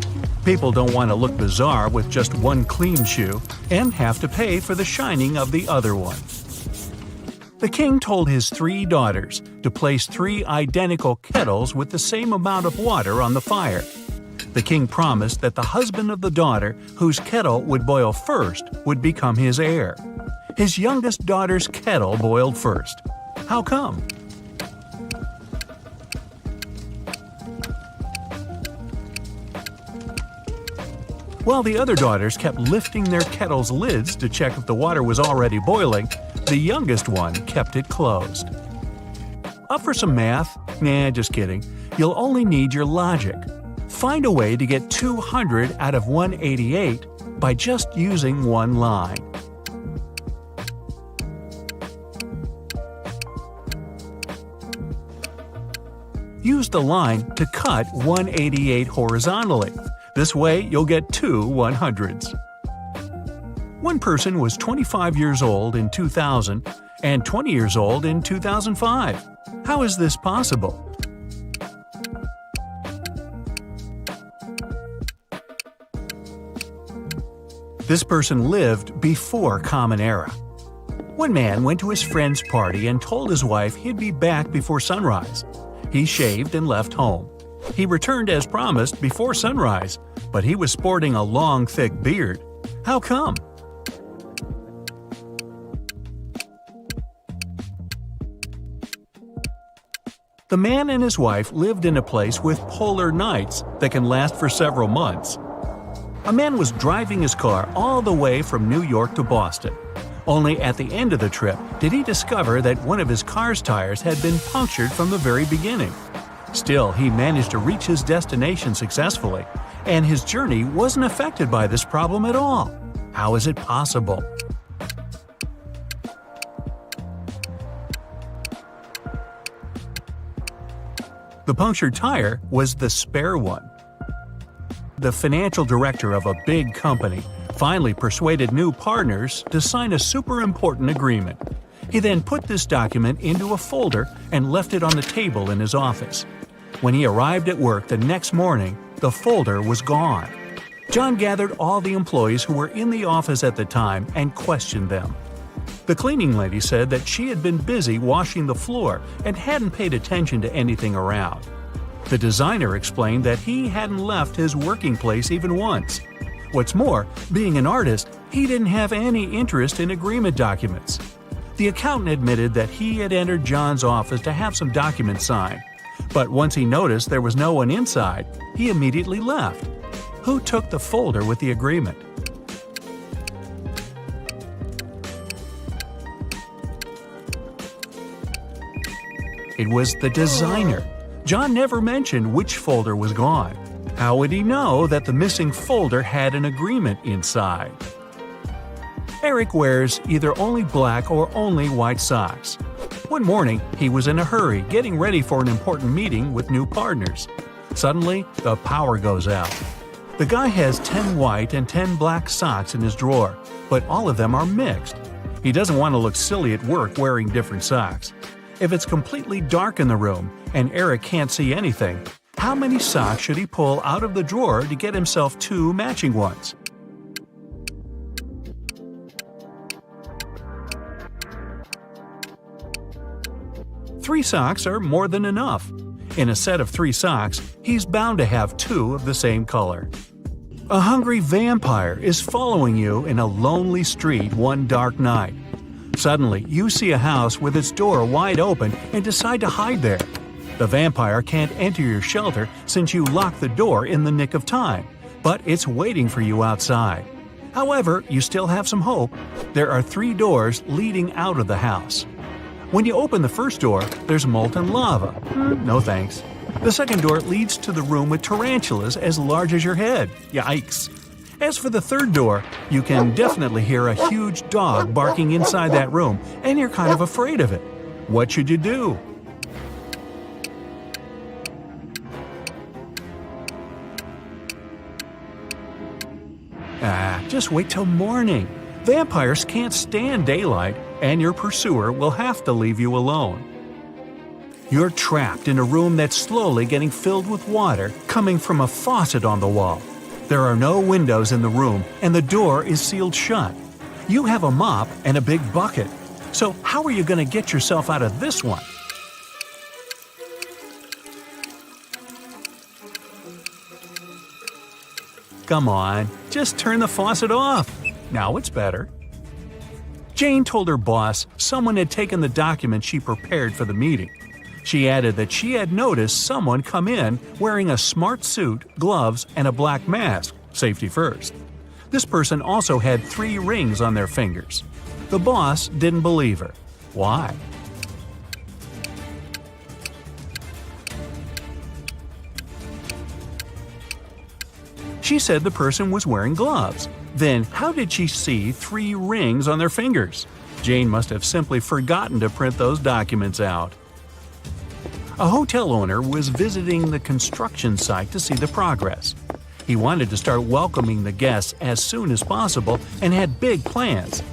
People don't want to look bizarre with just one clean shoe and have to pay for the shining of the other one. The king told his 3 daughters to place 3 identical kettles with the same amount of water on the fire. The king promised that the husband of the daughter whose kettle would boil first would become his heir. His youngest daughter's kettle boiled first. How come? While the other daughters kept lifting their kettle's lids to check if the water was already boiling, the youngest one kept it closed. Up for some math? Nah, just kidding. You'll only need your logic. Find a way to get 200 out of 188 by just using one line. Use the line to cut 188 horizontally. This way, you'll get 2 100s. One person was 25 years old in 2000 and 20 years old in 2005. How is this possible? This person lived before Common Era. One man went to his friend's party and told his wife he'd be back before sunrise. He shaved and left home. He returned as promised before sunrise, but he was sporting a long, thick beard. How come? The man and his wife lived in a place with polar nights that can last for several months. A man was driving his car all the way from New York to Boston. Only at the end of the trip did he discover that one of his car's tires had been punctured from the very beginning. Still, he managed to reach his destination successfully, and his journey wasn't affected by this problem at all. How is it possible? The punctured tire was the spare one. The financial director of a big company finally persuaded new partners to sign a super important agreement. He then put this document into a folder and left it on the table in his office. When he arrived at work the next morning, the folder was gone. John gathered all the employees who were in the office at the time and questioned them. The cleaning lady said that she had been busy washing the floor and hadn't paid attention to anything around. The designer explained that he hadn't left his working place even once. What's more, being an artist, he didn't have any interest in agreement documents. The accountant admitted that he had entered John's office to have some documents signed, But once he noticed there was no one inside, he immediately left. Who took the folder with the agreement? It was the designer. John never mentioned which folder was gone. How would he know that the missing folder had an agreement inside? Eric wears either only black or only white socks. One morning, he was in a hurry getting ready for an important meeting with new partners. Suddenly, the power goes out. The guy has 10 white and 10 black socks in his drawer, but all of them are mixed. He doesn't want to look silly at work wearing different socks. If it's completely dark in the room and Eric can't see anything, how many socks should he pull out of the drawer to get himself 2 matching ones? Three socks are more than enough. In a set of 3 socks, he's bound to have 2 of the same color. A hungry vampire is following you in a lonely street one dark night. Suddenly, you see a house with its door wide open and decide to hide there. The vampire can't enter your shelter since you locked the door in the nick of time, but it's waiting for you outside. However, you still have some hope. There are 3 doors leading out of the house. When you open the first door, there's molten lava. No thanks. The second door leads to the room with tarantulas as large as your head. Yikes. As for the third door, you can definitely hear a huge dog barking inside that room, and you're kind of afraid of it. What should you do? Just wait till morning. Vampires can't stand daylight, and your pursuer will have to leave you alone. You're trapped in a room that's slowly getting filled with water coming from a faucet on the wall. There are no windows in the room, and the door is sealed shut. You have a mop and a big bucket. So how are you going to get yourself out of this one? Come on, just turn the faucet off. Now it's better. Jane told her boss someone had taken the document she prepared for the meeting. She added that she had noticed someone come in wearing a smart suit, gloves, and a black mask, safety first. This person also had 3 rings on their fingers. The boss didn't believe her. Why? She said the person was wearing gloves. Then how did she see 3 rings on their fingers? Jane must have simply forgotten to print those documents out. A hotel owner was visiting the construction site to see the progress. He wanted to start welcoming the guests as soon as possible and had big plans.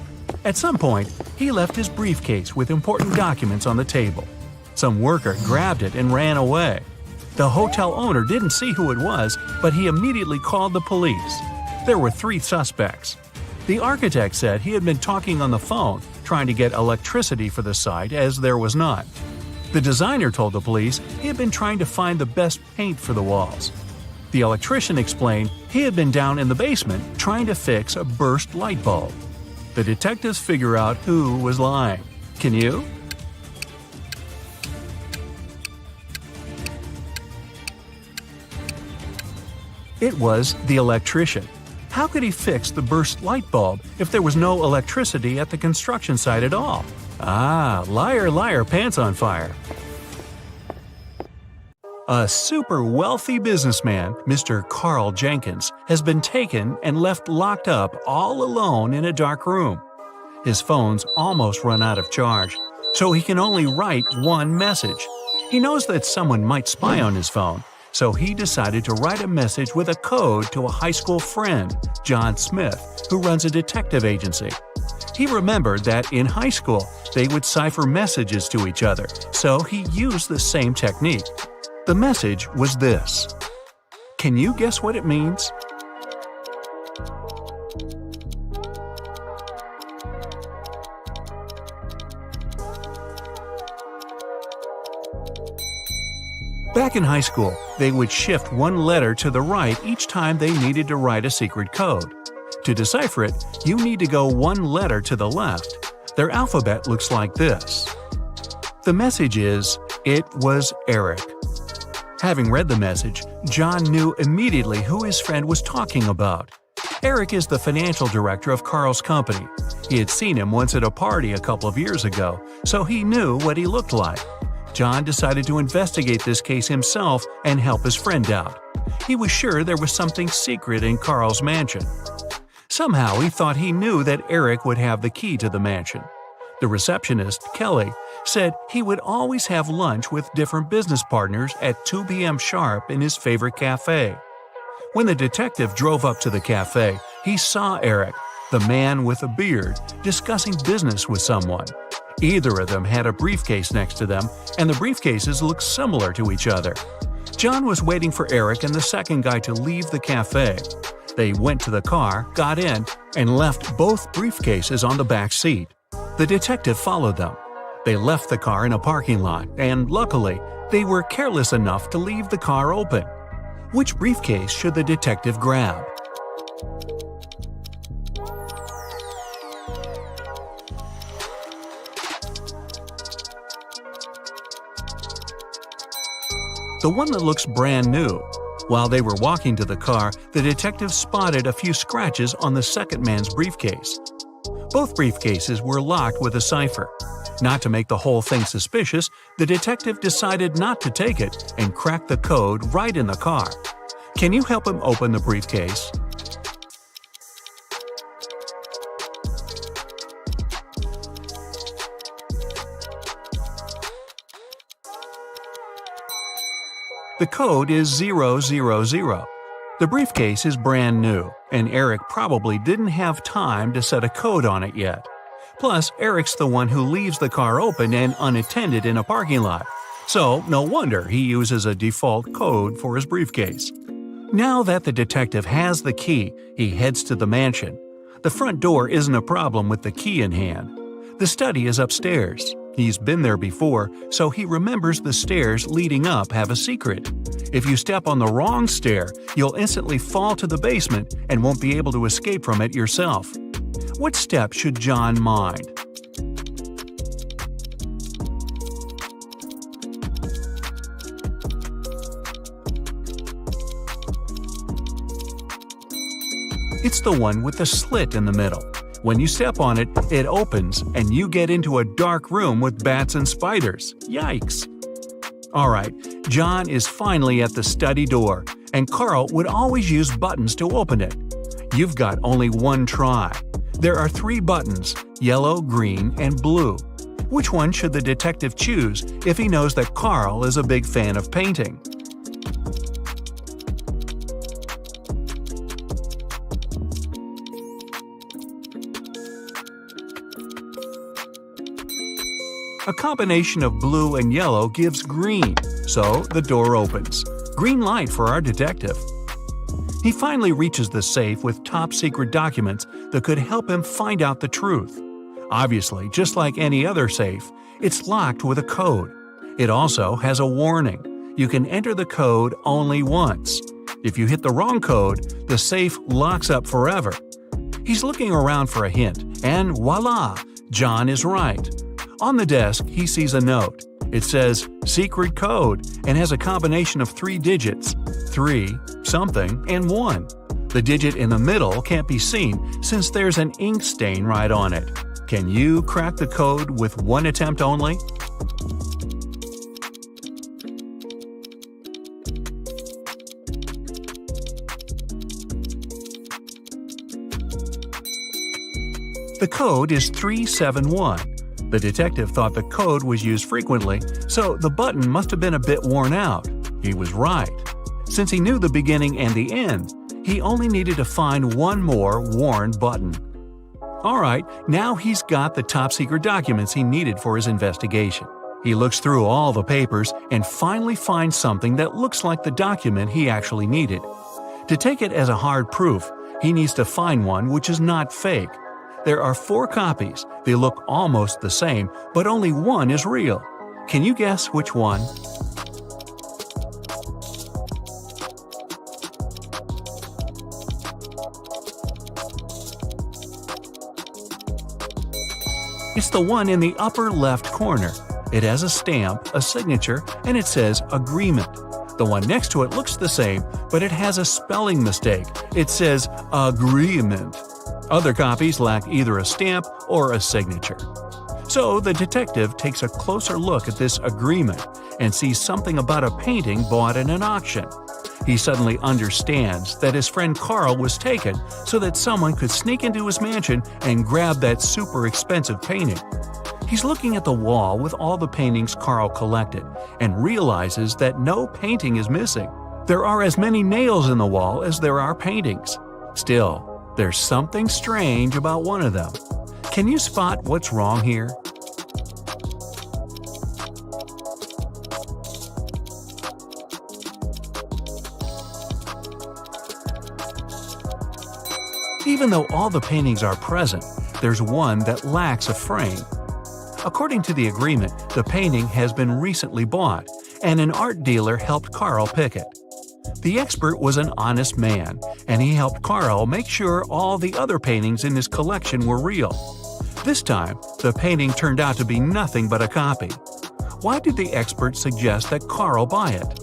At some point, he left his briefcase with important documents on the table. Some worker grabbed it and ran away. The hotel owner didn't see who it was, but he immediately called the police. There were 3 suspects. The architect said he had been talking on the phone, trying to get electricity for the site as there was none. The designer told the police he had been trying to find the best paint for the walls. The electrician explained he had been down in the basement trying to fix a burst light bulb. The detectives figure out who was lying. Can you? It was the electrician. How could he fix the burst light bulb if there was no electricity at the construction site at all? Liar, liar, pants on fire. A super wealthy businessman, Mr. Carl Jenkins, has been taken and left locked up all alone in a dark room. His phone's almost run out of charge, so he can only write one message. He knows that someone might spy on his phone, so he decided to write a message with a code to a high school friend, John Smith, who runs a detective agency. He remembered that in high school, they would cipher messages to each other, so he used the same technique. The message was this. Can you guess what it means? Back in high school, they would shift one letter to the right each time they needed to write a secret code. To decipher it, you need to go one letter to the left. Their alphabet looks like this. The message is, "It was Eric." Having read the message, John knew immediately who his friend was talking about. Eric is the financial director of Carl's company. He had seen him once at a party a couple of years ago, so he knew what he looked like. John decided to investigate this case himself and help his friend out. He was sure there was something secret in Carl's mansion. Somehow he thought he knew that Eric would have the key to the mansion. The receptionist, Kelly, said he would always have lunch with different business partners at 2 p.m. sharp in his favorite cafe. When the detective drove up to the cafe, he saw Eric, the man with a beard, discussing business with someone. Either of them had a briefcase next to them, and the briefcases looked similar to each other. John was waiting for Eric and the second guy to leave the cafe. They went to the car, got in, and left both briefcases on the back seat. The detective followed them. They left the car in a parking lot, and luckily, they were careless enough to leave the car open. Which briefcase should the detective grab? The one that looks brand new. While they were walking to the car, the detective spotted a few scratches on the second man's briefcase. Both briefcases were locked with a cipher. Not to make the whole thing suspicious, the detective decided not to take it and cracked the code right in the car. Can you help him open the briefcase? The code is 000. The briefcase is brand new, and Eric probably didn't have time to set a code on it yet. Plus, Eric's the one who leaves the car open and unattended in a parking lot, so no wonder he uses a default code for his briefcase. Now that the detective has the key, he heads to the mansion. The front door isn't a problem with the key in hand. The study is upstairs. He's been there before, so he remembers the stairs leading up have a secret. If you step on the wrong stair, you'll instantly fall to the basement and won't be able to escape from it yourself. What step should John mind? It's the one with the slit in the middle. When you step on it, it opens and you get into a dark room with bats and spiders. Yikes! Alright, John is finally at the study door, and Carl would always use buttons to open it. You've got only one try. There are 3 buttons, yellow, green, and blue. Which one should the detective choose if he knows that Carl is a big fan of painting? A combination of blue and yellow gives green, so the door opens. Green light for our detective. He finally reaches the safe with top-secret documents that could help him find out the truth. Obviously, just like any other safe, it's locked with a code. It also has a warning. You can enter the code only once. If you hit the wrong code, the safe locks up forever. He's looking around for a hint, and voila! John is right. On the desk, he sees a note. It says, "Secret code," and has a combination of 3 digits, 3, something, and 1. The digit in the middle can't be seen since there's an ink stain right on it. Can you crack the code with one attempt only? The code is 371. The detective thought the code was used frequently, so the button must have been a bit worn out. He was right. Since he knew the beginning and the end, he only needed to find one more worn button. Alright, now he's got the top-secret documents he needed for his investigation. He looks through all the papers and finally finds something that looks like the document he actually needed. To take it as a hard proof, he needs to find one which is not fake. There are 4 copies. They look almost the same, but only one is real. Can you guess which one? It's the one in the upper left corner. It has a stamp, a signature, and it says agreement. The one next to it looks the same, but it has a spelling mistake. It says agreement. Other copies lack either a stamp or a signature. So the detective takes a closer look at this agreement and sees something about a painting bought at an auction. He suddenly understands that his friend Carl was taken so that someone could sneak into his mansion and grab that super expensive painting. He's looking at the wall with all the paintings Carl collected and realizes that no painting is missing. There are as many nails in the wall as there are paintings. Still, there's something strange about one of them. Can you spot what's wrong here? Even though all the paintings are present, there's one that lacks a frame. According to the agreement, the painting has been recently bought, and an art dealer helped Carl pick it. The expert was an honest man, and he helped Carl make sure all the other paintings in his collection were real. This time, the painting turned out to be nothing but a copy. Why did the expert suggest that Carl buy it?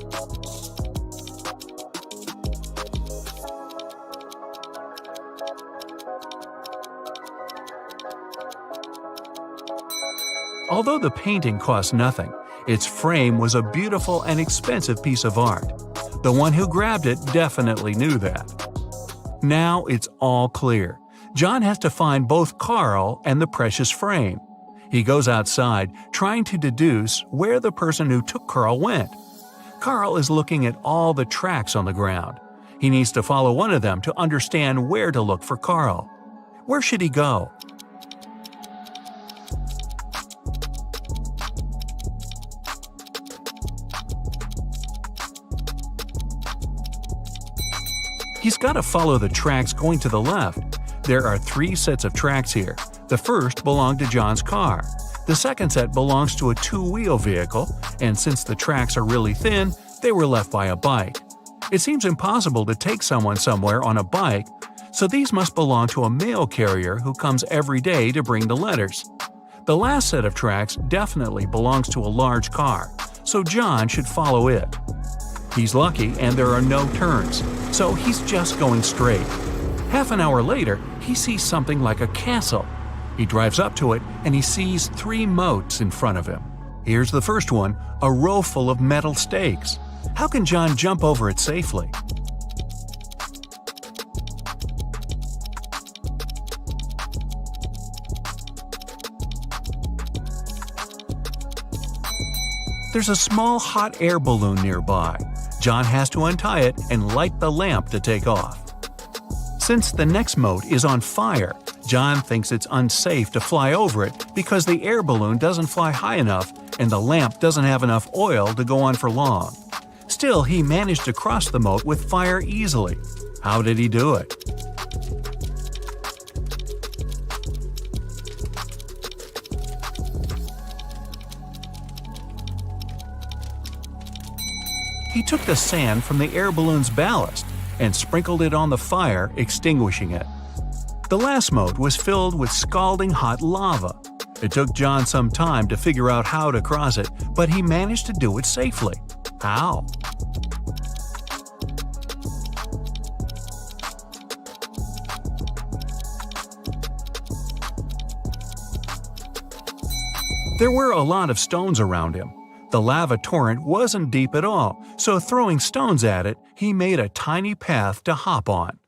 Although the painting cost nothing, its frame was a beautiful and expensive piece of art. The one who grabbed it definitely knew that. Now it's all clear. John has to find both Carl and the precious frame. He goes outside, trying to deduce where the person who took Carl went. Carl is looking at all the tracks on the ground. He needs to follow one of them to understand where to look for Carl. Where should he go? He's got to follow the tracks going to the left. There are 3 sets of tracks here. The first belonged to John's car. The second set belongs to a 2-wheel vehicle, and since the tracks are really thin, they were left by a bike. It seems impossible to take someone somewhere on a bike, so these must belong to a mail carrier who comes every day to bring the letters. The last set of tracks definitely belongs to a large car, so John should follow it. He's lucky and there are no turns, so he's just going straight. Half an hour later, he sees something like a castle. He drives up to it and he sees 3 moats in front of him. Here's the first one, a row full of metal stakes. How can John jump over it safely? There's a small hot air balloon nearby. John has to untie it and light the lamp to take off. Since the next moat is on fire, John thinks it's unsafe to fly over it because the air balloon doesn't fly high enough and the lamp doesn't have enough oil to go on for long. Still, he managed to cross the moat with fire easily. How did he do it? He took the sand from the air balloon's ballast and sprinkled it on the fire, extinguishing it. The last moat was filled with scalding hot lava. It took John some time to figure out how to cross it, but he managed to do it safely. How? There were a lot of stones around him. The lava torrent wasn't deep at all, so throwing stones at it, he made a tiny path to hop on.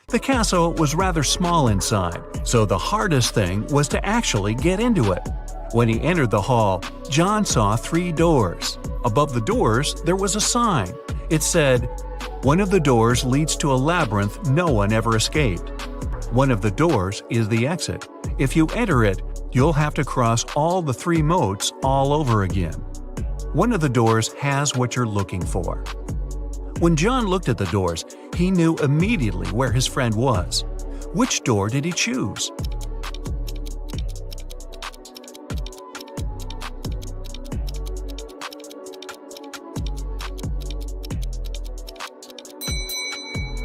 The castle was rather small inside, so the hardest thing was to actually get into it. When he entered the hall, John saw 3 doors. Above the doors, there was a sign. It said, "One of the doors leads to a labyrinth no one ever escaped. One of the doors is the exit. If you enter it, you'll have to cross all the 3 moats all over again. One of the doors has what you're looking for." When John looked at the doors, he knew immediately where his friend was. Which door did he choose?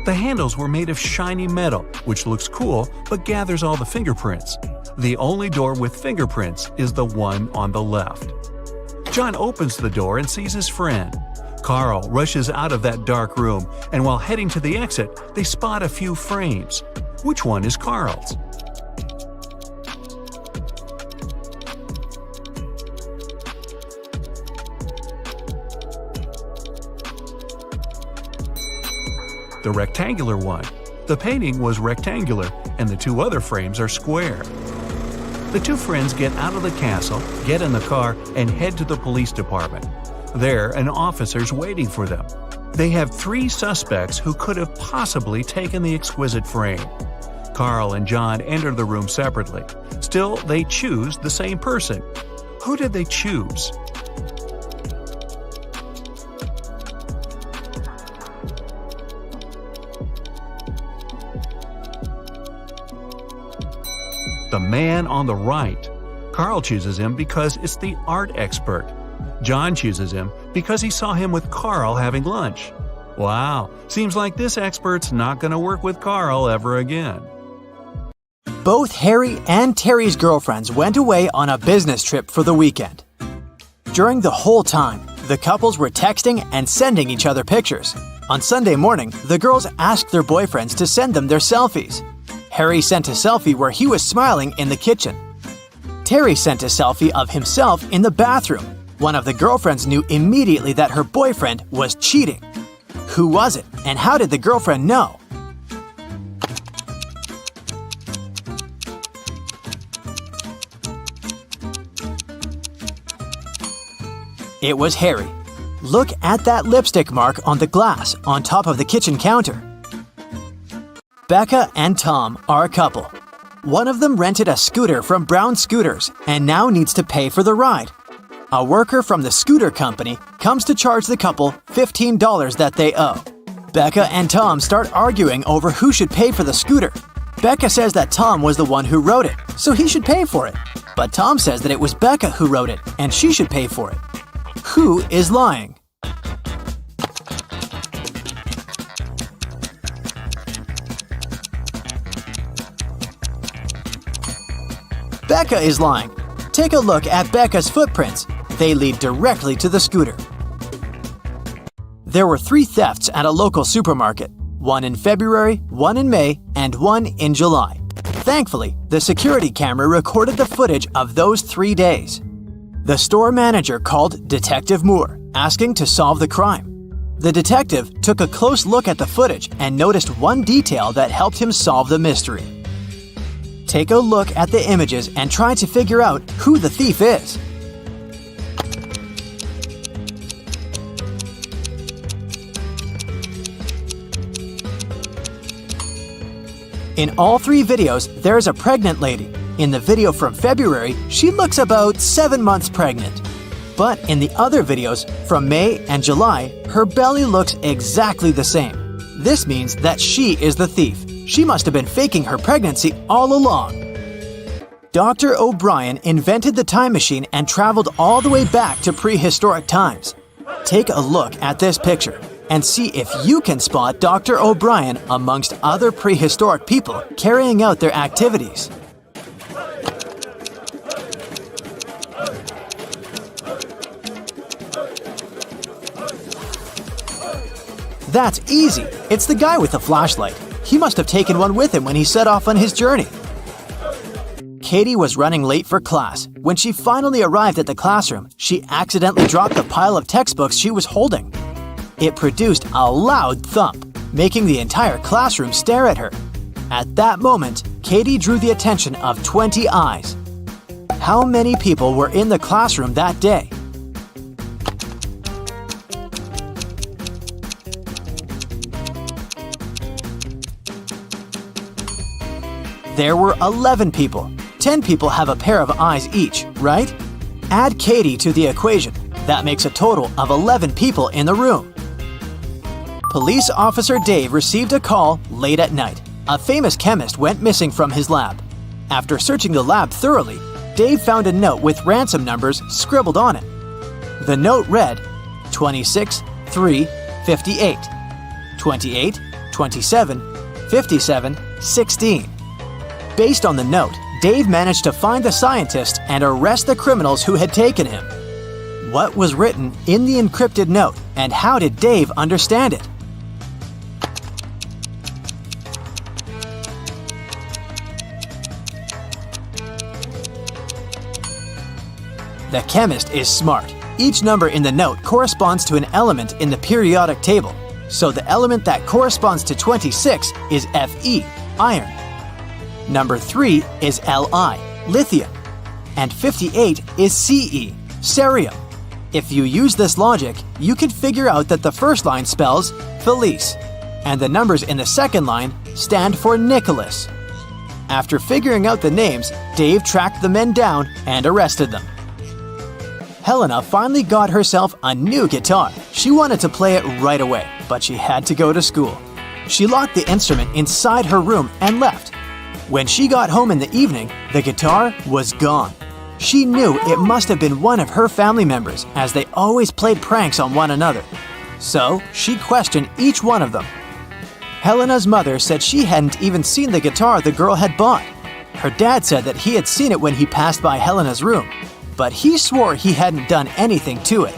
The handles were made of shiny metal, which looks cool but gathers all the fingerprints. The only door with fingerprints is the one on the left. John opens the door and sees his friend. Carl rushes out of that dark room, and while heading to the exit, they spot a few frames. Which one is Carl's? The rectangular one. The painting was rectangular, and the two other frames are square. The two friends get out of the castle, get in the car, and head to the police department. There, an officer's waiting for them. They have 3 suspects who could have possibly taken the exquisite frame. Carl and John enter the room separately. Still, they choose the same person. Who did they choose? The man on the right. Carl chooses him because it's the art expert. John chooses him because he saw him with Carl having lunch. Wow, seems like this expert's not going to work with Carl ever again. Both Harry and Terry's girlfriends went away on a business trip for the weekend. During the whole time, the couples were texting and sending each other pictures. On Sunday morning, the girls asked their boyfriends to send them their selfies. Harry sent a selfie where he was smiling in the kitchen. Terry sent a selfie of himself in the bathroom. One of the girlfriends knew immediately that her boyfriend was cheating. Who was it, and how did the girlfriend know? It was Harry. Look at that lipstick mark on the glass on top of the kitchen counter. Becca and Tom are a couple. One of them rented a scooter from Brown Scooters and now needs to pay for the ride. A worker from the scooter company comes to charge the couple $15 that they owe. Becca and Tom start arguing over who should pay for the scooter. Becca says that Tom was the one who wrote it, so he should pay for it. But Tom says that it was Becca who wrote it, and she should pay for it. Who is lying? Becca is lying. Take a look at Becca's footprints. They lead directly to the scooter. There were 3 thefts at a local supermarket. One in February, one in May, and one in July. Thankfully, the security camera recorded the footage of those 3 days. The store manager called Detective Moore, asking to solve the crime. The detective took a close look at the footage and noticed one detail that helped him solve the mystery. Take a look at the images and try to figure out who the thief is. In all 3 videos, there is a pregnant lady. In the video from February, she looks about 7 months pregnant. But in the other videos, from May and July, her belly looks exactly the same. This means that she is the thief. She must have been faking her pregnancy all along. Dr. O'Brien invented the time machine and traveled all the way back to prehistoric times. Take a look at this picture and see if you can spot Dr. O'Brien amongst other prehistoric people carrying out their activities. That's easy. It's the guy with the flashlight. He must have taken one with him when he set off on his journey. Katie was running late for class. When she finally arrived at the classroom, she accidentally dropped the pile of textbooks she was holding. It produced a loud thump, making the entire classroom stare at her. At that moment, Katie drew the attention of 20 eyes. How many people were in the classroom that day? There were 11 people. 10 people have a pair of eyes each, right? Add Katie to the equation. That makes a total of 11 people in the room. Police Officer Dave received a call late at night. A famous chemist went missing from his lab. After searching the lab thoroughly, Dave found a note with ransom numbers scribbled on it. The note read 26 3 58, 28 27 57 16. Based on the note, Dave managed to find the scientist and arrest the criminals who had taken him. What was written in the encrypted note, and how did Dave understand it? The chemist is smart. Each number in the note corresponds to an element in the periodic table. So the element that corresponds to 26 is Fe, iron. Number 3 is Li, lithium. And 58 is Ce, cerium. If you use this logic, you can figure out that the first line spells Felice, and the numbers in the second line stand for Nicholas. After figuring out the names, Dave tracked the men down and arrested them. Helena finally got herself a new guitar. She wanted to play it right away, but she had to go to school. She locked the instrument inside her room and left. When she got home in the evening, the guitar was gone. She knew it must have been one of her family members, as they always played pranks on one another. So she questioned each one of them. Helena's mother said she hadn't even seen the guitar the girl had bought. Her dad said that he had seen it when he passed by Helena's room, but he swore he hadn't done anything to it.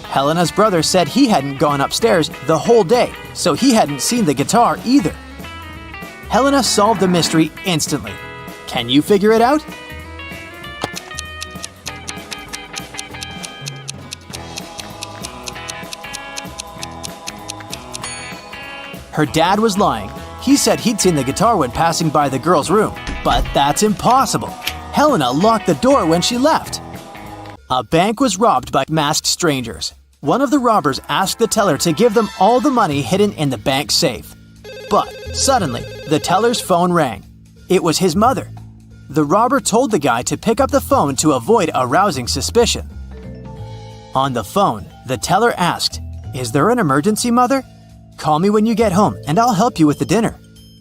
Helena's brother said he hadn't gone upstairs the whole day, so he hadn't seen the guitar either. Helena solved the mystery instantly. Can you figure it out? Her dad was lying. He said he'd seen the guitar when passing by the girl's room, but that's impossible. Helena locked the door when she left. A bank was robbed by masked strangers. One of the robbers asked the teller to give them all the money hidden in the bank safe. But suddenly, the teller's phone rang. It was his mother. The robber told the guy to pick up the phone to avoid arousing suspicion. On the phone, the teller asked, "Is there an emergency, Mother? Call me when you get home and I'll help you with the dinner."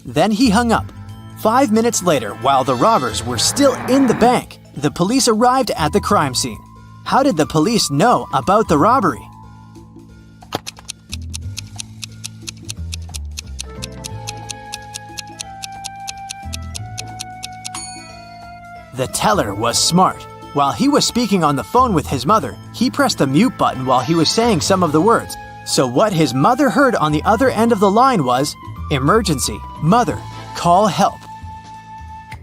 Then he hung up. 5 minutes later, while the robbers were still in the bank, the police arrived at the crime scene. How did the police know about the robbery? The teller was smart. While he was speaking on the phone with his mother, he pressed the mute button while he was saying some of the words. So what his mother heard on the other end of the line was, "Emergency, Mother, call help."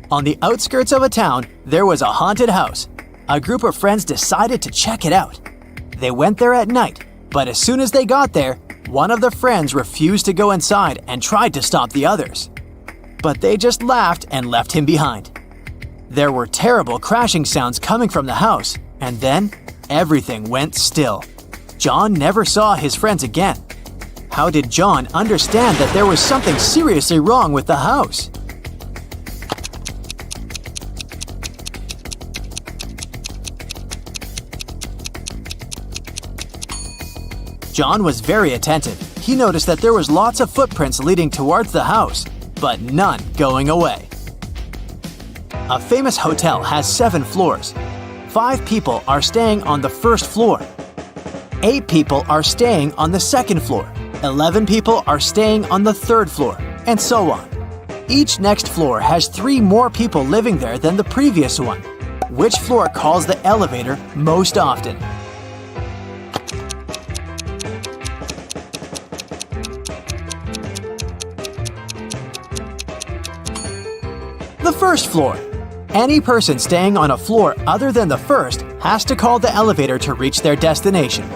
On the outskirts of a town, there was a haunted house. A group of friends decided to check it out. They went there at night, but as soon as they got there, one of the friends refused to go inside and tried to stop the others. But they just laughed and left him behind. There were terrible crashing sounds coming from the house, and then everything went still. John never saw his friends again. How did John understand that there was something seriously wrong with the house? John was very attentive. He noticed that there was lots of footprints leading towards the house, but none going away. A famous hotel has 7 floors. 5 people are staying on the first floor. 8 people are staying on the second floor. 11 people are staying on the third floor, and so on. Each next floor has 3 more people living there than the previous one. Which floor calls the elevator most often? The first floor. Any person staying on a floor other than the first has to call the elevator to reach their destination.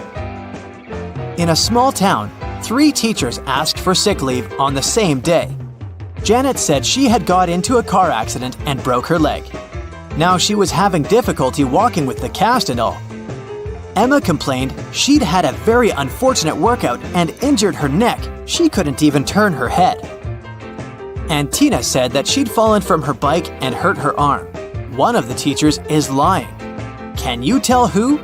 In a small town, 3 teachers asked for sick leave on the same day. Janet said she had got into a car accident and broke her leg. Now she was having difficulty walking with the cast and all. Emma complained she'd had a very unfortunate workout and injured her neck. She couldn't even turn her head. And Tina said that she'd fallen from her bike and hurt her arm. One of the teachers is lying. Can you tell who?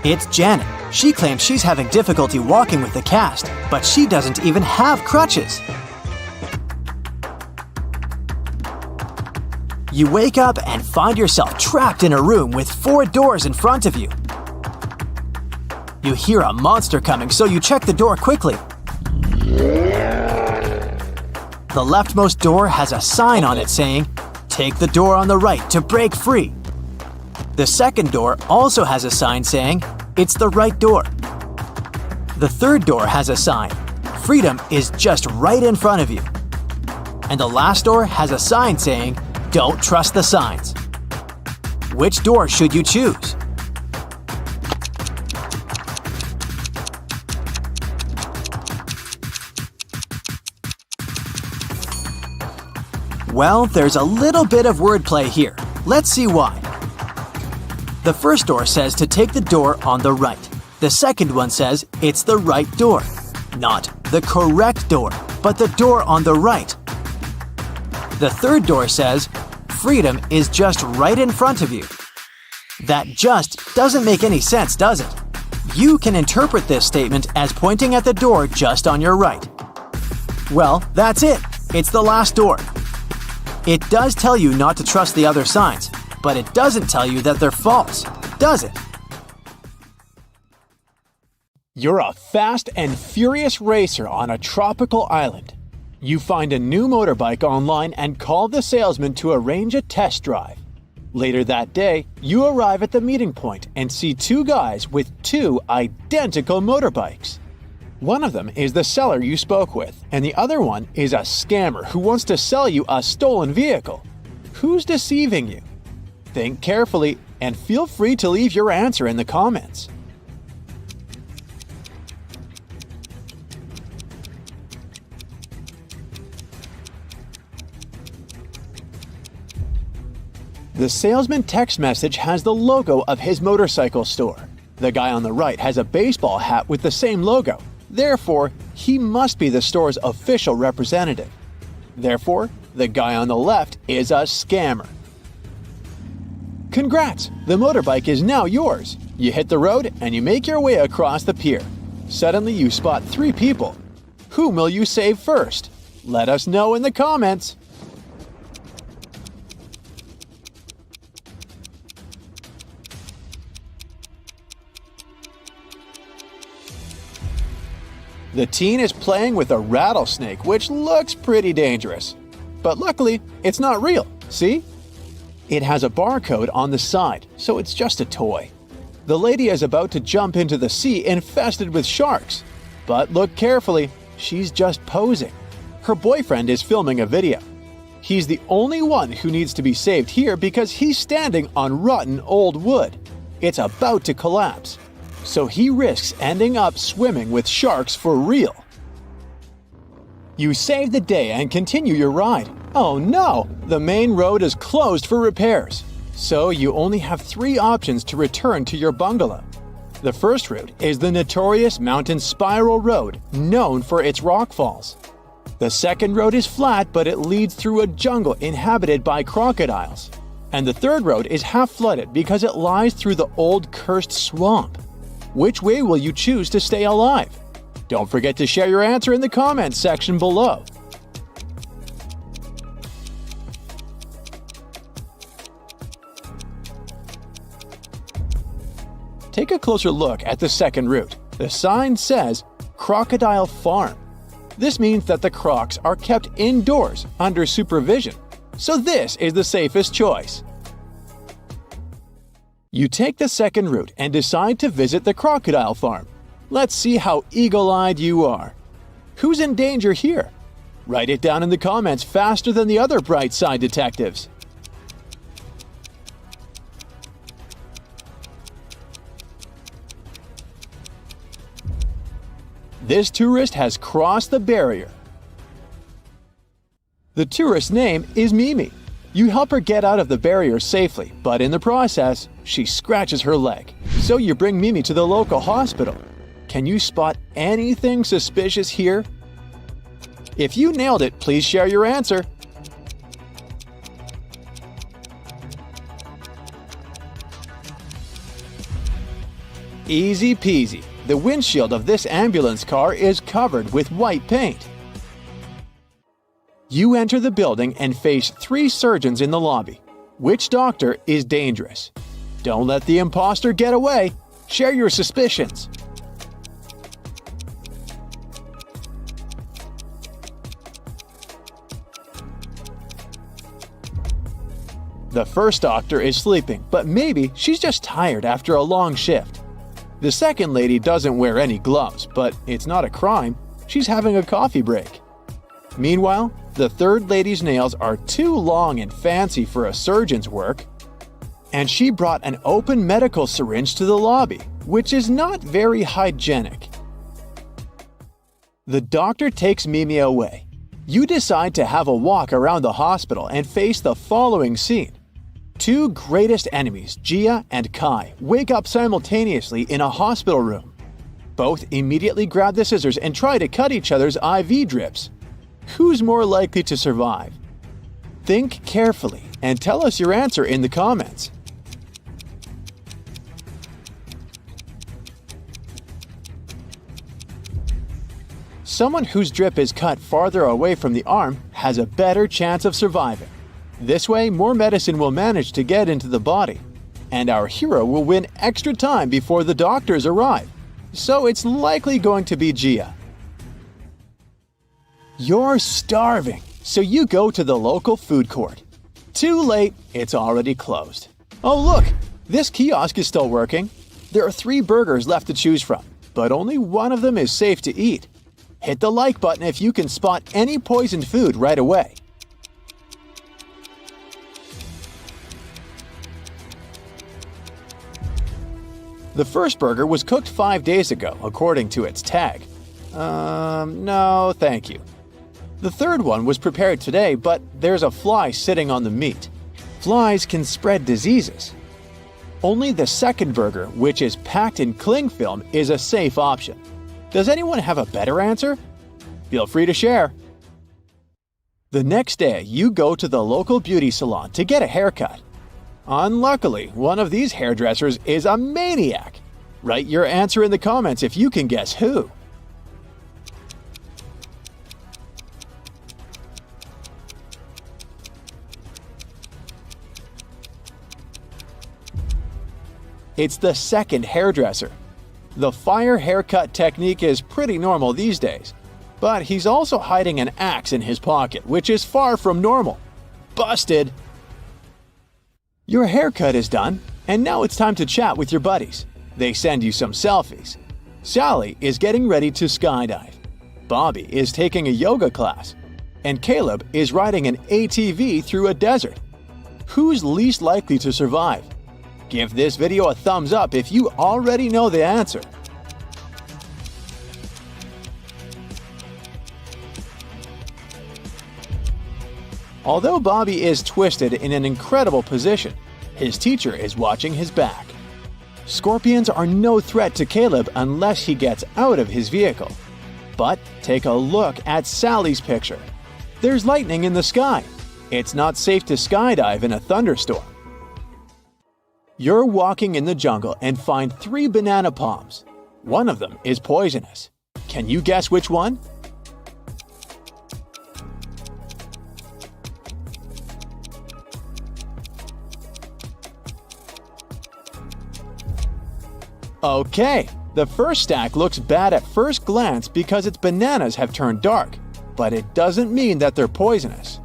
It's Janet. She claims she's having difficulty walking with the cast, but she doesn't even have crutches. You wake up and find yourself trapped in a room with 4 doors in front of you. You hear a monster coming, so you check the door quickly. The leftmost door has a sign on it saying, "Take the door on the right to break free." The second door also has a sign saying, "It's the right door." The third door has a sign, "Freedom is just right in front of you." And the last door has a sign saying, "Don't trust the signs." Which door should you choose? Well, there's a little bit of wordplay here. Let's see why. The first door says to take the door on the right. The second one says it's the right door. Not the correct door, but the door on the right. The third door says, "Freedom is just right in front of you." That just doesn't make any sense, does it? You can interpret this statement as pointing at the door just on your right. Well, that's it. It's the last door. It does tell you not to trust the other signs, but it doesn't tell you that they're false, does it? You're a fast and furious racer on a tropical island. You find a new motorbike online and call the salesman to arrange a test drive. Later that day, you arrive at the meeting point and see two guys with two identical motorbikes. One of them is the seller you spoke with, and the other one is a scammer who wants to sell you a stolen vehicle. Who's deceiving you? Think carefully and feel free to leave your answer in the comments. The salesman text message has the logo of his motorcycle store. The guy on the right has a baseball hat with the same logo. Therefore, he must be the store's official representative. Therefore, the guy on the left is a scammer. Congrats! The motorbike is now yours. You hit the road and you make your way across the pier. Suddenly you spot three people. Whom will you save first? Let us know in the comments. The teen is playing with a rattlesnake, which looks pretty dangerous. But luckily, it's not real, see? It has a barcode on the side, so it's just a toy. The lady is about to jump into the sea infested with sharks. But look carefully, she's just posing. Her boyfriend is filming a video. He's the only one who needs to be saved here because he's standing on rotten old wood. It's about to collapse. So he risks ending up swimming with sharks for real. You save the day and continue your ride. Oh no! The main road is closed for repairs. So you only have three options to return to your bungalow. The first route is the notorious mountain spiral road, known for its rockfalls. The second road is flat, but it leads through a jungle inhabited by crocodiles. And the third road is half flooded because it lies through the old cursed swamp. Which way will you choose to stay alive? Don't forget to share your answer in the comments section below. Take a closer look at the second route. The sign says Crocodile Farm. This means that the crocs are kept indoors under supervision. So this is the safest choice. You take the second route and decide to visit the crocodile farm. Let's see how eagle-eyed you are. Who's in danger here? Write it down in the comments faster than the other bright side detectives. This tourist has crossed the barrier. The tourist's name is Mimi. You help her get out of the barrier safely, but in the process, she scratches her leg. So you bring Mimi to the local hospital. Can you spot anything suspicious here? If you nailed it, please share your answer. Easy peasy. The windshield of this ambulance car is covered with white paint. You enter the building and face three surgeons in the lobby. Which doctor is dangerous? Don't let the imposter get away. Share your suspicions. . The first doctor is sleeping, but maybe she's just tired after a long shift. The second lady doesn't wear any gloves, but it's not a crime. She's having a coffee break. Meanwhile, the third lady's nails are too long and fancy for a surgeon's work, and she brought an open medical syringe to the lobby, which is not very hygienic. The doctor takes Mimi away. You decide to have a walk around the hospital and face the following scene. Two greatest enemies, Gia and Kai, wake up simultaneously in a hospital room. Both immediately grab the scissors and try to cut each other's IV drips. Who's more likely to survive? Think carefully and tell us your answer in the comments. Someone whose drip is cut farther away from the arm has a better chance of surviving. This way, more medicine will manage to get into the body, and our hero will win extra time before the doctors arrive. So it's likely going to be Gia. You're starving, so you go to the local food court. Too late, it's already closed. Oh look, this kiosk is still working. There are 3 burgers left to choose from, but only one of them is safe to eat. Hit the like button if you can spot any poisoned food right away. The first burger was cooked 5 days ago, according to its tag. No, thank you. The third one was prepared today, but there's a fly sitting on the meat. Flies can spread diseases. Only the second burger, which is packed in cling film, is a safe option. Does anyone have a better answer? Feel free to share. The next day, you go to the local beauty salon to get a haircut. Unluckily, one of these hairdressers is a maniac. Write your answer in the comments if you can guess who. It's the second hairdresser. The fire haircut technique is pretty normal these days, but he's also hiding an axe in his pocket, which is far from normal. Busted! Your haircut is done, and now it's time to chat with your buddies. They send you some selfies. Sally is getting ready to skydive. Bobby is taking a yoga class, and Caleb is riding an ATV through a desert. Who's least likely to survive? Give this video a thumbs up if you already know the answer. Although Bobby is twisted in an incredible position, his teacher is watching his back. Scorpions are no threat to Caleb unless he gets out of his vehicle. But take a look at Sally's picture. There's lightning in the sky. It's not safe to skydive in a thunderstorm. You're walking in the jungle and find 3 banana palms. One of them is poisonous. Can you guess which one? Okay, the first stack looks bad at first glance because its bananas have turned dark, but it doesn't mean that they're poisonous.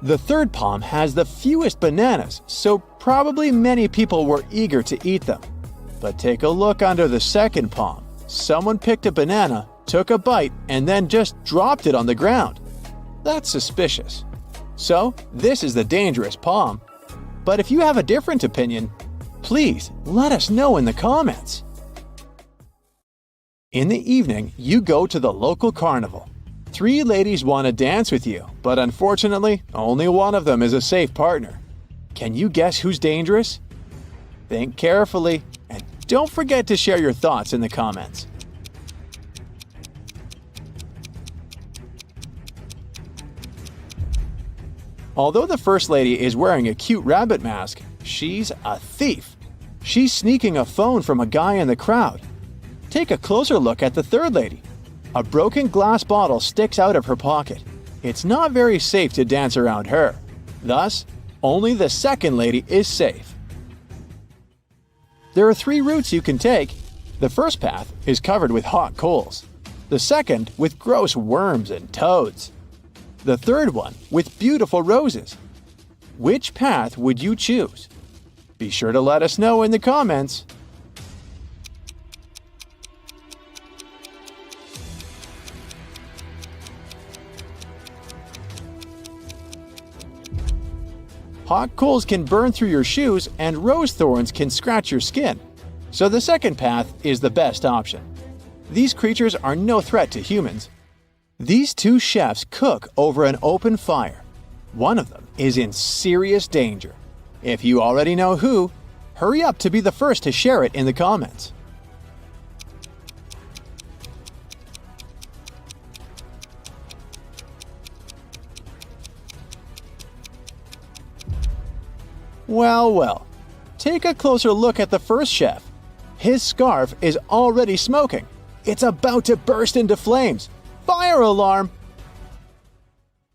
The third palm has the fewest bananas, so probably many people were eager to eat them. But take a look under the second palm. Someone picked a banana, took a bite, and then just dropped it on the ground. That's suspicious. So, this is the dangerous palm. But if you have a different opinion, please let us know in the comments. In the evening, you go to the local carnival. 3 ladies want to dance with you, but unfortunately, only one of them is a safe partner. Can you guess who's dangerous? Think carefully, and don't forget to share your thoughts in the comments. Although the first lady is wearing a cute rabbit mask, she's a thief. She's sneaking a phone from a guy in the crowd. Take a closer look at the third lady. A broken glass bottle sticks out of her pocket. It's not very safe to dance around her. Thus, only the second lady is safe. There are 3 routes you can take. The first path is covered with hot coals. The second with gross worms and toads. The third one with beautiful roses. Which path would you choose? Be sure to let us know in the comments. Hot coals can burn through your shoes and rose thorns can scratch your skin, so the second path is the best option. These creatures are no threat to humans. These two chefs cook over an open fire. One of them is in serious danger. If you already know who, hurry up to be the first to share it in the comments. Well, well, take a closer look at the first chef. His scarf is already smoking. It's about to burst into flames. Fire alarm!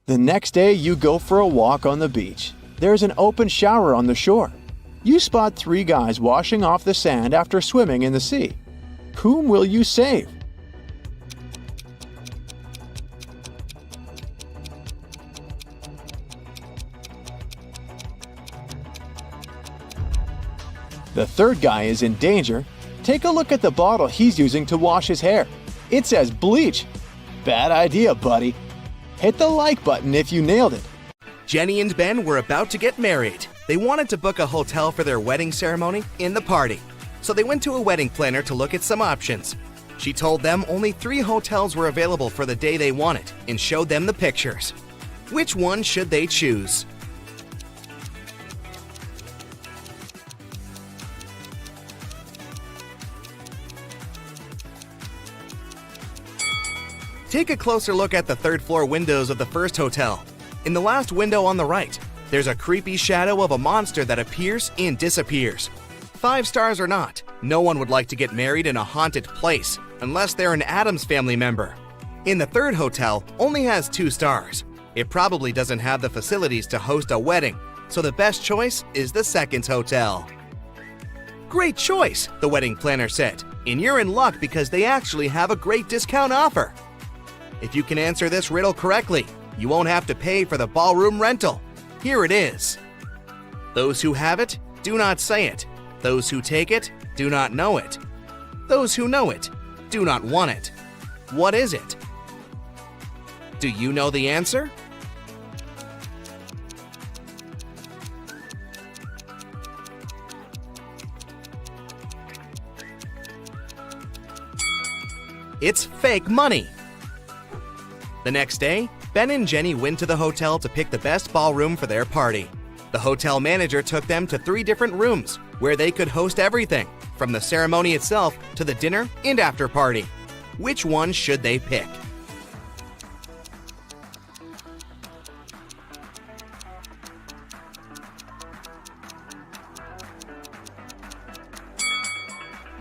The next day you go for a walk on the beach. There's an open shower on the shore. You spot 3 guys washing off the sand after swimming in the sea. Whom will you save? The third guy is in danger. Take a look at the bottle he's using to wash his hair. It says bleach. Bad idea, buddy. Hit the like button if you nailed it. Jenny and Ben were about to get married. They wanted to book a hotel for their wedding ceremony in the party. So they went to a wedding planner to look at some options. She told them only 3 hotels were available for the day they wanted and showed them the pictures. Which one should they choose? Take a closer look at the 3rd floor windows of the first hotel. In the last window on the right, there's a creepy shadow of a monster that appears and disappears. 5 stars or not, no one would like to get married in a haunted place unless they're an Addams Family member. In the 3rd hotel, only has 2 stars. It probably doesn't have the facilities to host a wedding, so the best choice is the 2nd hotel. Great choice, the wedding planner said, and you're in luck because they actually have a great discount offer. If you can answer this riddle correctly, you won't have to pay for the ballroom rental. Here it is. Those who have it, do not say it. Those who take it, do not know it. Those who know it, do not want it. What is it? Do you know the answer? It's fake money. The next day, Ben and Jenny went to the hotel to pick the best ballroom for their party. The hotel manager took them to 3 different rooms where they could host everything, from the ceremony itself to the dinner and after party. Which one should they pick?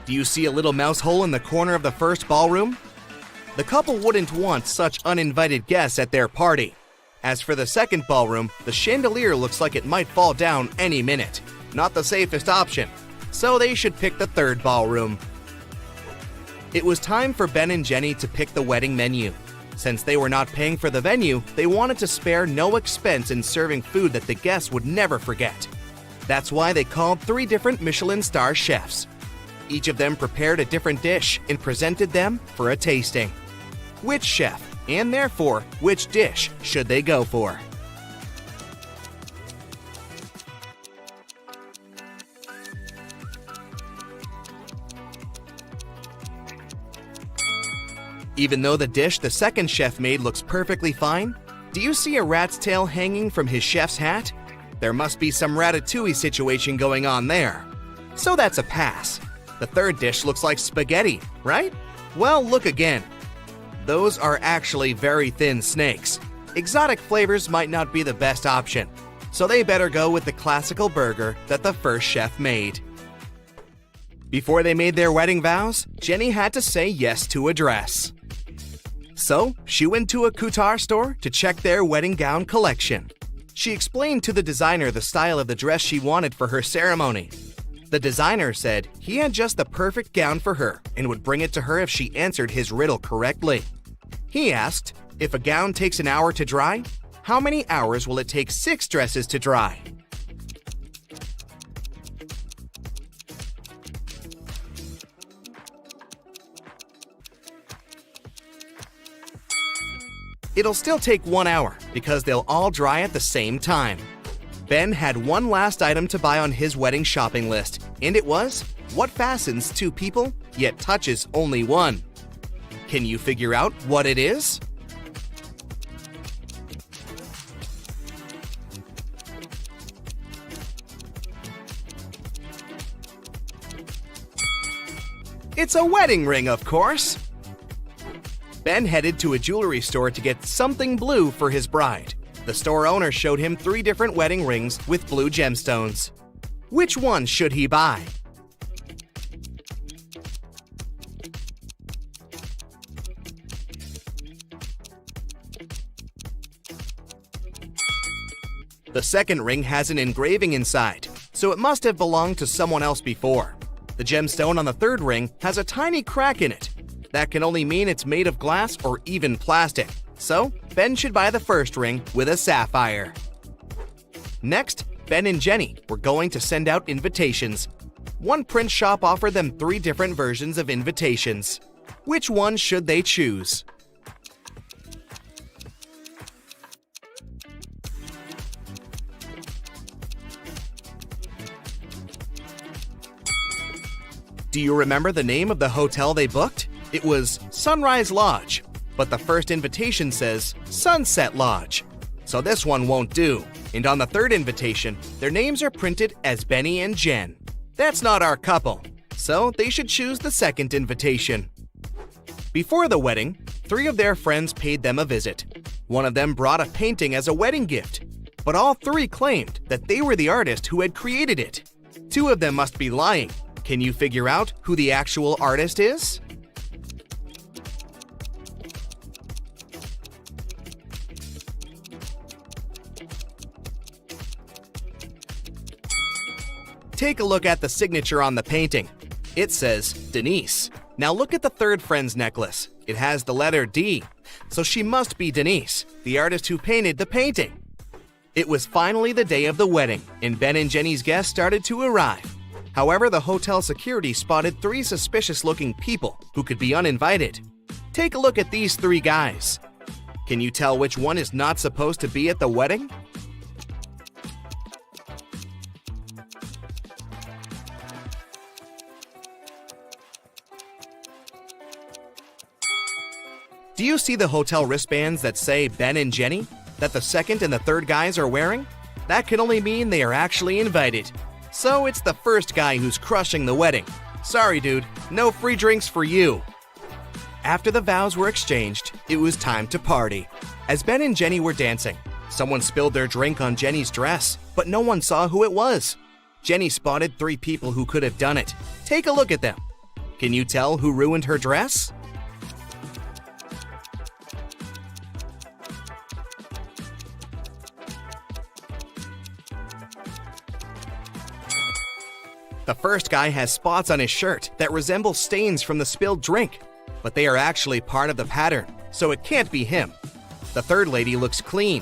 Do you see a little mouse hole in the corner of the first ballroom? The couple wouldn't want such uninvited guests at their party. As for the 2nd ballroom, the chandelier looks like it might fall down any minute. Not the safest option, so they should pick the 3rd ballroom. It was time for Ben and Jenny to pick the wedding menu. Since they were not paying for the venue, they wanted to spare no expense in serving food that the guests would never forget. That's why they called 3 different Michelin star chefs. Each of them prepared a different dish and presented them for a tasting. Which chef, and therefore which dish, should they go for? Even though the dish the 2nd chef made looks perfectly fine, do you see a rat's tail hanging from his chef's hat? There must be some ratatouille situation going on there. So that's a pass. The 3rd dish looks like spaghetti, right? Well, look again. Those are actually very thin snakes. Exotic flavors might not be the best option, so they better go with the classical burger that the first chef made. Before they made their wedding vows, Jenny had to say yes to a dress. So, she went to a couture store to check their wedding gown collection. She explained to the designer the style of the dress she wanted for her ceremony. The designer said he had just the perfect gown for her and would bring it to her if she answered his riddle correctly. He asked, if a gown takes an hour to dry, How many hours will it take 6 dresses to dry? It'll still take 1 hour because they'll all dry at the same time. Ben had one last item to buy on his wedding shopping list, and it was what fastens 2 people yet touches only one. Can you figure out what it is? It's a wedding ring, of course. Ben headed to a jewelry store to get something blue for his bride. The store owner showed him 3 different wedding rings with blue gemstones. Which one should he buy? The second ring has an engraving inside, so it must have belonged to someone else before. The gemstone on the third ring has a tiny crack in it. That can only mean it's made of glass or even plastic. So, Ben should buy the first ring with a sapphire. Next, Ben and Jenny were going to send out invitations. One print shop offered them 3 different versions of invitations. Which one should they choose? Do you remember the name of the hotel they booked? It was Sunrise Lodge, but the first invitation says Sunset Lodge. So this one won't do. And on the third invitation, their names are printed as Benny and Jen. That's not our couple, so they should choose the second invitation. Before the wedding, 3 of their friends paid them a visit. One of them brought a painting as a wedding gift, but all 3 claimed that they were the artist who had created it. 2 of them must be lying. Can you figure out who the actual artist is? Take a look at the signature on the painting. It says Denise. Now look at the third friend's necklace. It has the letter D, so she must be Denise, the artist who painted the painting. It was finally the day of the wedding, and Ben and Jenny's guests started to arrive. However, the hotel security spotted 3 suspicious-looking people who could be uninvited. Take a look at these 3 guys. Can you tell which one is not supposed to be at the wedding? Do you see the hotel wristbands that say Ben and Jenny that the second and the third guys are wearing? That can only mean they are actually invited. So it's the first guy who's crushing the wedding. Sorry, dude, no free drinks for you. After the vows were exchanged, it was time to party. As Ben and Jenny were dancing, someone spilled their drink on Jenny's dress, but no one saw who it was. Jenny spotted 3 people who could have done it. Take a look at them. Can you tell who ruined her dress? The first guy has spots on his shirt that resemble stains from the spilled drink, but they are actually part of the pattern, so it can't be him. The third lady looks clean,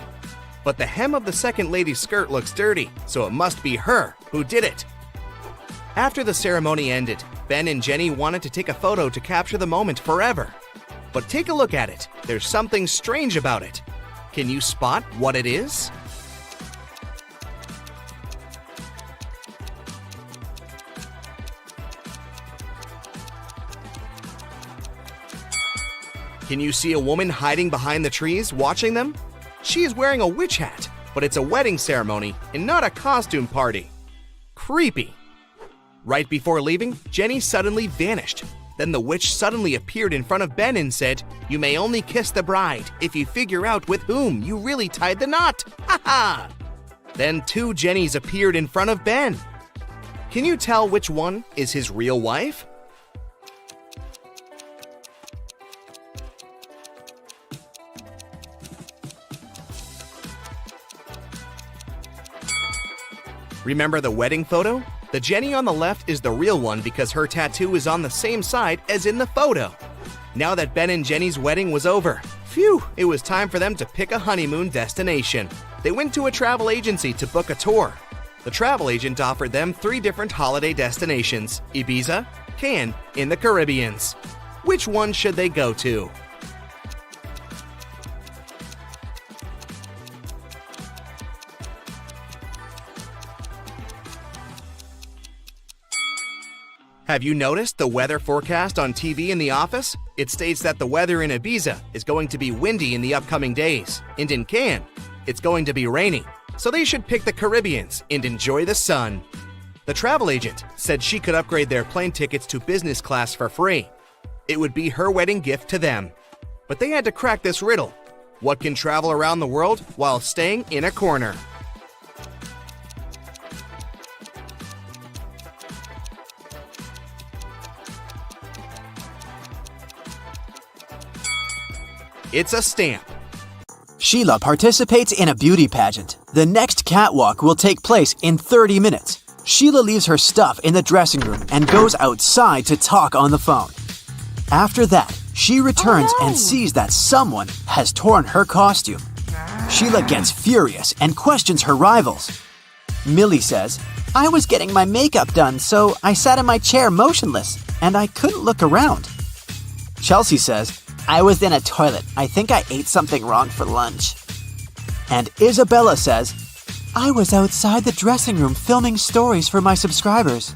but the hem of the second lady's skirt looks dirty, so it must be her who did it. After the ceremony ended, Ben and Jenny wanted to take a photo to capture the moment forever. But take a look at it. There's something strange about it. Can you spot what it is? Can you see a woman hiding behind the trees watching them? She is wearing a witch hat, but it's a wedding ceremony and not a costume party. Creepy. Right before leaving, Jenny suddenly vanished. Then the witch suddenly appeared in front of Ben and said, "You may only kiss the bride if you figure out with whom you really tied the knot. Ha ha!" Then 2 Jennys appeared in front of Ben. Can you tell which one is his real wife? Remember the wedding photo? The Jenny on the left is the real one because her tattoo is on the same side as in the photo. Now that Ben and Jenny's wedding was over, Phew, it was time for them to pick a honeymoon destination. They went to a travel agency to book a tour. The travel agent offered them 3 different holiday destinations: Ibiza, Cannes, in the Caribbeans. Which one should they go to? Have you noticed the weather forecast on TV in the office? It states that the weather in Ibiza is going to be windy in the upcoming days, and in Cannes, it's going to be raining. So they should pick the Caribbeans and enjoy the sun. The travel agent said she could upgrade their plane tickets to business class for free. It would be her wedding gift to them. But they had to crack this riddle. What can travel around the world while staying in a corner? It's a stamp. Sheila participates in a beauty pageant. The next catwalk will take place in 30 minutes. Sheila leaves her stuff in the dressing room and goes outside to talk on the phone. After that, she returns and sees that someone has torn her costume. Sheila gets furious and questions her rivals. Millie says, "I was getting my makeup done, so I sat in my chair motionless, and I couldn't look around." Chelsea says, "I was in a toilet. I think I ate something wrong for lunch." And Isabella says, "I was outside the dressing room filming stories for my subscribers."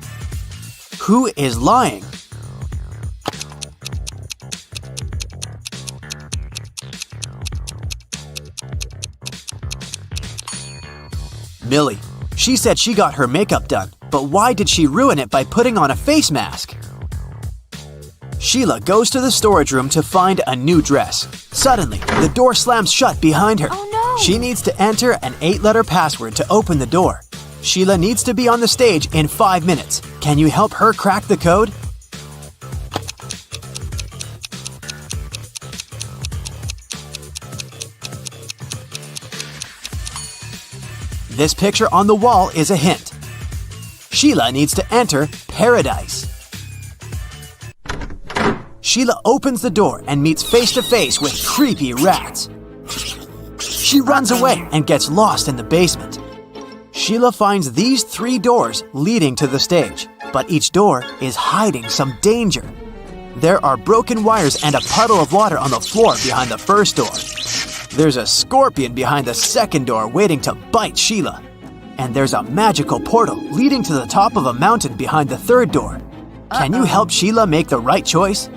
Who is lying? Millie. She said she got her makeup done, but why did she ruin it by putting on a face mask? Sheila goes to the storage room to find a new dress. Suddenly, the door slams shut behind her. Oh no! She needs to enter an 8-letter password to open the door. Sheila needs to be on the stage in 5 minutes. Can you help her crack the code? This picture on the wall is a hint. Sheila needs to enter paradise. Sheila opens the door and meets face-to-face with creepy rats. She runs away and gets lost in the basement. Sheila finds these 3 doors leading to the stage, but each door is hiding some danger. There are broken wires and a puddle of water on the floor behind the first door. There's a scorpion behind the second door waiting to bite Sheila. And there's a magical portal leading to the top of a mountain behind the third door. Can you help Sheila make the right choice?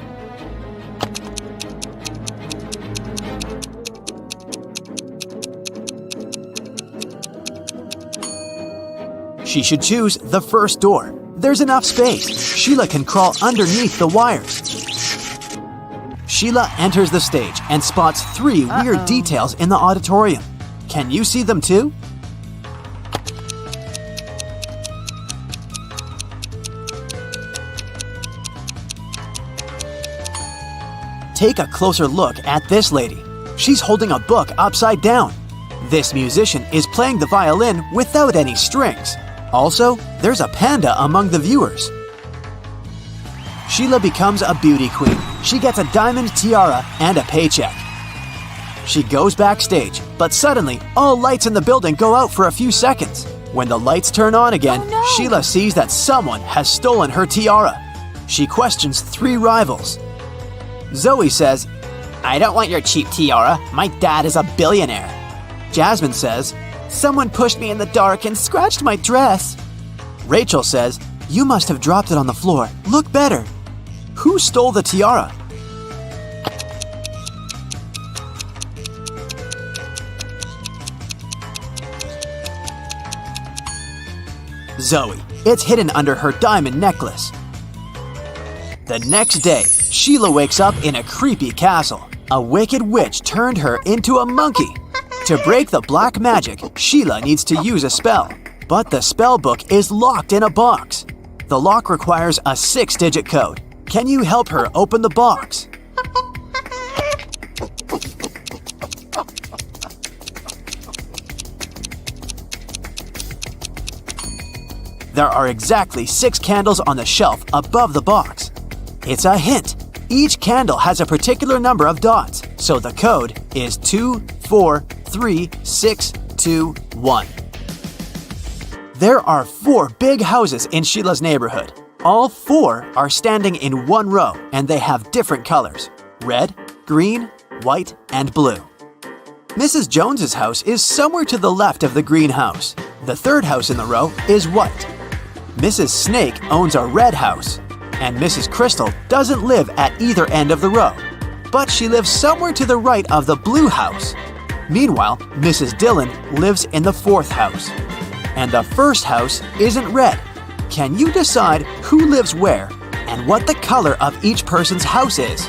She should choose the first door. There's enough space. Sheila can crawl underneath the wires. Sheila enters the stage and spots 3 weird details in the auditorium. Can you see them too? Take a closer look at this lady. She's holding a book upside down. This musician is playing the violin without any strings. Also, there's a panda among the viewers. Sheila becomes a beauty queen. She gets a diamond tiara and a paycheck. She goes backstage, but suddenly, all lights in the building go out for a few seconds. When the lights turn on again, Sheila sees that someone has stolen her tiara. She questions 3 rivals. Zoe says, "I don't want your cheap tiara. My dad is a billionaire." Jasmine says, "Someone pushed me in the dark and scratched my dress." Rachel says, "You must have dropped it on the floor. Look better." Who stole the tiara? Zoe. It's hidden under her diamond necklace. The next day, Sheila wakes up in a creepy castle. A wicked witch turned her into a monkey. To break the black magic, Sheila needs to use a spell. But the spell book is locked in a box. The lock requires a 6-digit code. Can you help her open the box? There are exactly 6 candles on the shelf above the box. It's a hint. Each candle has a particular number of dots, So the code is 243621. There are 4 big houses in Sheila's neighborhood. All 4 are standing in one row and they have different colors: red, green, white, and blue. Mrs. Jones's house is somewhere to the left of the green house. The 3rd house in the row is white. Mrs. Snake owns a red house, and Mrs. Crystal doesn't live at either end of the row, but she lives somewhere to the right of the blue house. Meanwhile, Mrs. Dillon lives in the 4th house. And the 1st house isn't red. Can you decide who lives where and what the color of each person's house is?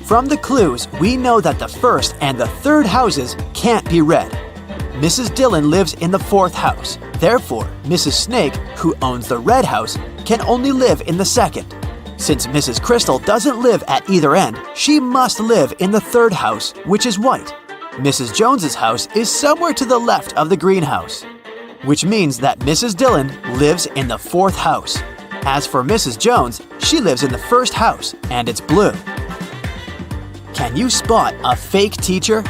From the clues, we know that the 1st and the 3rd houses can't be red. Mrs. Dillon lives in the 4th house. Therefore, Mrs. Snake, who owns the red house, can only live in the 2nd. Since Mrs. Crystal doesn't live at either end, she must live in the 3rd house, which is white. Mrs. Jones's house is somewhere to the left of the green house, which means that Mrs. Dillon lives in the 4th house. As for Mrs. Jones, she lives in the 1st house, and it's blue. Can you spot a fake teacher?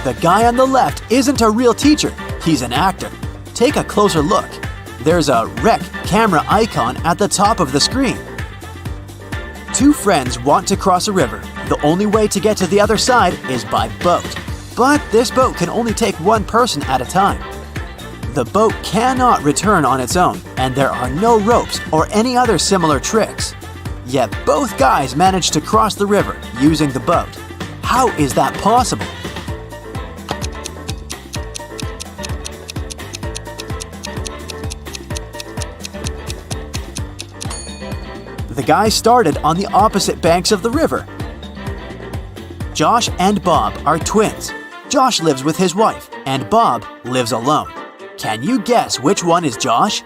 The guy on the left isn't a real teacher, he's an actor. Take a closer look. There's a rec camera icon at the top of the screen. 2 friends want to cross a river. The only way to get to the other side is by boat. But this boat can only take 1 person at a time. The boat cannot return on its own, and there are no ropes or any other similar tricks. Yet both guys managed to cross the river using the boat. How is that possible? The guys started on the opposite banks of the river. Josh and Bob are twins. Josh lives with his wife, and Bob lives alone. Can you guess which one is Josh?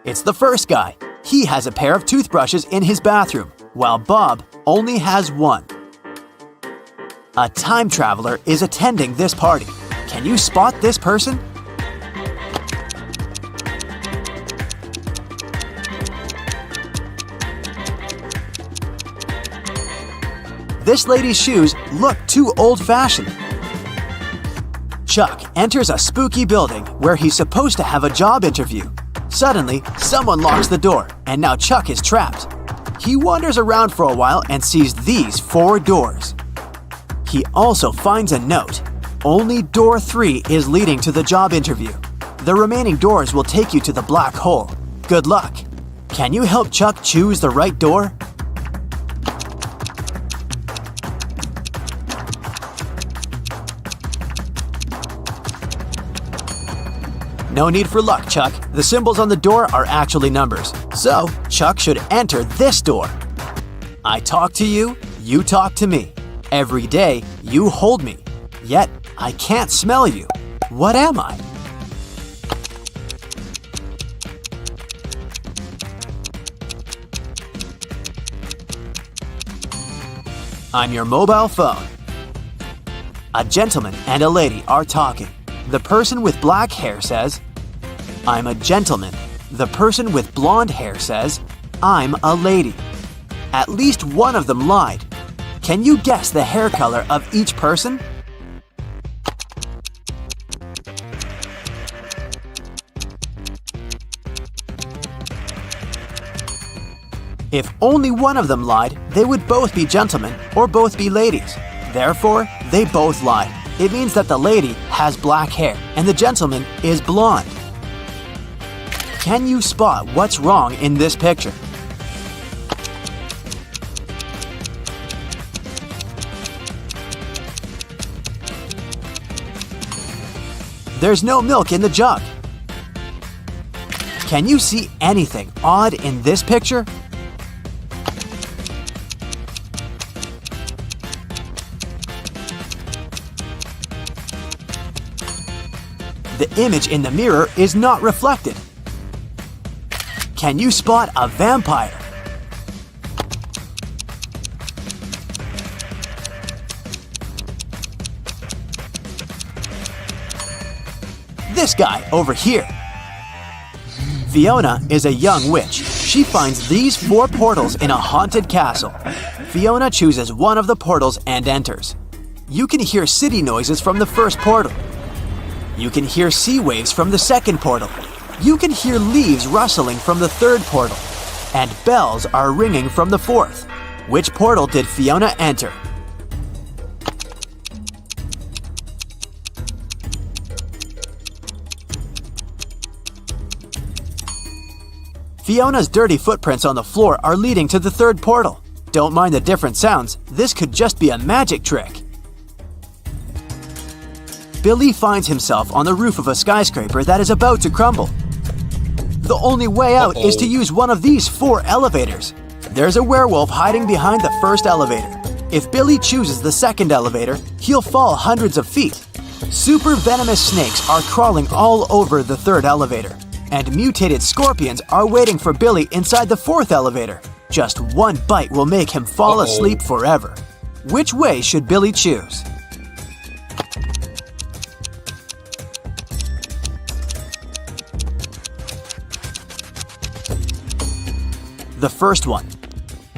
It's the first guy. He has a pair of toothbrushes in his bathroom, while Bob only has one. A time traveler is attending this party. Can you spot this person? This lady's shoes look too old-fashioned. Chuck enters a spooky building where he's supposed to have a job interview. Suddenly, someone locks the door, and now Chuck is trapped. He wanders around for a while and sees these 4 doors. He also finds a note. Only door 3 is leading to the job interview. The remaining doors will take you to the black hole. Good luck. Can you help Chuck choose the right door? No need for luck, Chuck. The symbols on the door are actually numbers. So, Chuck should enter this door. I talk to you, you talk to me. Every day, you hold me. Yet, I can't smell you. What am I? I'm your mobile phone. A gentleman and a lady are talking. The person with black hair says, I'm a gentleman. The person with blonde hair says, I'm a lady. At least one of them lied. Can you guess the hair color of each person? If only one of them lied, they would both be gentlemen or both be ladies. Therefore, they both lied. It means that the lady has black hair and the gentleman is blonde. Can you spot what's wrong in this picture? There's no milk in the jug. Can you see anything odd in this picture? The image in the mirror is not reflected. Can you spot a vampire? This guy over here. Fiona is a young witch. She finds these 4 portals in a haunted castle. Fiona chooses one of the portals and enters. You can hear city noises from the first portal. You can hear sea waves from the second portal. You can hear leaves rustling from the third portal. And bells are ringing from the fourth. Which portal did Fiona enter? Fiona's dirty footprints on the floor are leading to the third portal. Don't mind the different sounds, this could just be a magic trick. Billy finds himself on the roof of a skyscraper that is about to crumble. The only way out is to use one of these 4 elevators. There's a werewolf hiding behind the first elevator. If Billy chooses the second elevator, he'll fall hundreds of feet. Super venomous snakes are crawling all over the third elevator. And mutated scorpions are waiting for Billy inside the fourth elevator. Just one bite will make him fall asleep forever. Which way should Billy choose? The first one.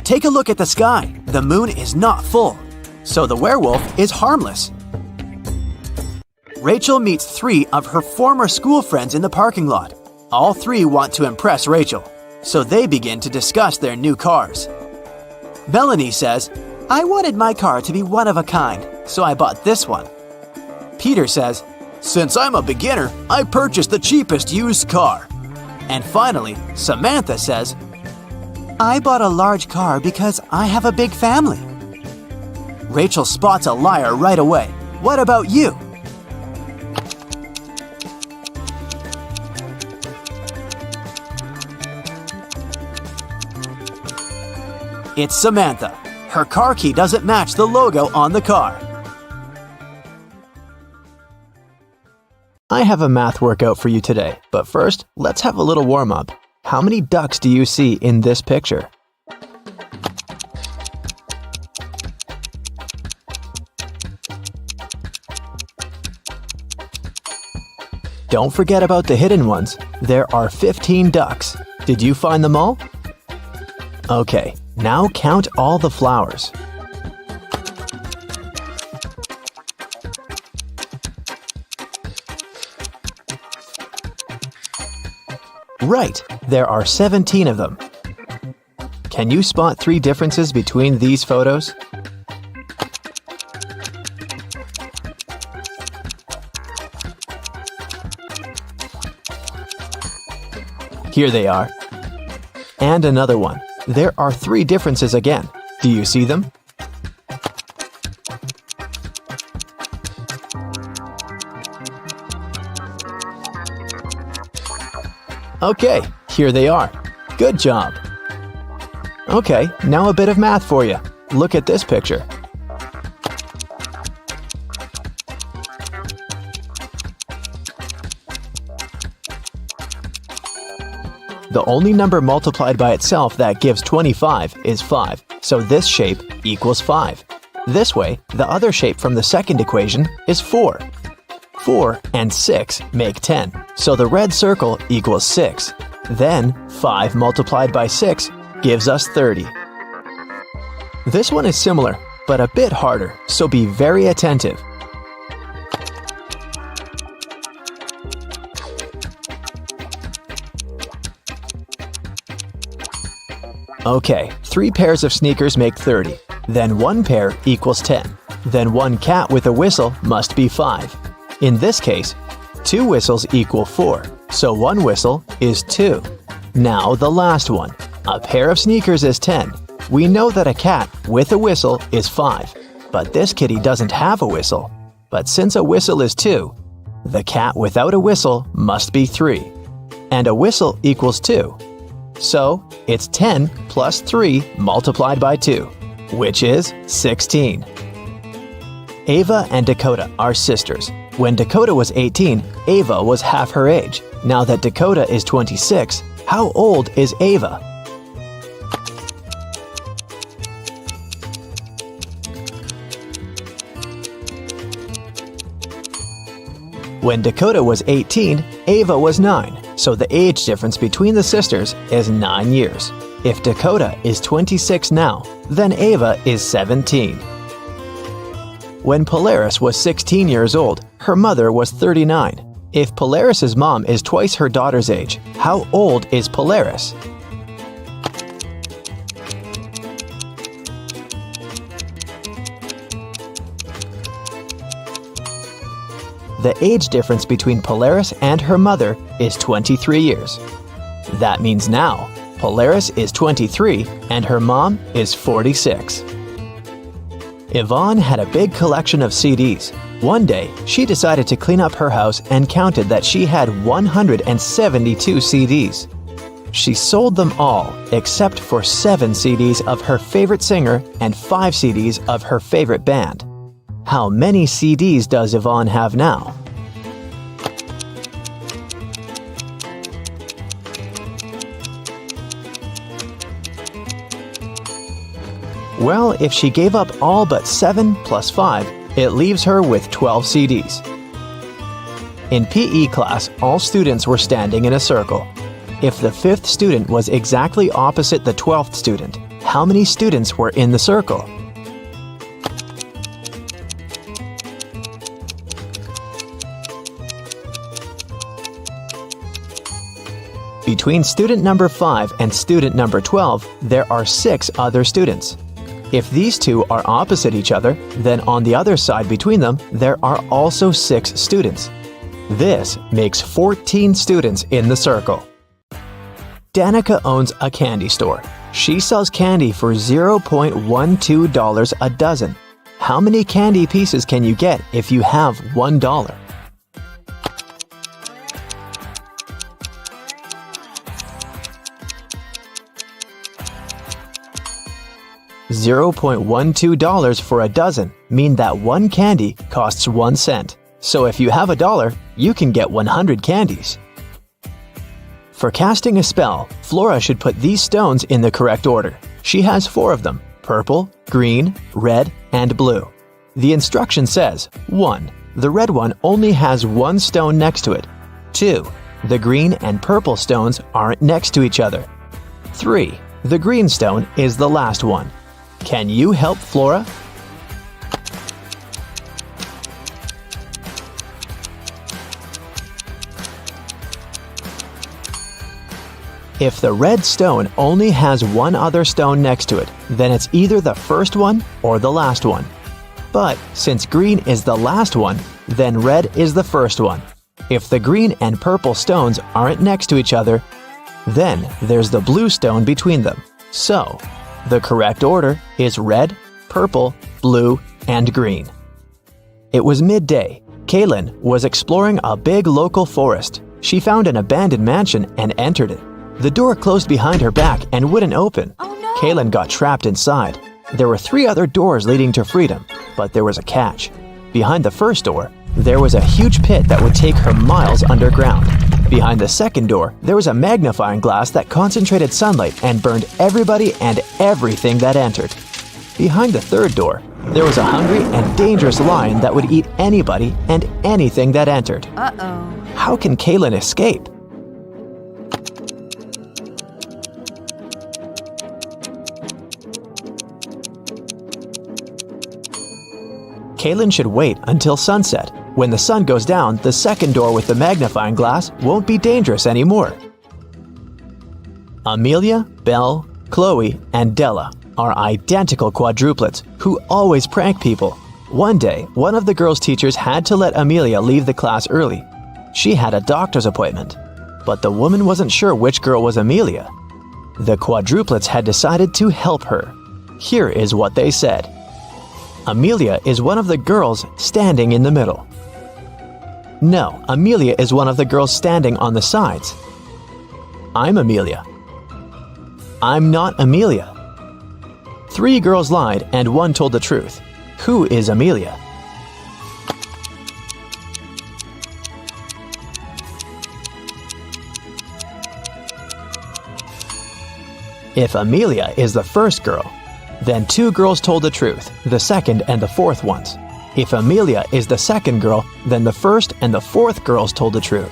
Take a look at the sky. The moon is not full, so the werewolf is harmless. Rachel meets 3 of her former school friends in the parking lot. All 3 want to impress Rachel, so they begin to discuss their new cars. Melanie says, "I wanted my car to be one of a kind, so I bought this one." Peter says, "Since I'm a beginner, I purchased the cheapest used car." And finally, Samantha says, "I bought a large car because I have a big family." Rachel spots a liar right away. What about you? It's Samantha. Her car key doesn't match the logo on the car. I have a math workout for you today, but first, let's have a little warm-up. How many ducks do you see in this picture? Don't forget about the hidden ones. There are 15 ducks. Did you find them all? Okay, now count all the flowers. Right, there are 17 of them. Can you spot 3 differences between these photos? Here they are. And another one. There are 3 differences again. Do you see them? Okay, here they are. Good job. Okay, now a bit of math for you. Look at this picture. The only number multiplied by itself that gives 25 is 5, so this shape equals 5. This way, the other shape from the second equation is 4. 4 and 6 make 10, so the red circle equals 6. Then, 5 multiplied by 6 gives us 30. This one is similar, but a bit harder, so be very attentive. Okay, 3 pairs of sneakers make 30. Then 1 pair equals 10. Then 1 cat with a whistle must be 5. In this case, 2 whistles equal 4, so 1 whistle is 2. Now the last one. A pair of sneakers is 10. We know that a cat with a whistle is 5, but this kitty doesn't have a whistle. But since a whistle is 2, the cat without a whistle must be 3. And a whistle equals 2. So, it's 10 plus 3 multiplied by 2, which is 16. Ava and Dakota are sisters. When Dakota was 18, Ava was half her age. Now that Dakota is 26, how old is Ava? When Dakota was 18, Ava was 9, so the age difference between the sisters is 9 years. If Dakota is 26 now, then Ava is 17. When Polaris was 16 years old, her mother was 39. If Polaris's mom is twice her daughter's age, how old is Polaris? The age difference between Polaris and her mother is 23 years. That means now, Polaris is 23 and her mom is 46. Yvonne had a big collection of CDs. One day, she decided to clean up her house and counted that she had 172 CDs. She sold them all except for 7 CDs of her favorite singer and 5 CDs of her favorite band. How many CDs does Yvonne have now? Well, if she gave up all but 7 plus 5, it leaves her with 12 CDs. In PE class, all students were standing in a circle. If the 5th student was exactly opposite the 12th student, how many students were in the circle? Between student number 5 and student number 12, there are 6 other students. If these two are opposite each other, then on the other side between them, there are also 6 students. This makes 14 students in the circle. Danica owns a candy store. She sells candy for $0.12 a dozen. How many candy pieces can you get if you have $1? $0.12 for a dozen mean that one candy costs 1 cent. So if you have $1, you can get 100 candies. For casting a spell, Flora should put these stones in the correct order. She has 4 of them: purple, green, red, and blue. The instruction says, 1. The red one only has 1 stone next to it. 2. The green and purple stones aren't next to each other. 3. The green stone is the last one. Can you help Flora? If the red stone only has 1 other stone next to it, then it's either the first one or the last one. But since green is the last one, then red is the first one. If the green and purple stones aren't next to each other, then there's the blue stone between them. So, the correct order is red, purple, blue, and green. It was midday. Kaylin was exploring a big local forest. She found an abandoned mansion and entered it. The door closed behind her back and wouldn't open. Oh no! Kaylin got trapped inside. There were 3 other doors leading to freedom, but there was a catch. Behind the first door, there was a huge pit that would take her miles underground. Behind the second door, there was a magnifying glass that concentrated sunlight and burned everybody and everything that entered. Behind the third door, there was a hungry and dangerous lion that would eat anybody and anything that entered. Uh-oh. How can Kaylin escape? Kaylin should wait until sunset. When the sun goes down, the second door with the magnifying glass won't be dangerous anymore. Amelia, Belle, Chloe, and Della are identical quadruplets who always prank people. One day, one of the girls' teachers had to let Amelia leave the class early. She had a doctor's appointment, but the woman wasn't sure which girl was Amelia. The quadruplets had decided to help her. Here is what they said. Amelia is one of the girls standing in the middle. No, Amelia is one of the girls standing on the sides. I'm Amelia. I'm not Amelia. 3 girls lied and 1 told the truth. Who is Amelia? If Amelia is the first girl, then 2 girls told the truth, the second and the fourth ones. If Amelia is the second girl, then the first and the fourth girls told the truth.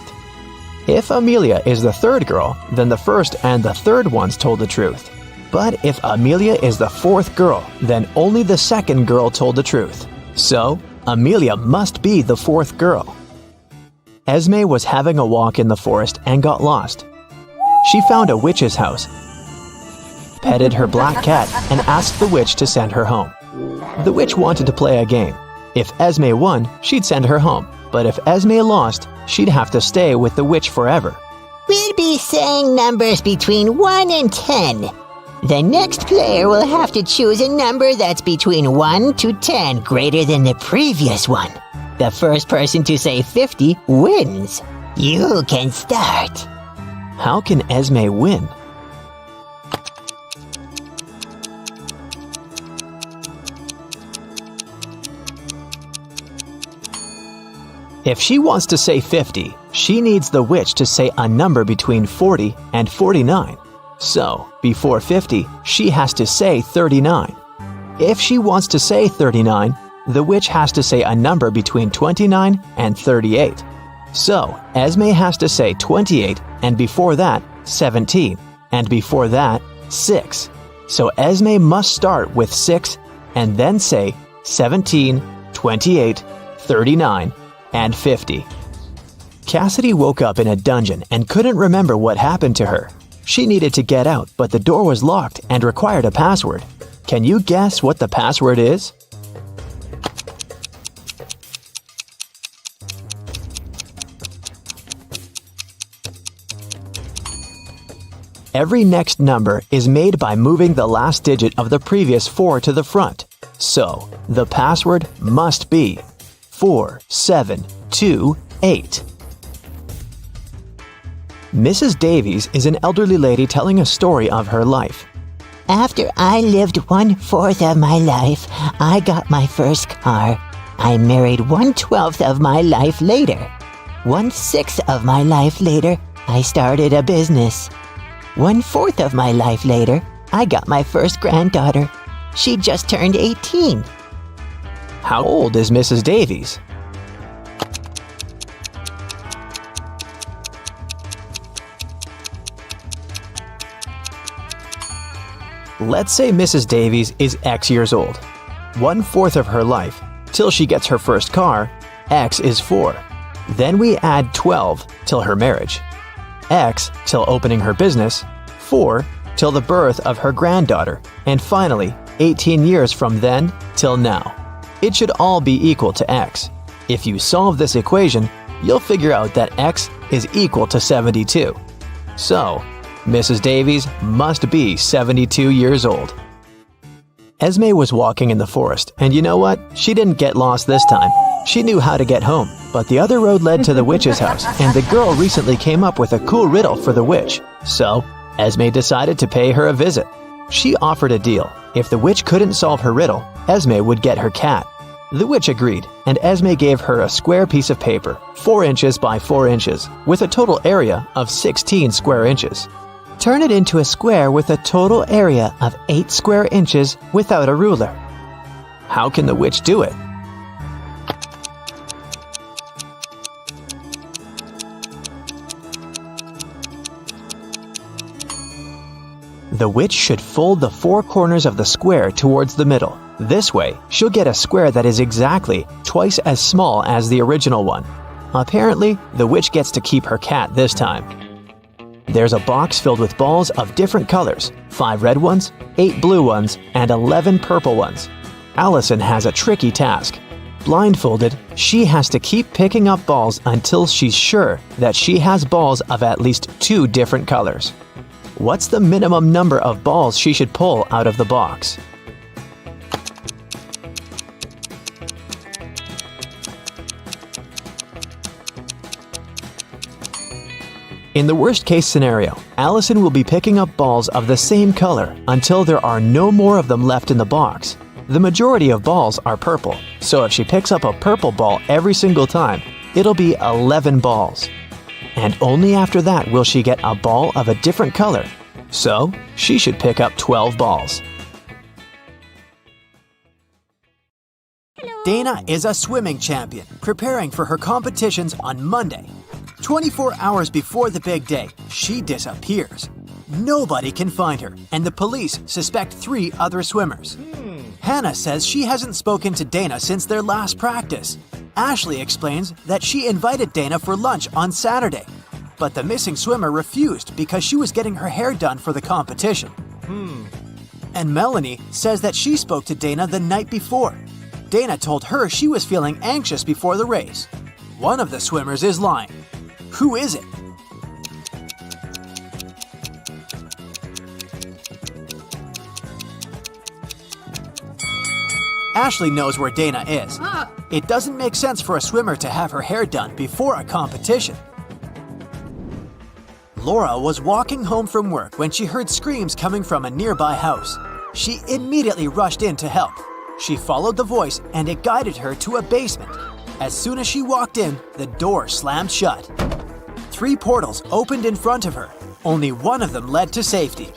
If Amelia is the third girl, then the first and the third ones told the truth. But if Amelia is the fourth girl, then only the second girl told the truth. So, Amelia must be the fourth girl. Esme was having a walk in the forest and got lost. She found a witch's house, petted her black cat, and asked the witch to send her home. The witch wanted to play a game. If Esme won, she'd send her home. But if Esme lost, she'd have to stay with the witch forever. We'll be saying numbers between 1 and 10. The next player will have to choose a number that's between 1 to 10 greater than the previous one. The first person to say 50 wins. You can start. How can Esme win? If she wants to say 50, she needs the witch to say a number between 40 and 49. So, before 50, she has to say 39. If she wants to say 39, the witch has to say a number between 29 and 38. So, Esme has to say 28, and before that, 17, and before that, 6. So Esme must start with 6 and then say 17, 28, 39, and 50. Cassidy woke up in a dungeon and couldn't remember what happened to her. She needed to get out, but the door was locked and required a password. Can you guess what the password is? Every next number is made by moving the last digit of the previous 4 to the front. So, the password must be 4728. Mrs. Davies is an elderly lady telling a story of her life. After I lived 1/4 of my life, I got my first car. I married 1/12 of my life later. 1/6 of my life later, I started a business. 1/4 of my life later, I got my first granddaughter. She just turned 18. How old is Mrs. Davies? Let's say Mrs. Davies is X years old. 1/4 of her life, till she gets her first car, X is 4. Then we add 12 till her marriage. X till opening her business, 4 till the birth of her granddaughter, and finally 18 years from then till now. It should all be equal to X. If you solve this equation, you'll figure out that X is equal to 72. So, Mrs. Davies must be 72 years old. Esme was walking in the forest, and you know what? She didn't get lost this time. She knew how to get home, but the other road led to the witch's house, and the girl recently came up with a cool riddle for the witch. So, Esme decided to pay her a visit. She offered a deal. If the witch couldn't solve her riddle, Esme would get her cat. The witch agreed, and Esme gave her a square piece of paper, 4 inches by 4 inches, with a total area of 16 square inches. Turn it into a square with a total area of 8 square inches without a ruler. How can the witch do it? The witch should fold the 4 corners of the square towards the middle. This way, she'll get a square that is exactly twice as small as the original one. Apparently, the witch gets to keep her cat this time. There's a box filled with balls of different colors, 5 red ones, 8 blue ones, and 11 purple ones. Allison has a tricky task. Blindfolded, she has to keep picking up balls until she's sure that she has balls of at least 2 different colors. What's the minimum number of balls she should pull out of the box? In the worst-case scenario, Allison will be picking up balls of the same color until there are no more of them left in the box. The majority of balls are purple, so if she picks up a purple ball every single time, it'll be 11 balls. And only after that will she get a ball of a different color. So, she should pick up 12 balls. Dana is a swimming champion, preparing for her competitions on Monday. 24 hours before the big day, she disappears. Nobody can find her, and the police suspect 3 other swimmers. Hannah says she hasn't spoken to Dana since their last practice. Ashley explains that she invited Dana for lunch on Saturday, but the missing swimmer refused because she was getting her hair done for the competition. And Melanie says that she spoke to Dana the night before. Dana told her she was feeling anxious before the race. One of the swimmers is lying. Who is it? Ashley knows where Dana is. It doesn't make sense for a swimmer to have her hair done before a competition. Laura was walking home from work when she heard screams coming from a nearby house. She immediately rushed in to help. She followed the voice and it guided her to a basement. As soon as she walked in, the door slammed shut. 3 portals opened in front of her. Only one of them led to safety.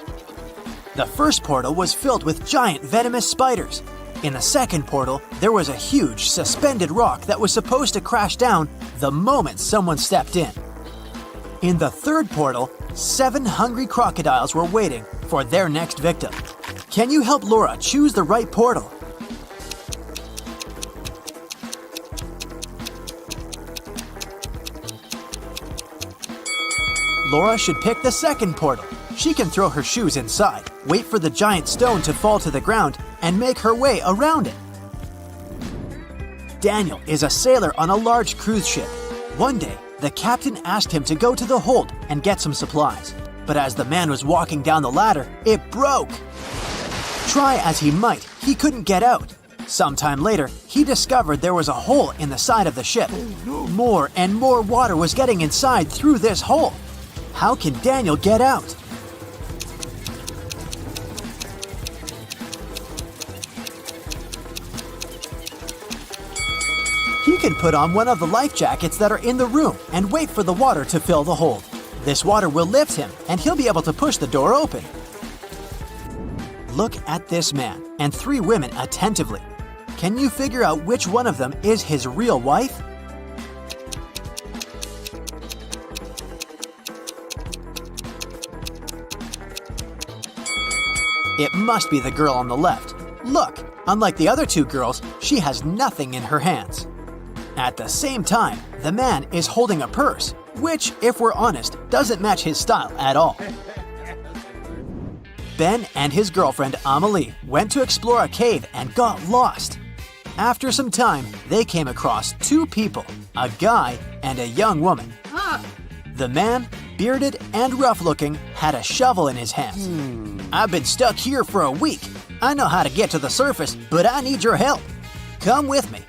The first portal was filled with giant venomous spiders. In the second portal, there was a huge suspended rock that was supposed to crash down the moment someone stepped in. In the third portal, 7 hungry crocodiles were waiting for their next victim. Can you help Laura choose the right portal? Laura should pick the second portal. She can throw her shoes inside, wait for the giant stone to fall to the ground, and make her way around it. Daniel is a sailor on a large cruise ship. One day, the captain asked him to go to the hold and get some supplies. But as the man was walking down the ladder, it broke. Try as he might, he couldn't get out. Sometime later, he discovered there was a hole in the side of the ship. More and more water was getting inside through this hole. How can Daniel get out? He can put on one of the life jackets that are in the room and wait for the water to fill the hole. This water will lift him and he'll be able to push the door open. Look at this man and 3 women attentively. Can you figure out which one of them is his real wife? It must be the girl on the left. Look, unlike the other 2 girls, she has nothing in her hands. At the same time, the man is holding a purse, which, if we're honest, doesn't match his style at all. Ben and his girlfriend Amelie went to explore a cave and got lost. After some time, they came across 2 people, a guy and a young woman. The man, bearded and rough-looking, had a shovel in his hands. I've been stuck here for a week. I know how to get to the surface, but I need your help. Come with me.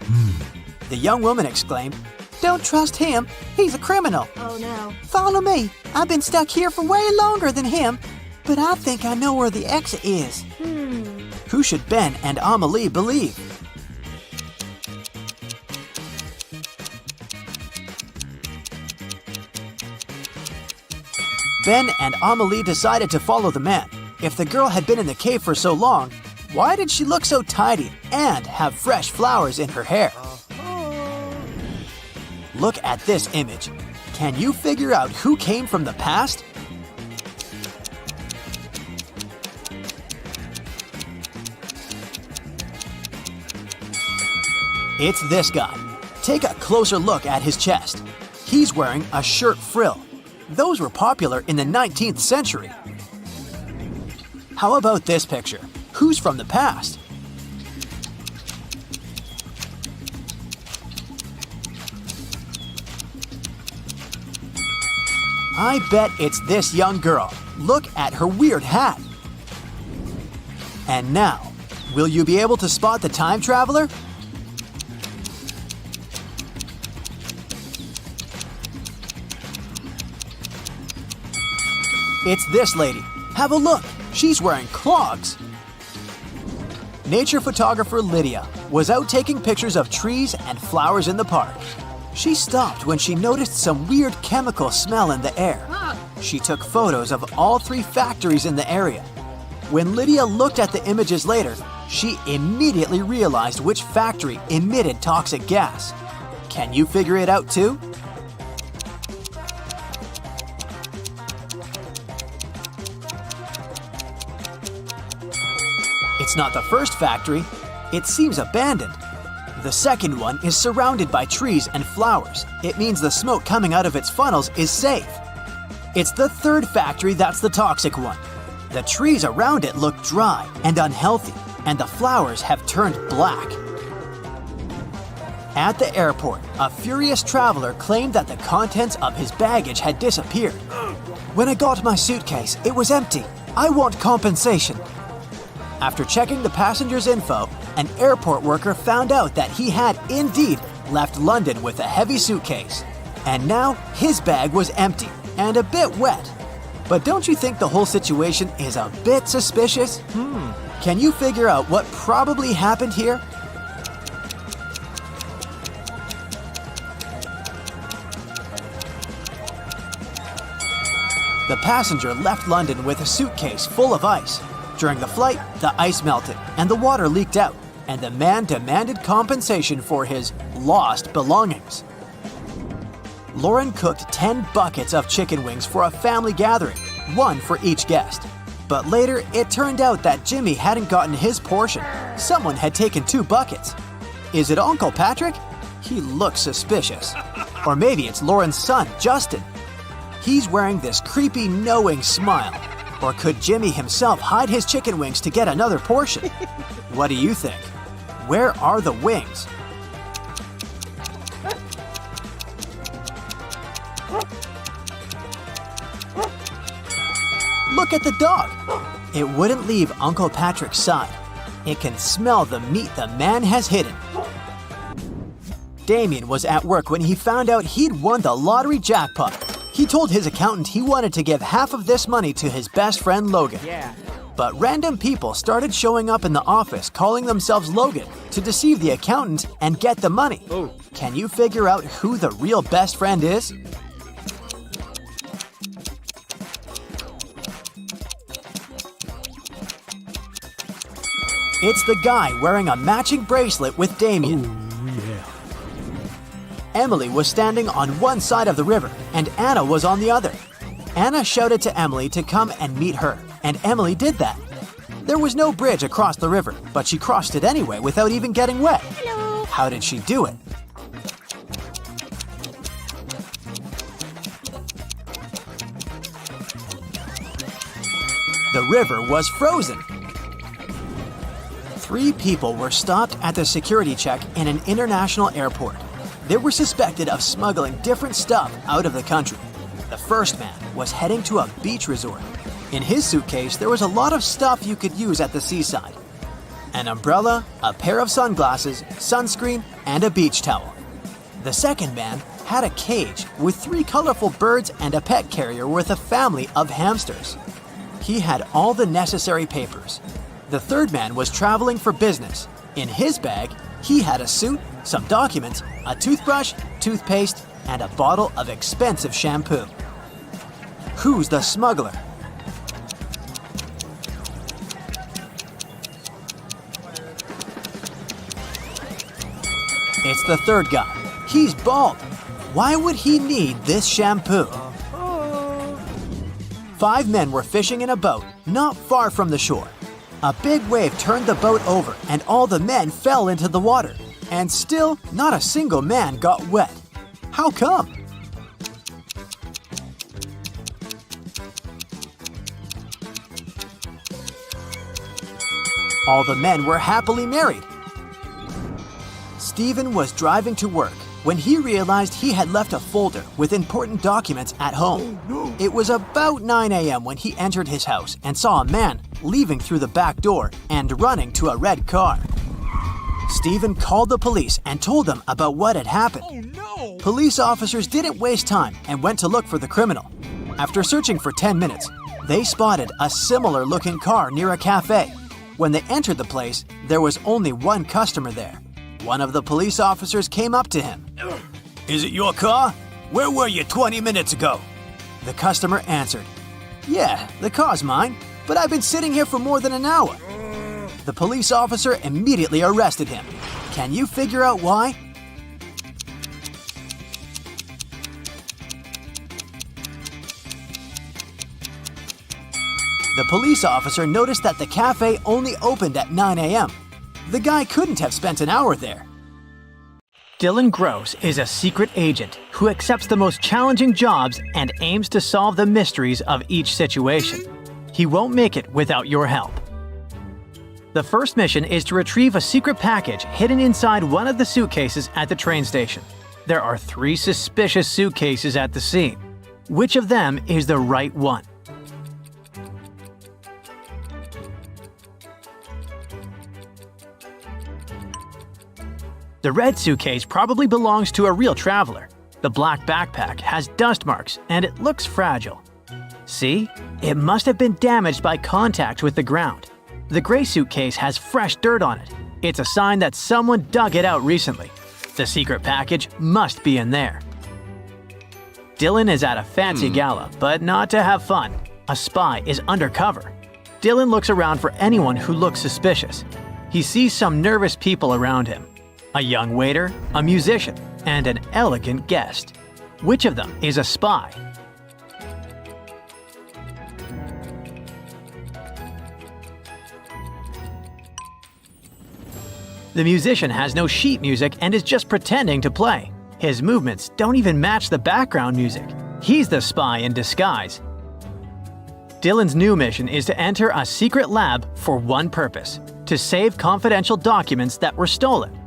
The young woman exclaimed, "Don't trust him. He's a criminal." Oh no. "Follow me. I've been stuck here for way longer than him, but I think I know where the exit is." Who should Ben and Amelie believe? Ben and Amelie decided to follow the man. If the girl had been in the cave for so long, why did she look so tidy and have fresh flowers in her hair? Look at this image. Can you figure out who came from the past? It's this guy. Take a closer look at his chest. He's wearing a shirt frill. Those were popular in the 19th century. How about this picture? Who's from the past? I bet it's this young girl. Look at her weird hat. And now, will you be able to spot the time traveler? It's this lady. Have a look. She's wearing clogs. Nature photographer Lydia was out taking pictures of trees and flowers in the park. She stopped when she noticed some weird chemical smell in the air. She took photos of all 3 factories in the area. When Lydia looked at the images later, she immediately realized which factory emitted toxic gas. Can you figure it out too? It's not the first factory. It seems abandoned. The second one is surrounded by trees and flowers. It means the smoke coming out of its funnels is safe. It's the third factory that's the toxic one. The trees around it look dry and unhealthy, and the flowers have turned black. At the airport, a furious traveler claimed that the contents of his baggage had disappeared. When I got my suitcase, it was empty. I want compensation. After checking the passenger's info, an airport worker found out that he had indeed left London with a heavy suitcase. And now his bag was empty and a bit wet. But don't you think the whole situation is a bit suspicious? Can you figure out what probably happened here? The passenger left London with a suitcase full of ice. During the flight, the ice melted and the water leaked out, and the man demanded compensation for his lost belongings. Lauren cooked 10 buckets of chicken wings for a family gathering, 1 for each guest. But later, it turned out that Jimmy hadn't gotten his portion. Someone had taken 2 buckets. Is it Uncle Patrick? He looks suspicious. Or maybe it's Lauren's son, Justin. He's wearing this creepy, knowing smile. Or could Jimmy himself hide his chicken wings to get another portion? What do you think? Where are the wings? Look at the dog. It wouldn't leave Uncle Patrick's side. It can smell the meat the man has hidden. Damien was at work when he found out he'd won the lottery jackpot. He told his accountant he wanted to give half of this money to his best friend Logan. But random people started showing up in the office calling themselves Logan to deceive the accountant and get the money. Can you figure out who the real best friend is? It's the guy wearing a matching bracelet with Damien. Emily was standing on one side of the river, and Anna was on the other. Anna shouted to Emily to come and meet her, and Emily did that. There was no bridge across the river, but she crossed it anyway without even getting wet. Hello. How did she do it? The river was frozen. 3 people were stopped at the security check in an international airport. They were suspected of smuggling different stuff out of the country. The first man was heading to a beach resort. In his suitcase, there was a lot of stuff you could use at the seaside. An umbrella, a pair of sunglasses, sunscreen, and a beach towel. The second man had a cage with 3 colorful birds and a pet carrier with a family of hamsters. He had all the necessary papers. The third man was traveling for business. In his bag, he had a suit, some documents, a toothbrush, toothpaste, and a bottle of expensive shampoo. Who's the smuggler? It's the third guy. He's bald. Why would he need this shampoo? 5 men were fishing in a boat not far from the shore. A big wave turned the boat over and all the men fell into the water. And still, not a single man got wet. How come? All the men were happily married. Stephen was driving to work when he realized he had left a folder with important documents at home. It was about 9 a.m. when he entered his house and saw a man leaving through the back door and running to a red car. Stephen called the police and told them about what had happened. Police officers didn't waste time and went to look for the criminal. After searching for 10 minutes, they spotted a similar-looking car near a cafe. When they entered the place, there was only one customer there. One of the police officers came up to him. "Is it your car? Where were you 20 minutes ago?" The customer answered, "Yeah, the car's mine, but I've been sitting here for more than an hour." The police officer immediately arrested him. Can you figure out why? The police officer noticed that the cafe only opened at 9 a.m. The guy couldn't have spent an hour there. Dylan Gross is a secret agent who accepts the most challenging jobs and aims to solve the mysteries of each situation. He won't make it without your help. The first mission is to retrieve a secret package hidden inside one of the suitcases at the train station. There are 3 suspicious suitcases at the scene. Which of them is the right one? The red suitcase probably belongs to a real traveler. The black backpack has dust marks and it looks fragile. See? It must have been damaged by contact with the ground. The gray suitcase has fresh dirt on it. It's a sign that someone dug it out recently. The secret package must be in there. Dylan is at a fancy gala, but not to have fun. A spy is undercover. Dylan looks around for anyone who looks suspicious. He sees some nervous people around him. A young waiter, a musician, and an elegant guest. Which of them is a spy? The musician has no sheet music and is just pretending to play. His movements don't even match the background music. He's the spy in disguise. Dylan's new mission is to enter a secret lab for one purpose: to save confidential documents that were stolen.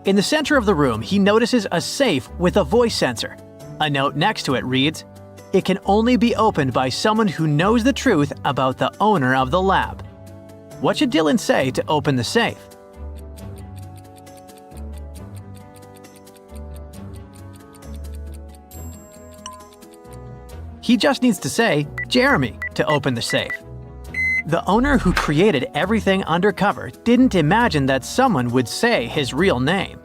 In the center of the room, he notices a safe with a voice sensor. A note next to it reads, "It can only be opened by someone who knows the truth about the owner of the lab." What should Dylan say to open the safe? He just needs to say, "Jeremy," to open the safe. The owner who created everything undercover didn't imagine that someone would say his real name.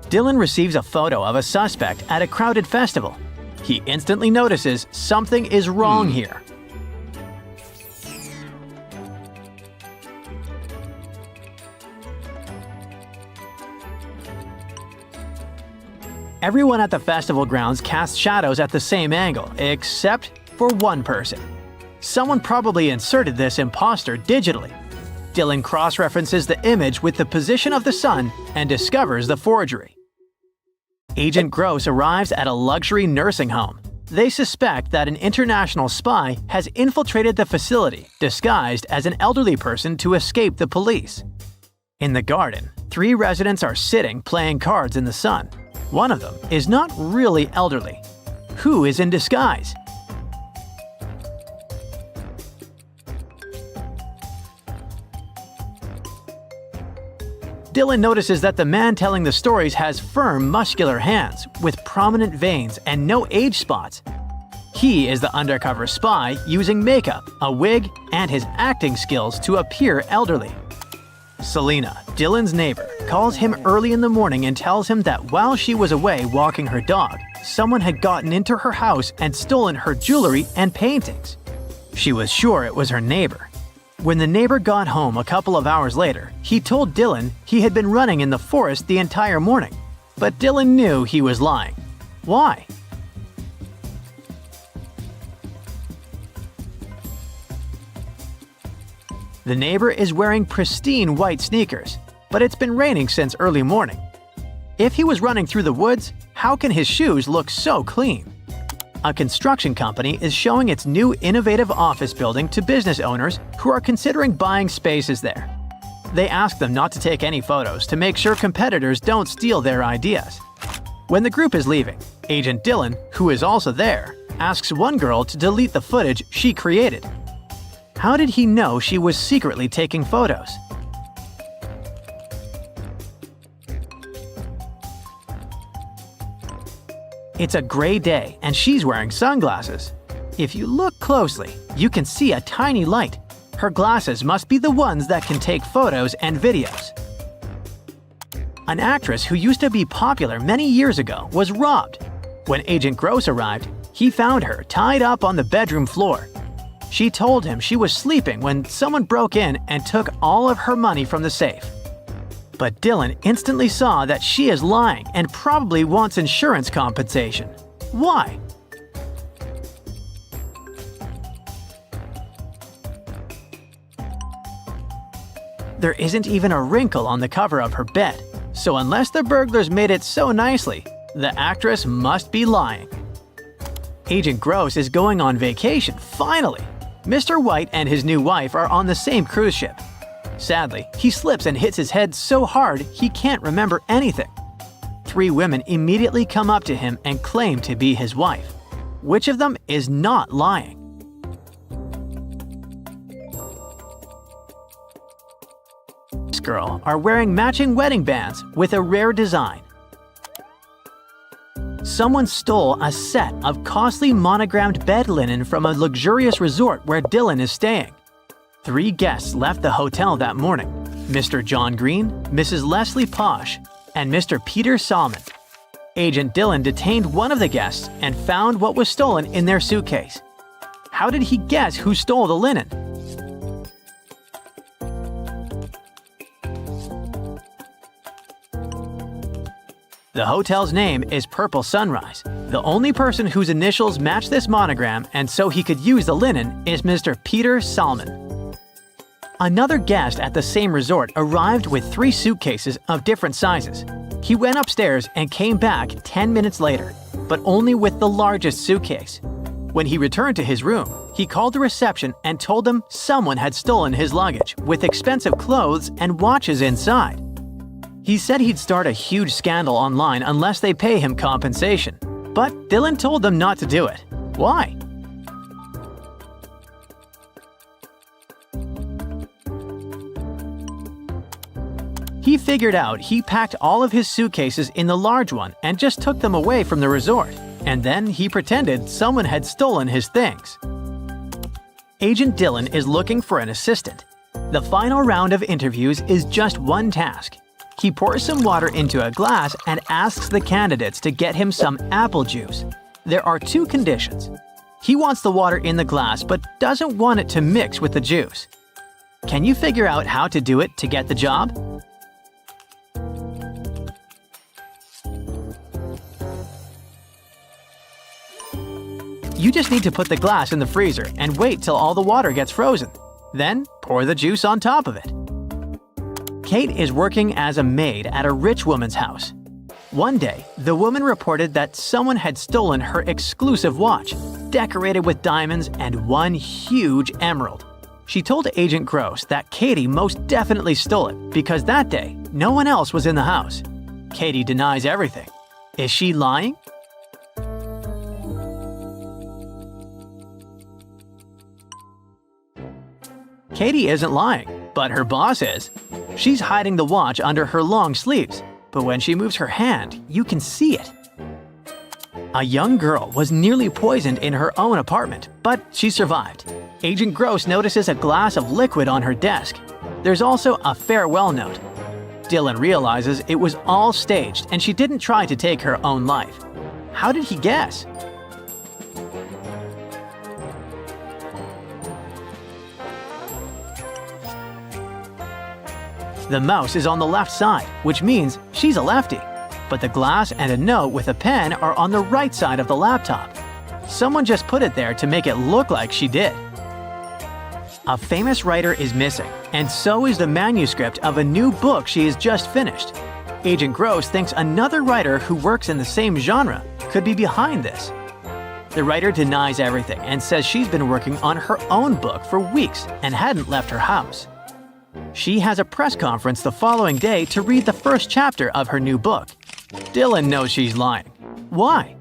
Dylan receives a photo of a suspect at a crowded festival. He instantly notices something is wrong here. Everyone at the festival grounds casts shadows at the same angle, except for one person. Someone probably inserted this imposter digitally. Dylan cross-references the image with the position of the sun and discovers the forgery. Agent Gross arrives at a luxury nursing home. They suspect that an international spy has infiltrated the facility, disguised as an elderly person to escape the police. In the garden, 3 residents are sitting playing cards in the sun. One of them is not really elderly. Who is in disguise? Dylan notices that the man telling the stories has firm, muscular hands with prominent veins and no age spots. He is the undercover spy using makeup, a wig, and his acting skills to appear elderly. Selena, Dylan's neighbor, calls him early in the morning and tells him that while she was away walking her dog, someone had gotten into her house and stolen her jewelry and paintings. She was sure it was her neighbor. When the neighbor got home a couple of hours later, he told Dylan he had been running in the forest the entire morning. But Dylan knew he was lying. Why? The neighbor is wearing pristine white sneakers, but it's been raining since early morning. If he was running through the woods, how can his shoes look so clean? A construction company is showing its new innovative office building to business owners who are considering buying spaces there. They ask them not to take any photos to make sure competitors don't steal their ideas. When the group is leaving, Agent Dylan, who is also there, asks one girl to delete the footage she created. How did he know she was secretly taking photos? It's a gray day and she's wearing sunglasses. If you look closely, you can see a tiny light. Her glasses must be the ones that can take photos and videos. An actress who used to be popular many years ago was robbed. When Agent Gross arrived, He found her tied up on the bedroom floor. She told him she was sleeping when someone broke in and took all of her money from the safe. But Dylan instantly saw that she is lying and probably wants insurance compensation. Why? There isn't even a wrinkle on the cover of her bed, so unless the burglars made it so nicely, the actress must be lying. Agent Gross is going on vacation, finally! Mr. White and his new wife are on the same cruise ship. Sadly, he slips and hits his head so hard he can't remember anything. 3 women immediately come up to him and claim to be his wife. Which of them is not lying? This girl are wearing matching wedding bands with a rare design. Someone stole a set of costly monogrammed bed linen from a luxurious resort where Dylan is staying. 3 guests left the hotel that morning: Mr. John Green, Mrs. Leslie Posh, and Mr. Peter Salmon. Agent Dylan detained one of the guests and found what was stolen in their suitcase. How did he guess who stole the linen? The hotel's name is Purple Sunrise. The only person whose initials match this monogram and so he could use the linen is Mr. Peter Salmon. Another guest at the same resort arrived with 3 suitcases of different sizes. He went upstairs and came back 10 minutes later, but only with the largest suitcase. When he returned to his room, he called the reception and told them someone had stolen his luggage with expensive clothes and watches inside. He said he'd start a huge scandal online unless they pay him compensation. But Dylan told them not to do it. Why? He figured out he packed all of his suitcases in the large one and just took them away from the resort. And then he pretended someone had stolen his things. Agent Dylan is looking for an assistant. The final round of interviews is just one task. He pours some water into a glass and asks the candidates to get him some apple juice. There are 2 conditions. He wants the water in the glass but doesn't want it to mix with the juice. Can you figure out how to do it to get the job? You just need to put the glass in the freezer and wait till all the water gets frozen. Then pour the juice on top of it. Kate is working as a maid at a rich woman's house. One day, the woman reported that someone had stolen her exclusive watch, decorated with diamonds and one huge emerald. She told Agent Gross that Katie most definitely stole it because that day, no one else was in the house. Katie denies everything. Is she lying? Katie isn't lying, but her boss is. She's hiding the watch under her long sleeves, but when she moves her hand, you can see it. A young girl was nearly poisoned in her own apartment, but she survived. Agent Gross notices a glass of liquid on her desk. There's also a farewell note. Dylan realizes it was all staged and she didn't try to take her own life. How did he guess? The mouse is on the left side, which means she's a lefty. But the glass and a note with a pen are on the right side of the laptop. Someone just put it there to make it look like she did. A famous writer is missing, and so is the manuscript of a new book she has just finished. Agent Gross thinks another writer who works in the same genre could be behind this. The writer denies everything and says she's been working on her own book for weeks and hadn't left her house. She has a press conference the following day to read the first chapter of her new book. Dylan knows she's lying. Why?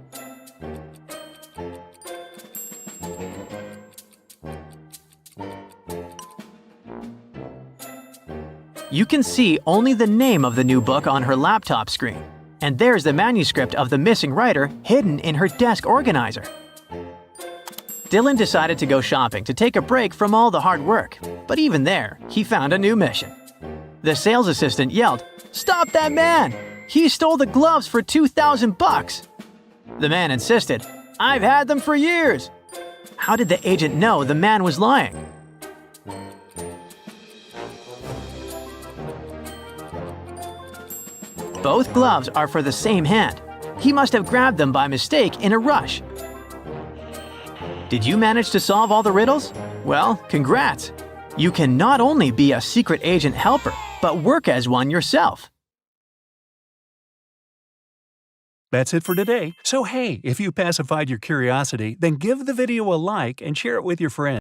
You can see only the name of the new book on her laptop screen. And there's the manuscript of the missing writer hidden in her desk organizer. Dylan decided to go shopping to take a break from all the hard work, but even there, he found a new mission. The sales assistant yelled, "Stop that man! He stole the gloves for $2,000 bucks!" The man insisted, I've had them for years. How did the agent know the man was lying? Both gloves are for the same hand. He must have grabbed them by mistake in a rush. Did you manage to solve all the riddles? Well, congrats! You can not only be a secret agent helper, but work as one yourself. That's it for today. So hey, if you pacified your curiosity, then give the video a like and share it with your friends.